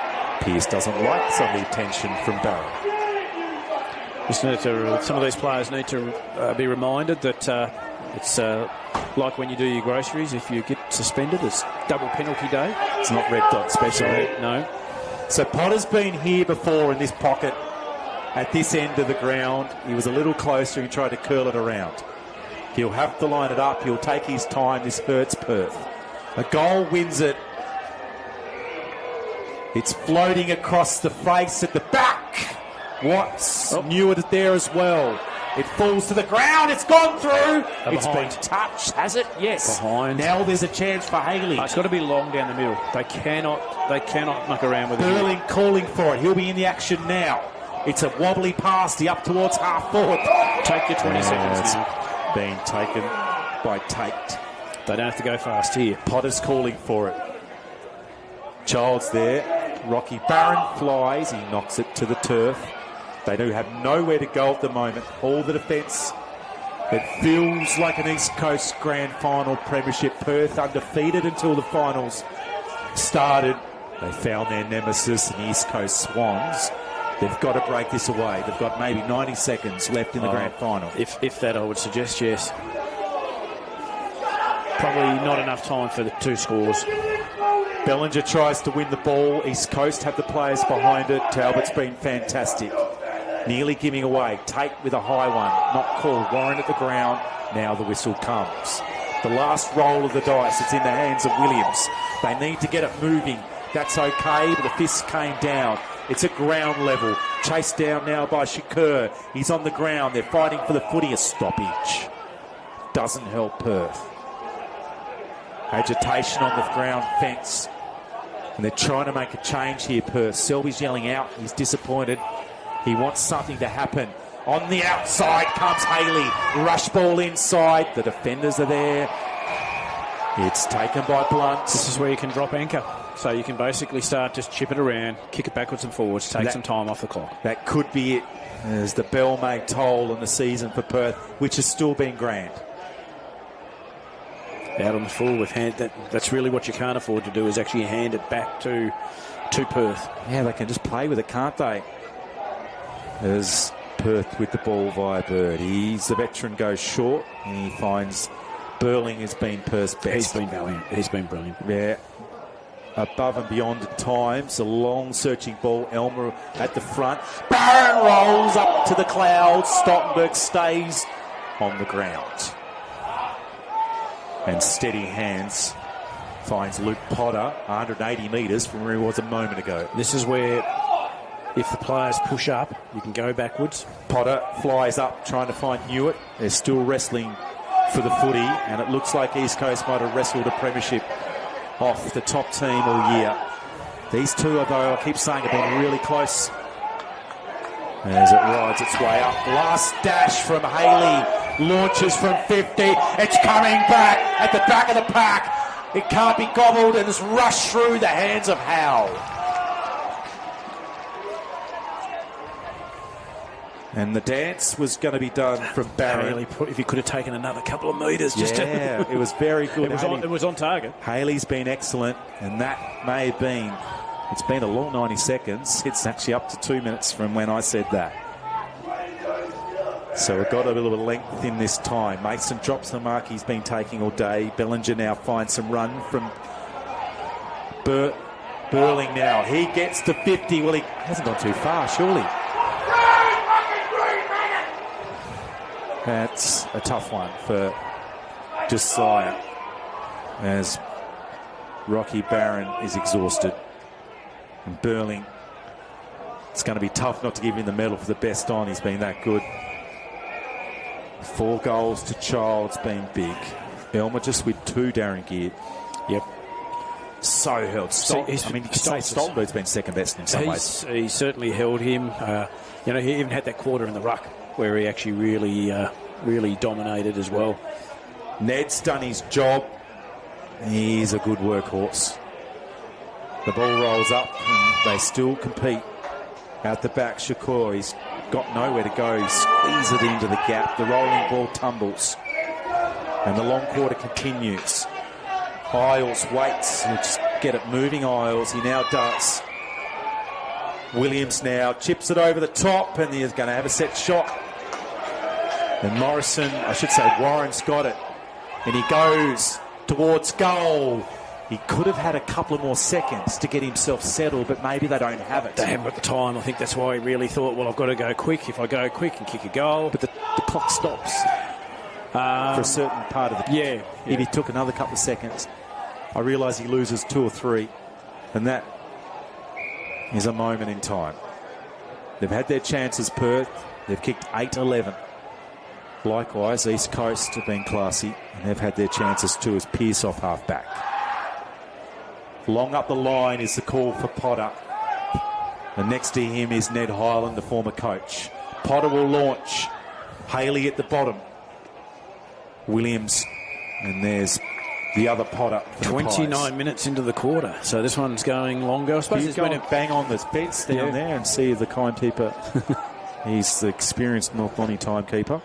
S3: Pearce doesn't like some of the attention from Barrow.
S4: Some of these players need to be reminded that it's like when you do your groceries. If you get suspended, it's double penalty day.
S3: It's not red dot special.
S4: No.
S3: So Potter's been here before in this pocket at this end of the ground. He was a little closer. He tried to curl it around. He'll have to line it up. He'll take his time. This hurts Perth. A goal wins it. It's floating across the face at the back. Watts knew it there as well. It falls to the ground. It's gone through. It's been touched, has it? Yes.
S4: Behind.
S3: Now there's a chance for Haley.
S4: It's got to be long down the middle. They cannot muck around with it.
S3: Burling calling for it. He'll be in the action now. It's a wobbly pass. Up towards half forward.
S4: Take your 20 seconds now.
S3: Being taken by Tate.
S4: They don't have to go fast here.
S3: Potter's calling for it. Child's there. Rocky Barron flies. He knocks it to the turf. They do have nowhere to go at the moment. All the defence. It feels like an East Coast Grand Final Premiership. Perth undefeated until the finals started. They found their nemesis, the East Coast Swans. They've got to break this away. They've got maybe 90 seconds left in the Grand Final.
S4: If that, I would suggest yes. Probably not enough time for the 2 scores.
S3: Bellinger tries to win the ball. East Coast have the players behind it. Talbot's been fantastic. Nearly giving away. Tate with a high one. Not called. Warren at the ground. Now the whistle comes. The last roll of the dice. It's in the hands of Williams. They need to get it moving. That's okay, but the fist came down. It's at ground level. Chased down now by Shakur. He's on the ground. They're fighting for the footy. A stoppage. Doesn't help Perth. Agitation on the ground fence. And they're trying to make a change here, Perth. Selby's yelling out. He's disappointed. He wants something to happen On the outside comes Haley. Rush ball inside. The defenders are there. It's taken by Blunt.
S4: This is where you can drop anchor. So you can basically start just chip it around, kick it backwards and forwards, take some time off the clock.
S3: That could be it, as the bell may toll in the season for Perth, which has still been grand.
S4: Out on the full with hand. That's really what you can't afford to do, is actually hand it back to Perth.
S3: Yeah, they can just play with it, can't they? As Perth with the ball via Bird. The veteran goes short, and he finds Burling has been Perth's best.
S4: He's been brilliant. He's been brilliant.
S3: Yeah. Above and beyond at times. A long searching ball. Elmer at the front. Barron rolls up to the clouds. Stottenberg stays on the ground. And steady hands finds Luke Potter 180 metres from where he was a moment ago.
S4: This is where, if the players push up, you can go backwards.
S3: Potter flies up trying to find Hewitt. They're still wrestling for the footy, and it looks like East Coast might have wrestled a premiership off the top team all year. These two, although I keep saying, have been really close. As it rides its way up. Last dash from Haley. Launches from 50. It's coming back at the back of the pack. It can't be gobbled, and it's rushed through the hands of Howell. And the dance was going to be done from Barron.
S4: If he could have taken another couple of metres.
S3: Yeah, it was very good.
S4: It was on target.
S3: Haley's been excellent, and that may have been... It's been a long 90 seconds. It's actually up to 2 minutes from when I said that. So we've got a little bit of length in this time. Mason drops the mark he's been taking all day. Bellinger now finds some run from Burling now. He gets to 50. Well, he hasn't gone too far, surely. That's a tough one for Josiah, as Rocky Barron is exhausted. And Burling, it's going to be tough not to give him the medal for the best on. He's been that good. 4 goals to Child's been big. Elmer just with 2, Darren Geard.
S4: Yep.
S3: So held. You could say Stoltenberg's been second best in some ways.
S4: He certainly held him. He even had that quarter in the ruck where he actually really dominated as well.
S3: Ned's done his job. He's a good workhorse. The ball rolls up and they still compete. Out the back, Shakur, he's got nowhere to go. He squeezes it into the gap. The rolling ball tumbles. And the long quarter continues. Isles waits. He'll just get it moving, Isles. He now does. Williams now chips it over the top, and he's going to have a set shot. And Warren's got it. And he goes towards goal. He could have had a couple of more seconds to get himself settled, but maybe they don't have it.
S4: They haven't got the time. I think that's why he really thought, well, I've got to go quick. If I go quick and kick a goal.
S3: But the clock stops for a certain part of the...
S4: Yeah.
S3: If he took another couple of seconds, I realise he loses 2 or 3, and that is a moment in time. They've had their chances, Perth. They've kicked 8-11. Likewise, East Coast have been classy, and they've had their chances too, as Pearce off half-back. Long up the line is the call for Potter. And next to him is Ned Hyland, the former coach. Potter will launch. Haley at the bottom. Williams. And there's the other Potter.
S4: 29 minutes into the quarter. So this one's going longer. I suppose
S3: you go and bang on the fence down there and see the timekeeper. He's the experienced North Bonnie timekeeper.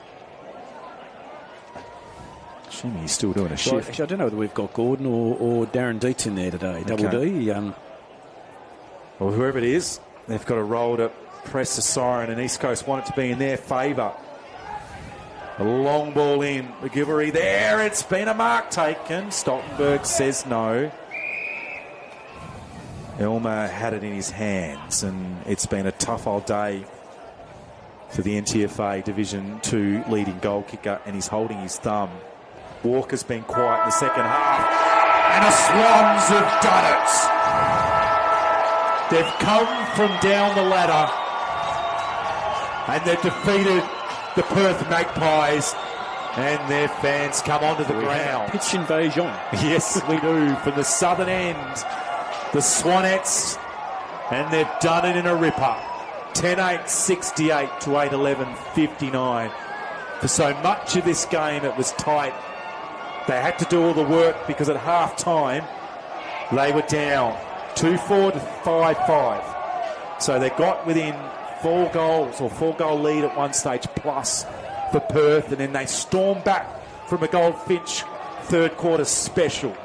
S3: Assuming he's still doing a shift.
S4: Actually, I don't know whether we've got Gordon or Darren Dietz in there today. Double D.
S3: Well, whoever it is, they've got a roll to press the siren, and East Coast want it to be in their favour. A long ball in. McGivery there. It's been a mark taken. Stoltenberg says no. Elmer had it in his hands, and it's been a tough old day for the NTFA Division 2 leading goal kicker, and he's holding his thumb. Walker's been quiet in the second half, and the Swans have done it. They've come from down the ladder, and they've defeated the Perth Magpies, and their fans come onto the ground.
S4: Pitch invasion.
S3: Yes, we do. From the southern end, the Swanettes, and they've done it in a ripper. 10-8, 68 to 8-11, 59. For so much of this game, it was tight. They had to do all the work because at half-time, they were down 2-4 to 5-5. So they got within 4 goals or 4-goal lead at one stage plus for Perth, and then they stormed back from a Goldfinch third quarter special.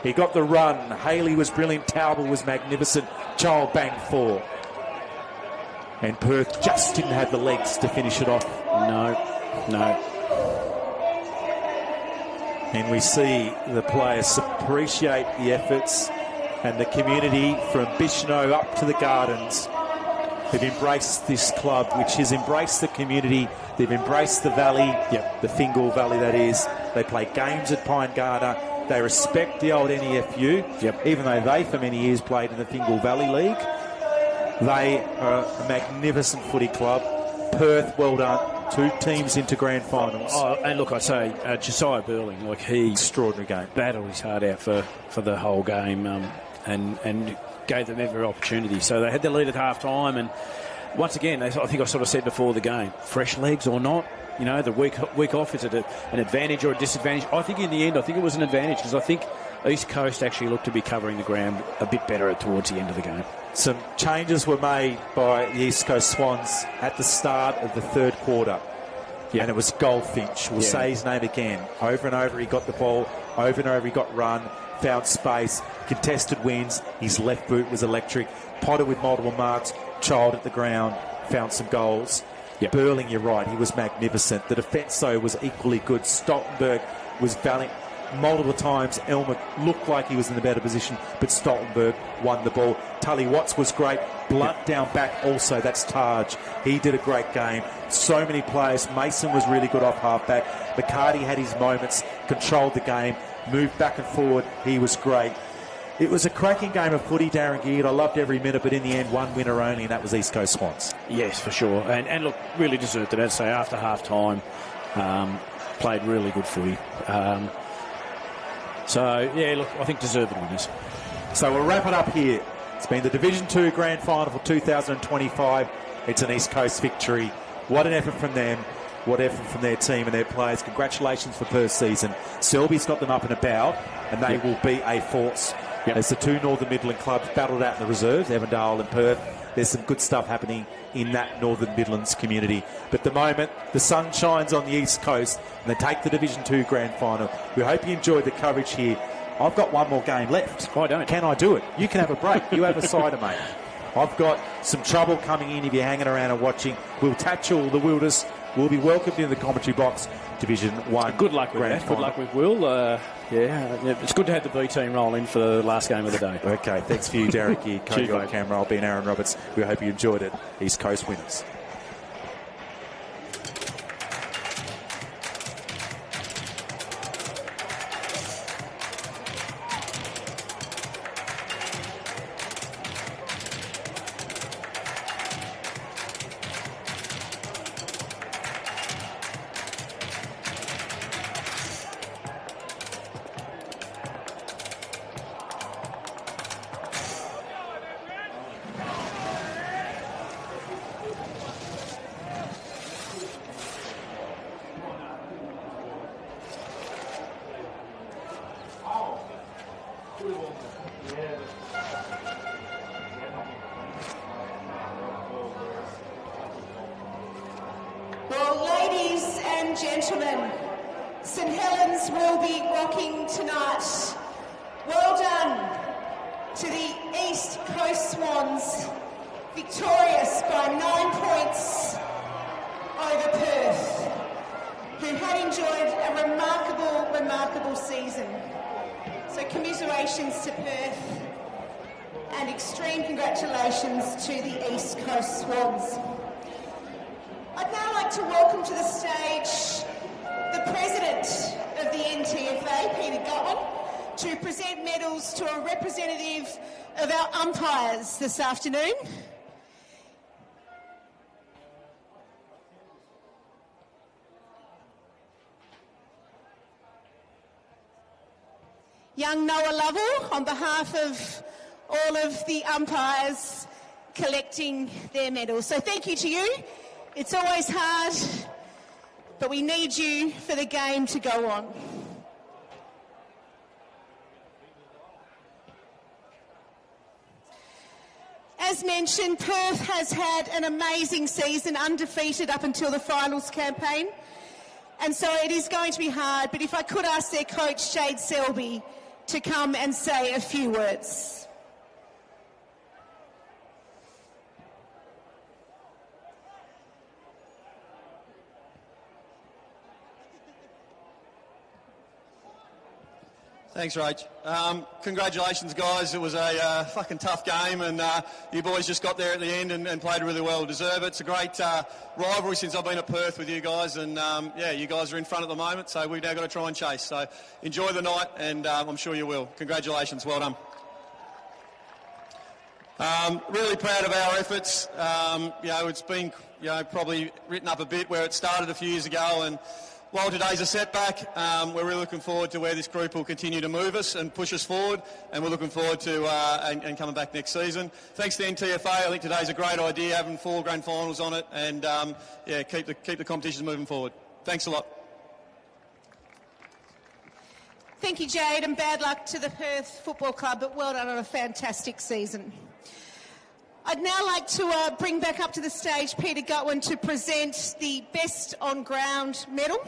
S3: He got the run. Haley was brilliant. Taubel was magnificent. Child banged 4. And Perth just didn't have the legs to finish it off.
S4: No.
S3: And we see the players appreciate the efforts, and the community from Bishno up to the Gardens have embraced this club, which has embraced the community. They've embraced the valley, the Fingal Valley that is. They play games at Pine Garter. They respect the old NEFU, even though they for many years played in the Fingal Valley League. They are a magnificent footy club. Perth, well done. 2 teams into grand finals.
S4: Oh, and look, I say, Josiah Burling, like he
S3: extraordinary game,
S4: battled his heart out for the whole game, and gave them every opportunity. So they had their lead at half time, and once again, I think I sort of said before the game, fresh legs or not, you know, the week off, is it an advantage or a disadvantage? I think in the end, it was an advantage, because I think East Coast actually looked to be covering the ground a bit better towards the end of the game.
S3: Some changes were made by the East Coast Swans at the start of the third quarter. And it was Goldfinch. We'll say his name again. Over and over he got the ball. Over and over he got run. Found space. Contested wins. His left boot was electric. Potter with multiple marks. Child at the ground. Found some goals. Burling, you're right. He was magnificent. The defence, though, was equally good. Stoltenberg was valiant. Multiple times Elmer looked like he was in the better position, but Stoltenberg won the ball. Tully Watts was great. Blunt down back also. That's Taj. He did a great game. So many players. Mason was really good off halfback. McCarty had his moments, controlled the game, moved back and forward. He was great. It was a cracking game of footy, Darren Geard. I loved every minute, but in the end, one winner only, and that was East Coast Swans.
S4: Yes, for sure. And look, really deserved it. As I say, after half time, played really good footy. So, yeah, look, I think deserved winners.
S3: So we'll wrap it up here. It's been the Division 2 Grand Final for 2025. It's an East Coast victory. What an effort from them. What effort from their team and their players. Congratulations for Perth's season. Selby's got them up and about, and they will be a force. As the 2 Northern Midland clubs battled out in the reserves, Avondale and Perth. There's some good stuff happening in that Northern Midlands community. But the moment the sun shines on the East Coast and they take the Division 2 Grand Final, we hope you enjoyed the coverage here. I've got one more game left.
S4: I don't.
S3: Can I do it? You can have a break. You have a cider, mate. I've got some trouble coming in if you're hanging around and watching. We'll tattoo the Wilders. We'll be welcomed in the commentary box. Division 1.
S4: Good luck with that. Good luck with Will. It's good to have the B team roll in for the last game of the day.
S3: Okay, thanks for you, Derek. You Cody on camera. I'll be Aaron Roberts. We hope you enjoyed it. East Coast winners.
S1: Well, ladies and gentlemen, St Helens will be rocking tonight. Well done to the East Coast Swans, victorious by 9 points over Perth, who had enjoyed a remarkable season. So commiserations to Perth and extreme congratulations to the East Coast Swans. I'd now like to welcome to the stage the President of the NTFA, Peter Gutwin, to present medals to a representative of our umpires this afternoon. Young Noah Lovell, on behalf of all of the umpires, collecting their medals. So thank you to you. It's always hard, but we need you for the game to go on. As mentioned, Perth has had an amazing season, undefeated up until the finals campaign. And so it is going to be hard, but if I could ask their coach, Jade Selby, to come and say a few words.
S6: Thanks, Rach. Congratulations, guys. It was a fucking tough game, and you boys just got there at the end and played really well. Deserve it. It's a great rivalry since I've been at Perth with you guys, and yeah, you guys are in front at the moment, so we've now got to try and chase. So enjoy the night, and I'm sure you will. Congratulations. Well done. Really proud of our efforts. It's been probably written up a bit where it started a few years ago, and while today's a setback, we're really looking forward to where this group will continue to move us and push us forward, and we're looking forward to and coming back next season. Thanks to NTFA, I think today's a great idea, having 4 grand finals on it, and keep the competitions moving forward. Thanks a lot.
S1: Thank you, Jade, and bad luck to the Perth Football Club, but well done on a fantastic season. I'd now like to bring back up to the stage Peter Gutwin to present the Best on Ground medal.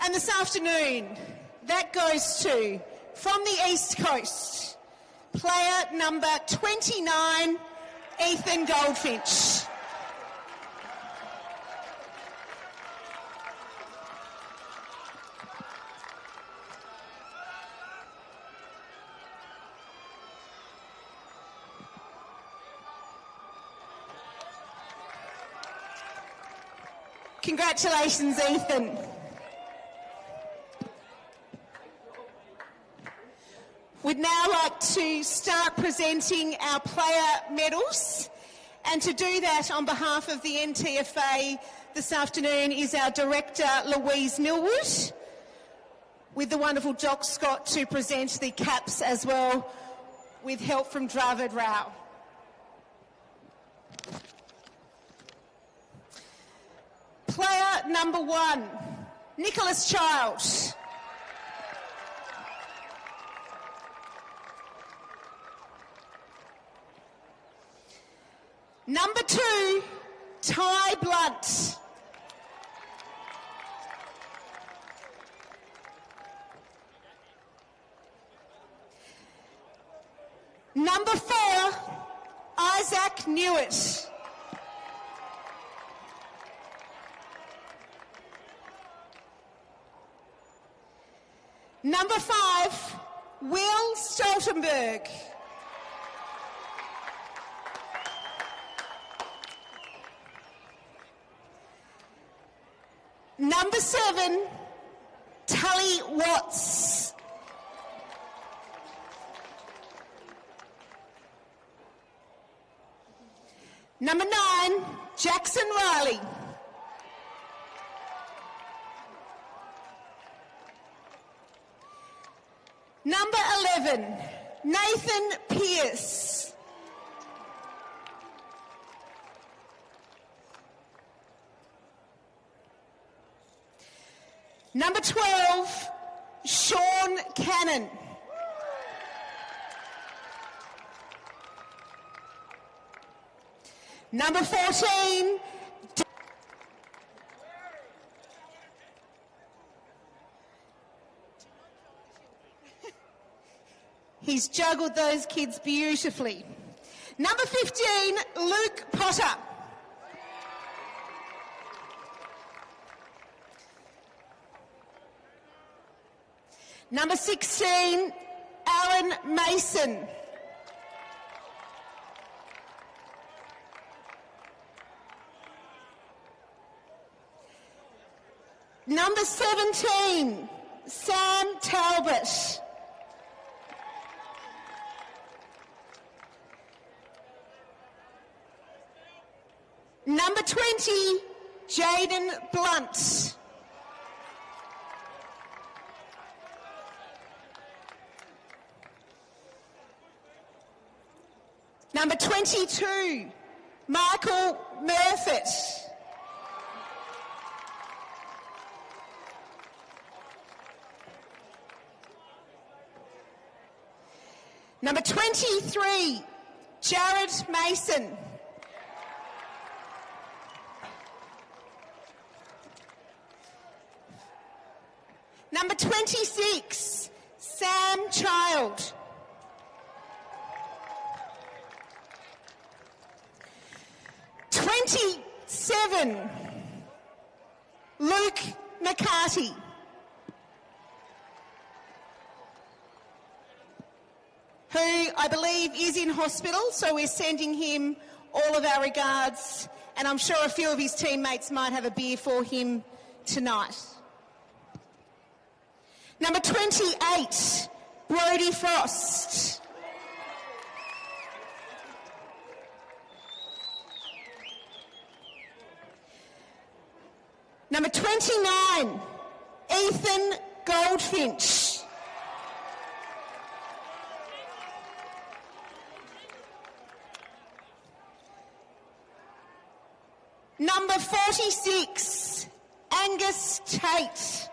S1: And this afternoon, that goes to, from the East Coast, player number 29, Ethan Goldfinch. Congratulations, Ethan. We'd now like to start presenting our player medals, and to do that on behalf of the NTFA this afternoon is our Director, Louise Millwood, with the wonderful Doc Scott to present the caps as well, with help from Dravid Rao. Player number 1, Nicholas Child. Number 2, Ty Blunt. Number 4, Isaac Newitt. Number 5, Will Stoltenberg. Number 7, Tully Watts. Number 9, Jackson Riley. Number 11, Nathan Pearce. Number 12, Sean Cannon. Number 14, he's juggled those kids beautifully. Number 15, Luke Potter. Number 16, Alan Mason. Number 17, Sam Talbot. Number 20, Jaden Blunt. Number 22, Michael Murfitt. Number 23, Jared Mason. Number 26, Sam Child. '27, Luke McCarty. Who I believe is in hospital, so we're sending him all of our regards, and I'm sure a few of his teammates might have a beer for him tonight. Number 28, Brodie Frost. Number 29, Ethan Goldfinch. Number 46, Angus Tate.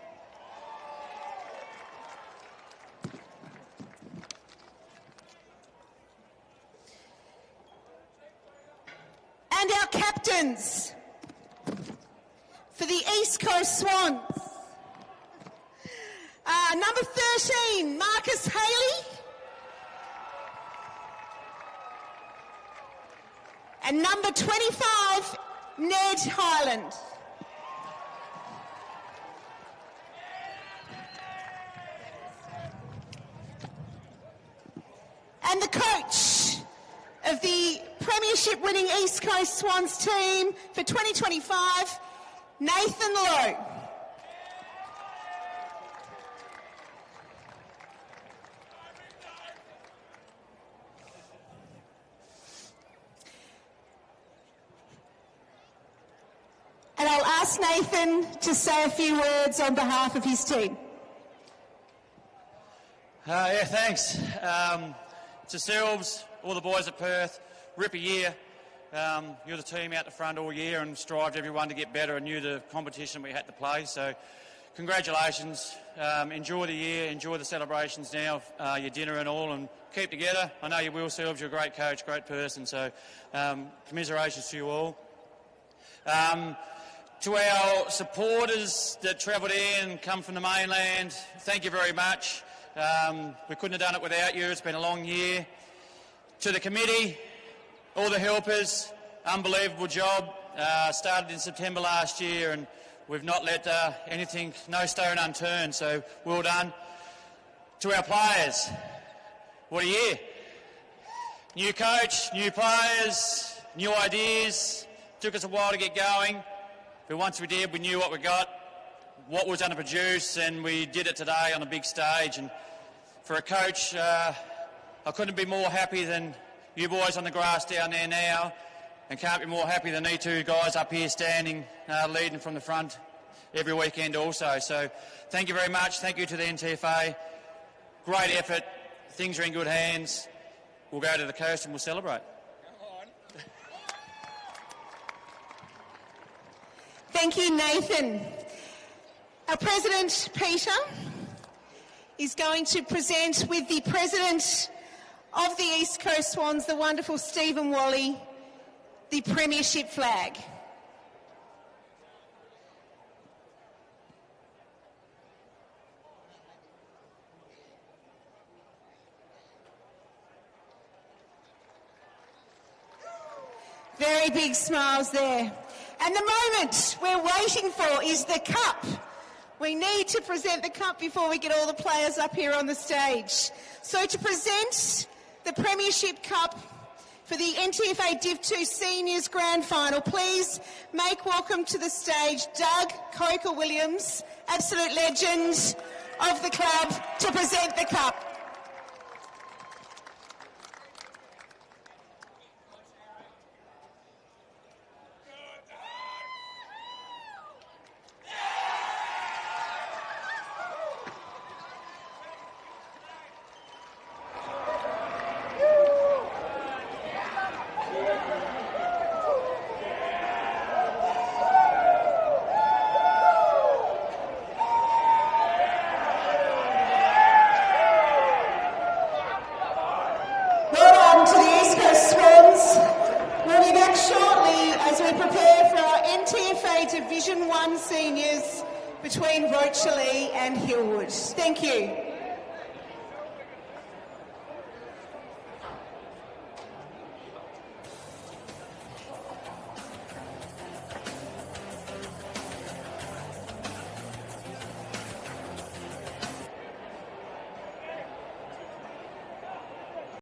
S1: And our captains for the East Coast Swans. Number 13, Marcus Haley. And number 25, Ned Highland. And the coach of the Premiership winning East Coast Swans team for 2025, Nathan Lowe. And I'll ask Nathan to say a few words on behalf of his team.
S7: Yeah, thanks. To yourselves, all the boys at Perth, rip a year. You're the team out the front all year and strived everyone to get better and knew the competition we had to play. So congratulations. Enjoy the year, enjoy the celebrations now, your dinner and all, and keep together. I know you will, Silves. You're a great coach, great person. So commiserations to you all. To our supporters that travelled in and come from the mainland, thank you very much. We couldn't have done it without you. It's been a long year. To the committee, all the helpers, unbelievable job. Started in September last year and we've not let anything, no stone unturned, so well done. To our players, what a year. New coach, new players, new ideas. Took us a while to get going, but once we did, we knew what we got, what was going to produce, and we did it today on a big stage. And for a coach, I couldn't be more happy than you boys on the grass down there now, and can't be more happy than these two guys up here standing, leading from the front every weekend also. So thank you very much. Thank you to the NTFA. Great effort. Things are in good hands. We'll go to the coast and we'll celebrate.
S1: Thank you, Nathan. Our President, Peter, is going to present with the President of the East Coast Swans, the wonderful Stephen Wally, the Premiership flag. Very big smiles there. And the moment we're waiting for is the cup. We need to present the cup before we get all the players up here on the stage. So to present the Premiership Cup for the NTFA Div 2 Seniors Grand Final, please make welcome to the stage Doug Coker-Williams, absolute legend of the club, to present the cup. Well done to the East Coast Swans. We'll be back shortly as we prepare for our NTFA Division 1 seniors between Rochalee and Hillwood. Thank you.